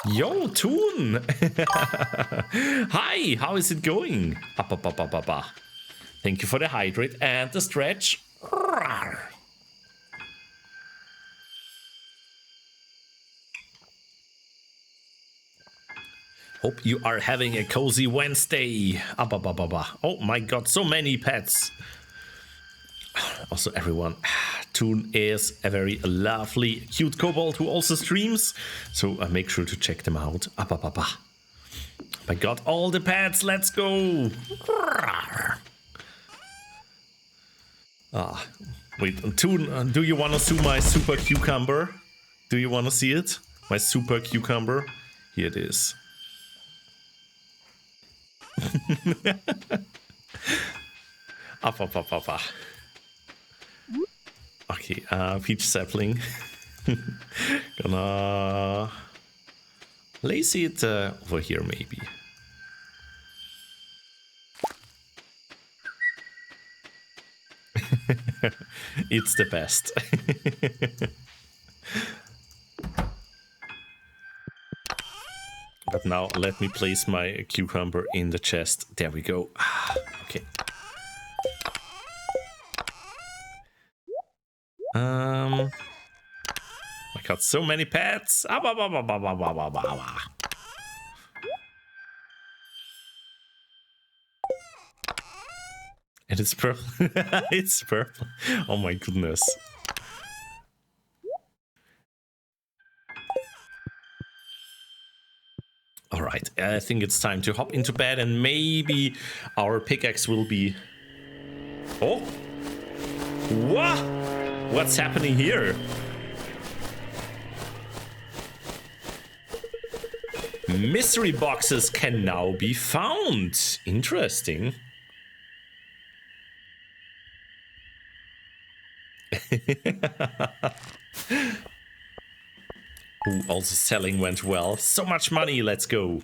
Yo, Toon! Hi, how is it going? Thank you for the hydrate and the stretch. Hope you are having a cozy Wednesday. Oh my god, so many pets. Also, everyone, Toon is a very lovely, cute kobold who also streams, so make sure to check them out. I got all the pets, let's go! Wait, Toon, do you want to see my super cucumber? Do you want to see it? My super cucumber? Here it is. Okay, peach sapling. Gonna place it over here, maybe. It's the best. But now let me place my cucumber in the chest. There we go. Okay. I got so many pets. And it's purple. It's purple. Oh my goodness. Alright, I think it's time to hop into bed and maybe our pickaxe will be... Oh! What? What's happening here? Mystery boxes can now be found. Interesting. Ooh, also selling went well. So much money, let's go.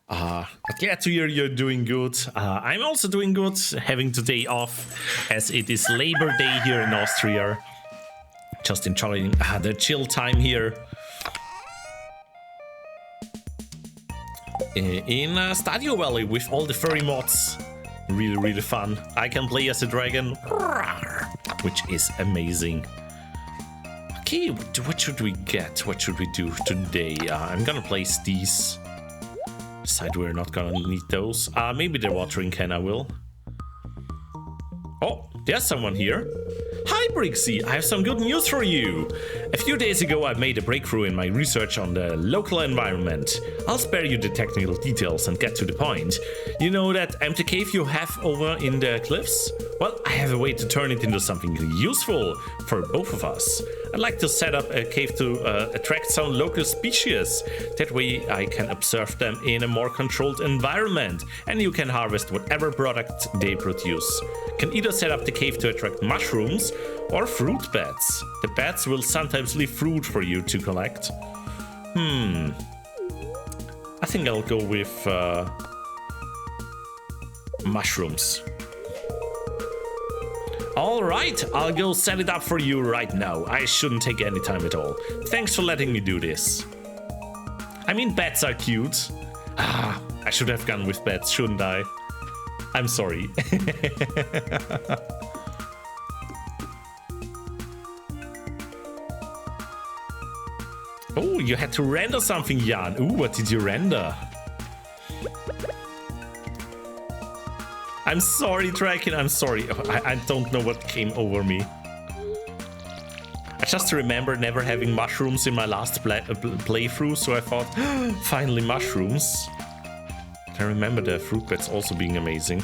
Glad to hear you're doing good. I'm also doing good, having today off, as it is Labor Day here in Austria. Just enjoying the chill time here. In Stardew Valley with all the furry mods. Really, really fun. I can play as a dragon, which is amazing. Okay, what should we get? What should we do today? I'm gonna place these. Decide we're not gonna need those. Maybe the watering can I will. Oh, there's someone here. Hi Brixxy, I have some good news for you. A few days ago I made a breakthrough in my research on the local environment. I'll spare you the technical details and get to the point. You know that empty cave you have over in the cliffs? Well, I have a way to turn it into something useful for both of us. I'd like to set up a cave to attract some local species. That way I can observe them in a more controlled environment and you can harvest whatever product they produce. Can either set up the cave to attract mushrooms or fruit bats. The bats will sometimes leave fruit for you to collect. I think I'll go with mushrooms. Alright, I'll go set it up for you right now. I shouldn't take any time at all. Thanks for letting me do this. I mean, bats are cute. I should have gone with bats, shouldn't I? I'm sorry. Oh, you had to render something, Jan. Ooh, what did you render? I'm sorry, Draken, I'm sorry. I don't know what came over me. I just remember never having mushrooms in my last playthrough, so I thought, finally mushrooms. I remember the fruit bats also being amazing.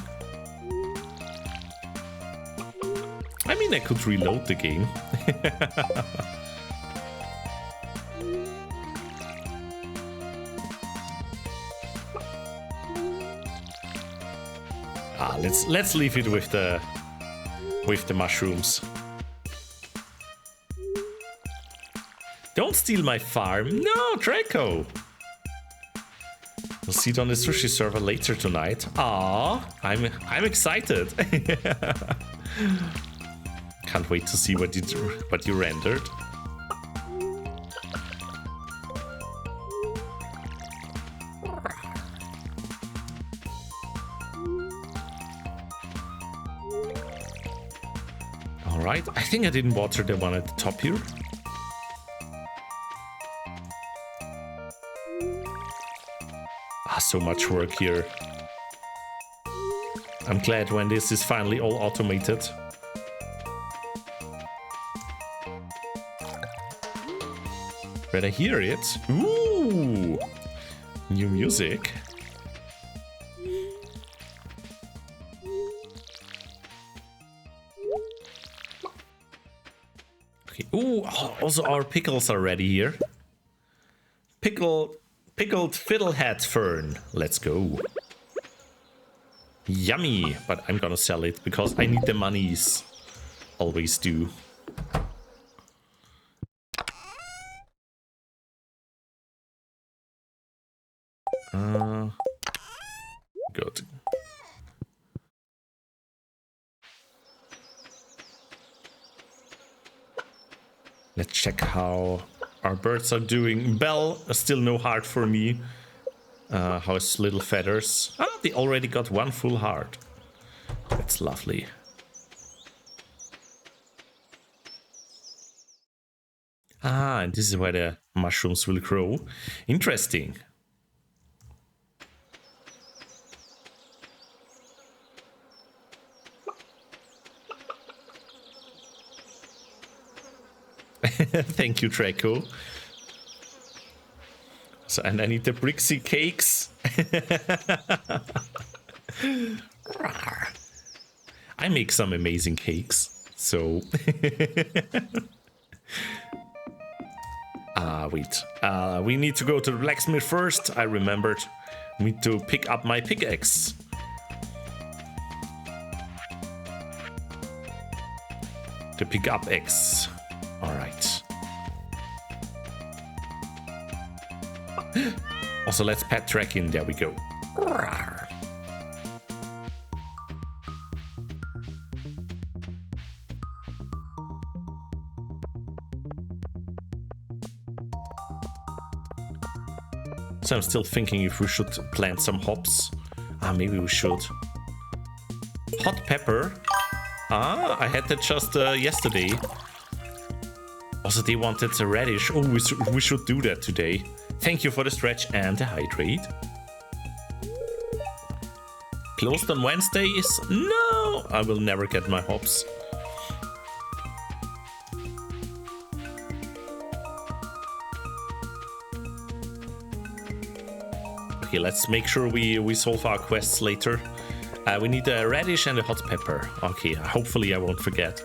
I mean, I could reload the game. Let's leave it with the mushrooms. Don't steal my farm. No, Draco. We'll see it on the sushi server later tonight. Ah, I'm excited. Can't wait to see what you rendered. All right, I think I didn't water the one at the top here. So much work here. I'm glad when this is finally all automated. Better hear it. Ooh, new music. Okay. Ooh, also our pickles are ready here. Pickled fiddlehead fern. Let's go. Yummy, but I'm gonna sell it because I need the monies. Always do. Good. Let's check how our birds are doing. Bell, still no heart for me. How's little feathers? Ah, they already got one full heart. That's lovely. Ah, and this is where the mushrooms will grow. Interesting. Thank you, Draco. So, and I need the Brixxy cakes. I make some amazing cakes, so... wait. We need to go to the blacksmith first. I remembered. We need to pick up my pickaxe. The pickup X. Alright. Also, let's pet track in. There we go. So I'm still thinking if we should plant some hops. Ah, maybe we should. Hot pepper. Ah, I had that just yesterday. Also, they wanted a radish. Oh, we should do that today. Thank you for the stretch and the hydrate. Closed on Wednesdays? No! I will never get my hops. Okay, let's make sure we solve our quests later. We need a radish and a hot pepper. Okay, hopefully I won't forget.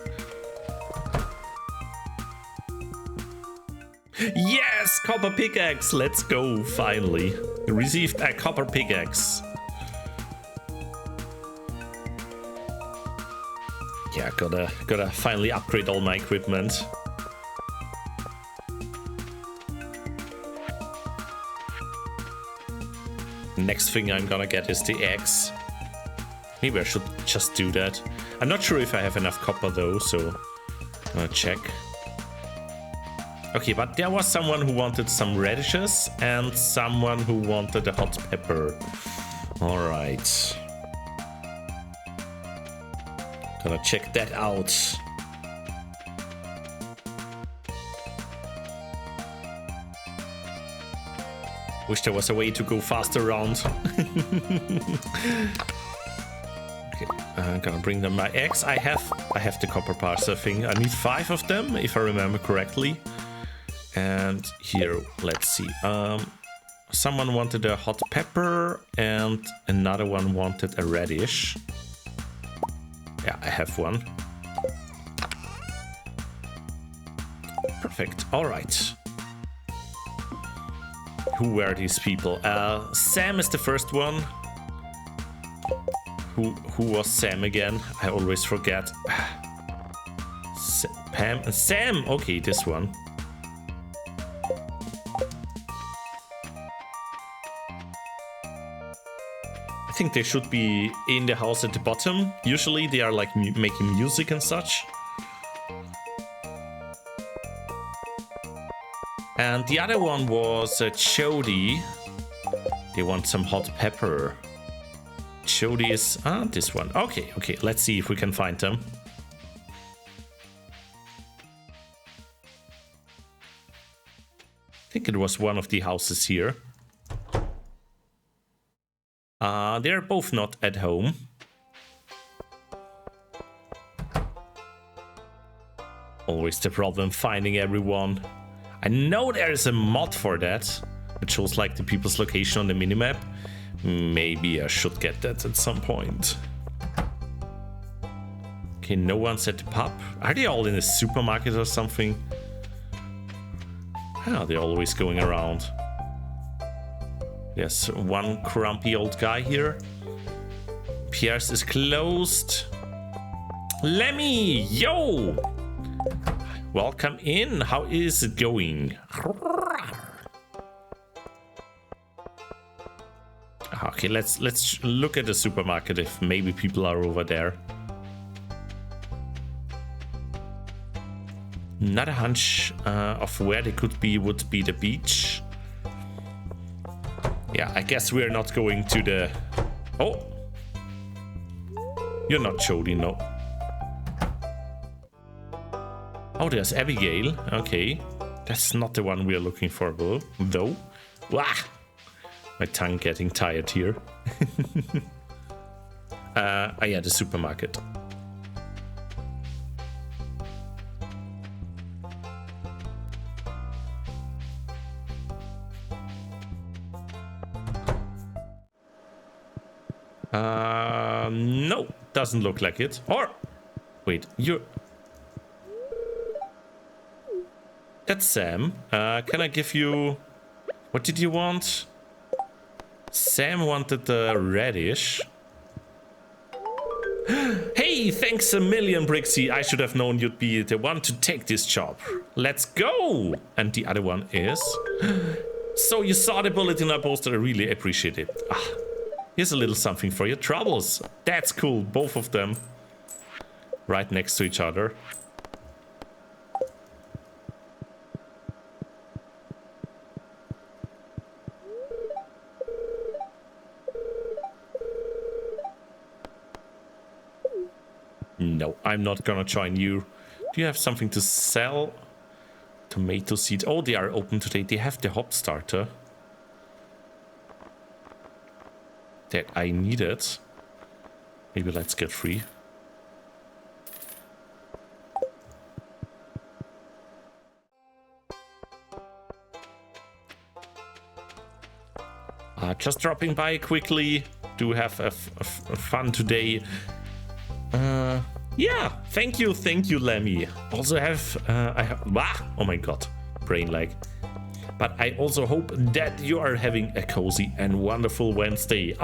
Yes! Copper pickaxe! Let's go, finally. Received a copper pickaxe. Yeah, gotta finally upgrade all my equipment. Next thing I'm gonna get is the eggs. Maybe I should just do that. I'm not sure if I have enough copper though, so I'm gonna check. Okay, but there was someone who wanted some radishes and someone who wanted a hot pepper. Alright. Gonna check that out. Wish there was a way to go faster around. Okay, I'm gonna bring them my eggs. I have the copper parts, I think. I need 5 of them, if I remember correctly. And here, let's see. Someone wanted a hot pepper and another one wanted a radish. Yeah, I have one. Perfect. All right. Who were these people? Sam is the first one. Who was Sam again? I always forget. Pam and Sam. Okay, this one. I think they should be in the house at the bottom. Usually they are like making music and such. And the other one was Chody. They want some hot pepper. Chody is this one. Okay, let's see if we can find them. I think it was one of the houses here. They're both not at home. Always the problem finding everyone. I know there is a mod for that. It shows like the people's location on the minimap. Maybe I should get that at some point. Okay, no one's at the pub. Are they all in a supermarket or something? Oh, they're always going around. There's one grumpy old guy here. Pierre's is closed. Lemmy, yo! Welcome in. How is it going? Okay, let's look at the supermarket if maybe people are over there. Another hunch of where they could be would be the beach. Yeah, I guess we're not going to the... Oh! You're not Jody, no. Oh, there's Abigail. Okay. That's not the one we're looking for, though. Wah! My tongue getting tired here. Yeah, the supermarket. No, doesn't look like it. Or, wait, you're... That's Sam. Can I give you... What did you want? Sam wanted the radish. Hey, thanks a million, Brixxy. I should have known you'd be the one to take this job. Let's go! And the other one is... So you saw the bulletin I posted. I really appreciate it. Here's a little something for your troubles. That's cool. Both of them. Right next to each other. No, I'm not gonna join you. Do you have something to sell? Tomato seed. Oh, they are open today. They have the hop starter that I needed. Maybe let's get free. Just dropping by quickly. Do have a fun today. Yeah, thank you, Lemmy. Also oh my god, brain lag. But I also hope that you are having a cozy and wonderful Wednesday.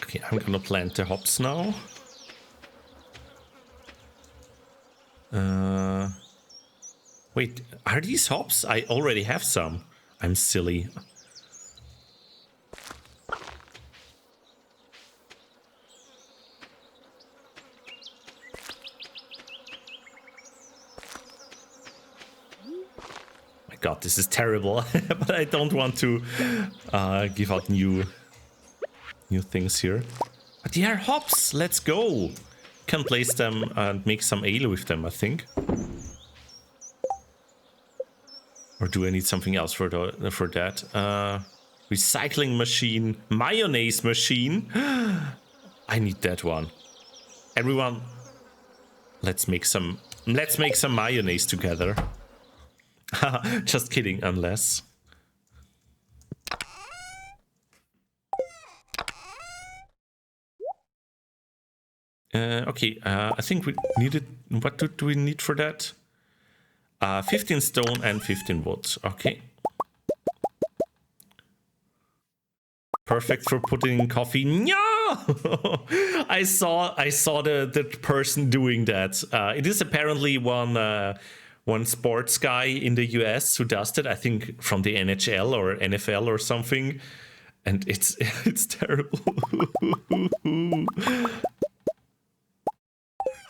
Okay, I'm gonna plant the hops now. Wait, are these hops? I already have some. I'm silly. My god, this is terrible. But I don't want to give out new things here. But they are hops. Let's go. can place them and make some ale with them, I think. Or do I need something else for that? Recycling machine, mayonnaise machine. I need that one. Everyone, let's make some mayonnaise together. Just kidding, unless. Okay, I think we needed. What do we need for that? 15 stone and 15 wood. Okay. Perfect for putting in coffee. No! I saw the person doing that. It is apparently one sports guy in the US who does that. I think from the NHL or NFL or something. And it's terrible.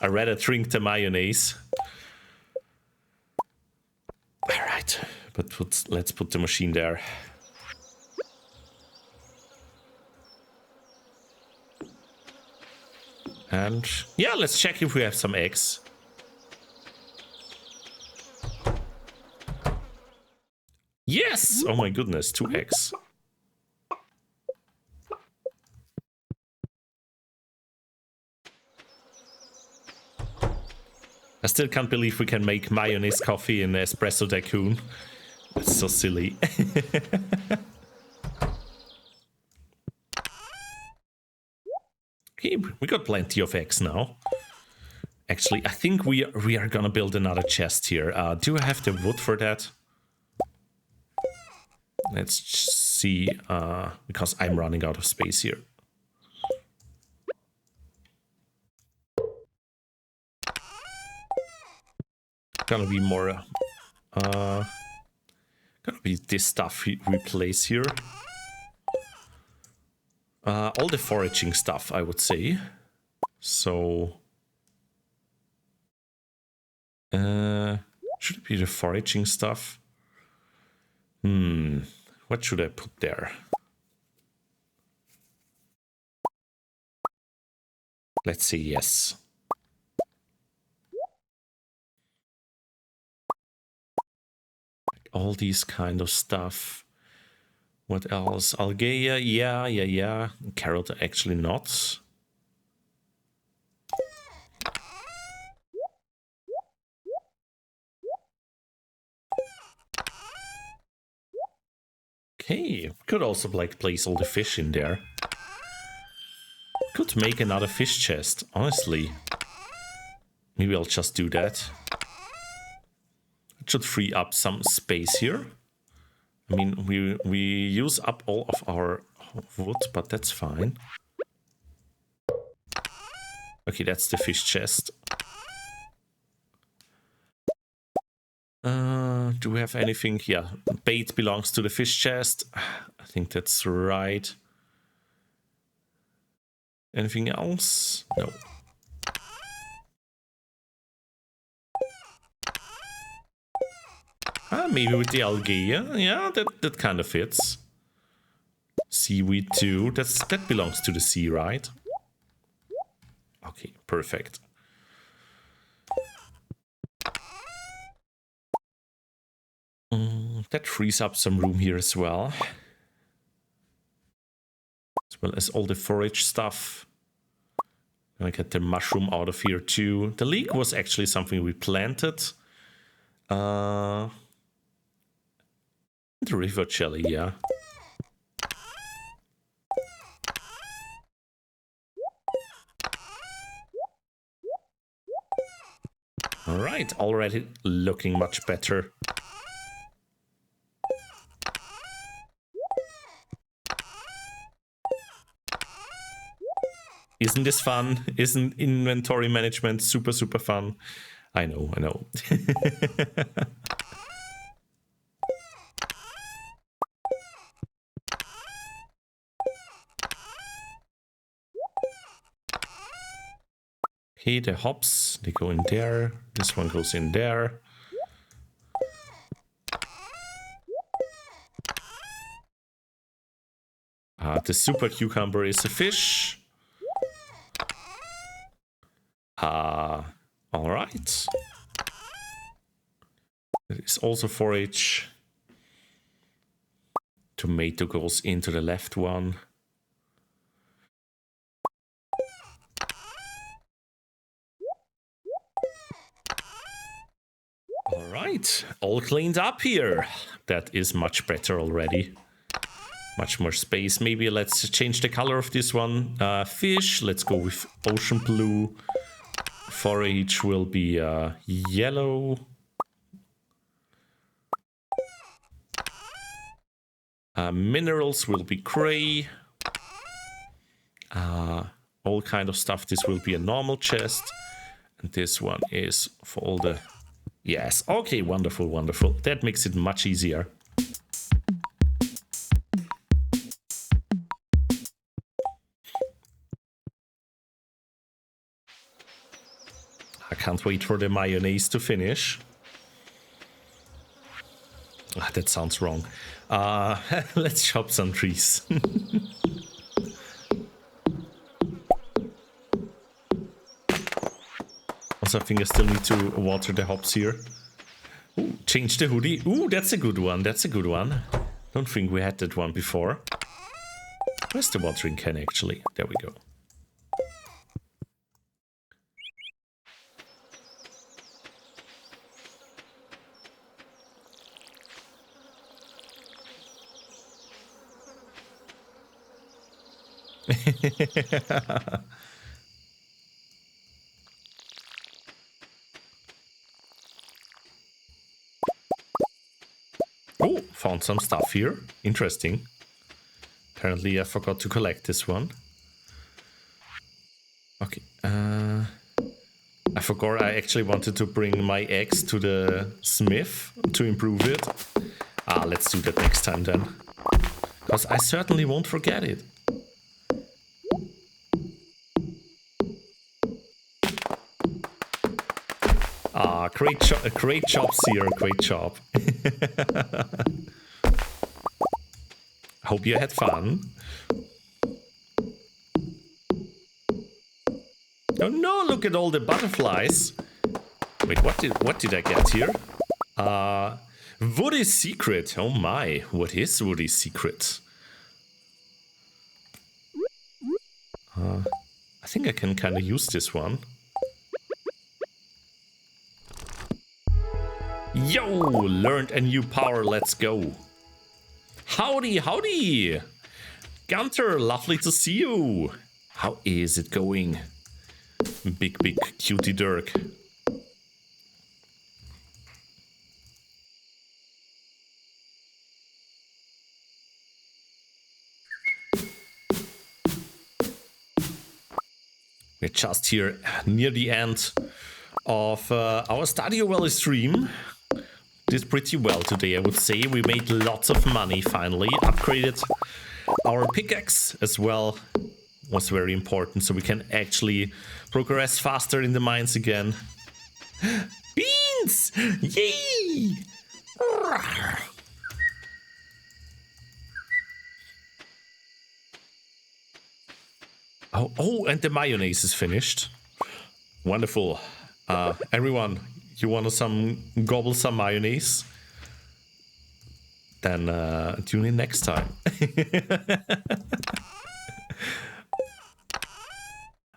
I'd rather drink the mayonnaise. All right, but let's put the machine there. And yeah, let's check if we have some eggs. Yes! Oh my goodness, 2 eggs. I still can't believe we can make mayonnaise coffee in espresso tycoon. That's so silly. Okay, we got plenty of eggs now. Actually, I think we are gonna build another chest here. Do I have the wood for that? Let's see, because I'm running out of space here. Gonna be more, gonna be this stuff we place here. All the foraging stuff, I would say. So, should it be the foraging stuff? What should I put there? Let's say yes. All these kind of stuff. What else? Algaea, yeah. Carrot, actually not. Okay, could also like place all the fish in there. Could make another fish chest, honestly. Maybe I'll just do that. It should free up some space here. I mean, we use up all of our wood, but that's fine. Okay, that's the fish chest. Do we have anything? Yeah, bait belongs to the fish chest. I think that's right. Anything else? No. Maybe with the algae. Yeah, that kind of fits. Seaweed too. That belongs to the sea, right? Okay, perfect. That frees up some room here as well. As well as all the forage stuff. Gonna get the mushroom out of here too. The leek was actually something we planted. The river jelly, yeah. All right, already looking much better. Isn't this fun? Isn't inventory management super fun? I know. Okay, the hops, they go in there. This one goes in there. The super cucumber is a fish. All right. There is also forage. Tomato goes into the left one. All right, all cleaned up here. That is much better already. Much more space. Maybe let's change the color of this one. Fish, let's go with ocean blue. Forage will be yellow. Minerals will be gray. All kind of stuff. This will be a normal chest. And this one is for all the... Yes, okay, wonderful, wonderful. That makes it much easier. I can't wait for the mayonnaise to finish. That sounds wrong. Let's chop some trees. Also, I think I still need to water the hops here. Ooh, change the hoodie. Ooh, that's a good one. That's a good one. Don't think we had that one before. Where's the watering can actually? There we go. Oh, found some stuff here. Interesting. Apparently I forgot to collect this one. Okay. I forgot I actually wanted to bring my axe to the smith to improve it. Let's do that next time then. Because I certainly won't forget it. Great job, Seer. Great job. Hope you had fun. Oh no, look at all the butterflies. Wait, what did I get here? Woody's secret. Oh my, what is Woody's secret? I think I can kind of use this one. Yo, learned a new power, let's go. Howdy, howdy. Gunter, lovely to see you. How is it going? Big cutie Dirk. We're just here near the end of our Stardew Valley stream. Did pretty well today, I would say. We made lots of money finally. Upgraded our pickaxe as well. Was very important, so we can actually progress faster in the mines again. Beans! Yay! Oh, and the mayonnaise is finished. Wonderful. Everyone, you want to gobble some mayonnaise? Then tune in next time.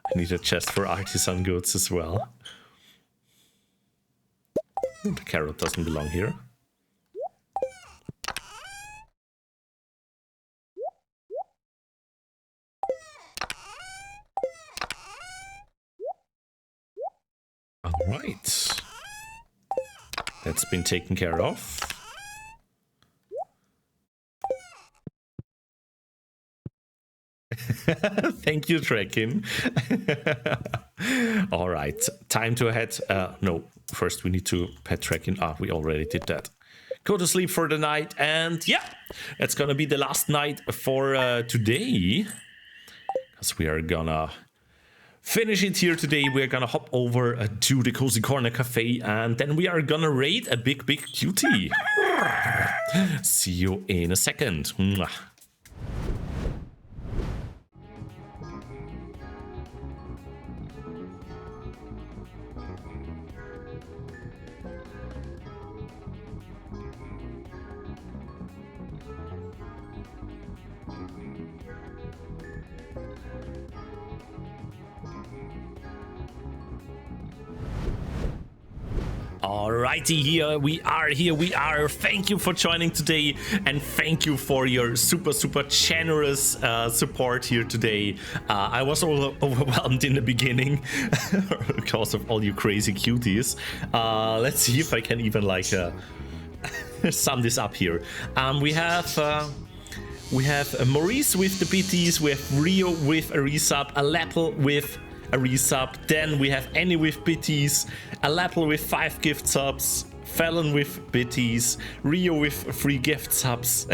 I need a chest for artisan goods as well. The carrot doesn't belong here. Alright. That's been taken care of. Thank you, Trekin. Alright, time to head. No, first we need to pet Trekin. We already did that. Go to sleep for the night, and yeah, it's gonna be the last night for today. Because we are gonna finish it here today. We're gonna hop over to the Cozy Corner Cafe, and then we are gonna raid a big cutie. See you in a second. Mwah. Alrighty, here we are. Thank you for joining today, and thank you for your super generous support here today. I was overwhelmed in the beginning because of all you crazy cuties. Let's see if I can even like sum this up here. We have Maurice with the BTs, we have Rio with a resub, Alepple with a resub, then we have Annie with BTs, Alepple with 5 gift subs, Fallon with BTs, Rio with 3 gift subs,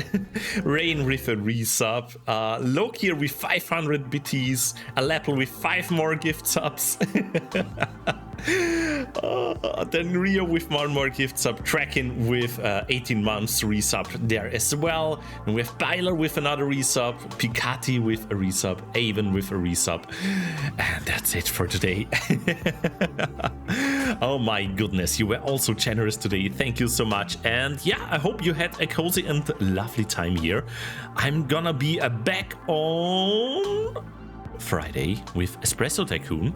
Rain with a resub, Lokier with 500 BTs, Alepple with 5 more gift subs. Then Rio with 1 more gift sub, Kraken with 18 months resub there as well, and we have Byler with another resub, Picati with a resub, Avon with a resub, and that's it for today. Oh my goodness, you were also generous today, thank you so much. And yeah, I hope you had a cozy and lovely time here. I'm gonna be back on Friday with Espresso Tycoon.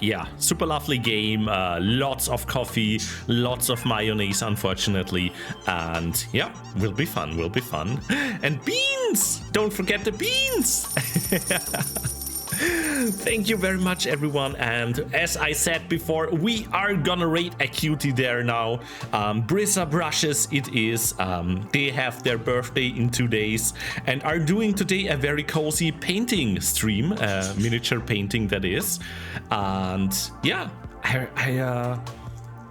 Yeah, super lovely game, lots of coffee, lots of mayonnaise unfortunately, and yeah, will be fun. And beans, don't forget the beans. Thank you very much everyone, and as I said before, we are gonna rate a cutie there now. Brixxy Brushes it is, they have their birthday in 2 days and are doing today a very cozy painting stream, miniature painting that is. And yeah, I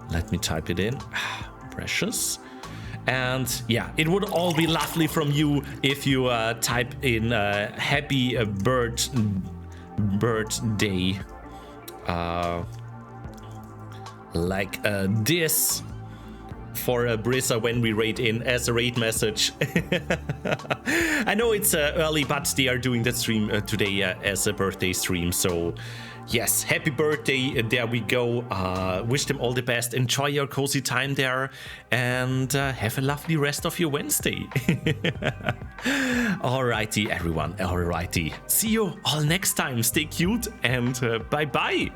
let me type it in. Precious. And yeah, it would all be lovely from you if you type in happy birthday like this for Brixxy when we rate in as a rate message. I know it's early, but they are doing that stream today as a birthday stream, so yes, happy birthday, there we go. Wish them all the best, enjoy your cozy time there, and have a lovely rest of your Wednesday. Alrighty everyone, alrighty, see you all next time, stay cute, and bye bye.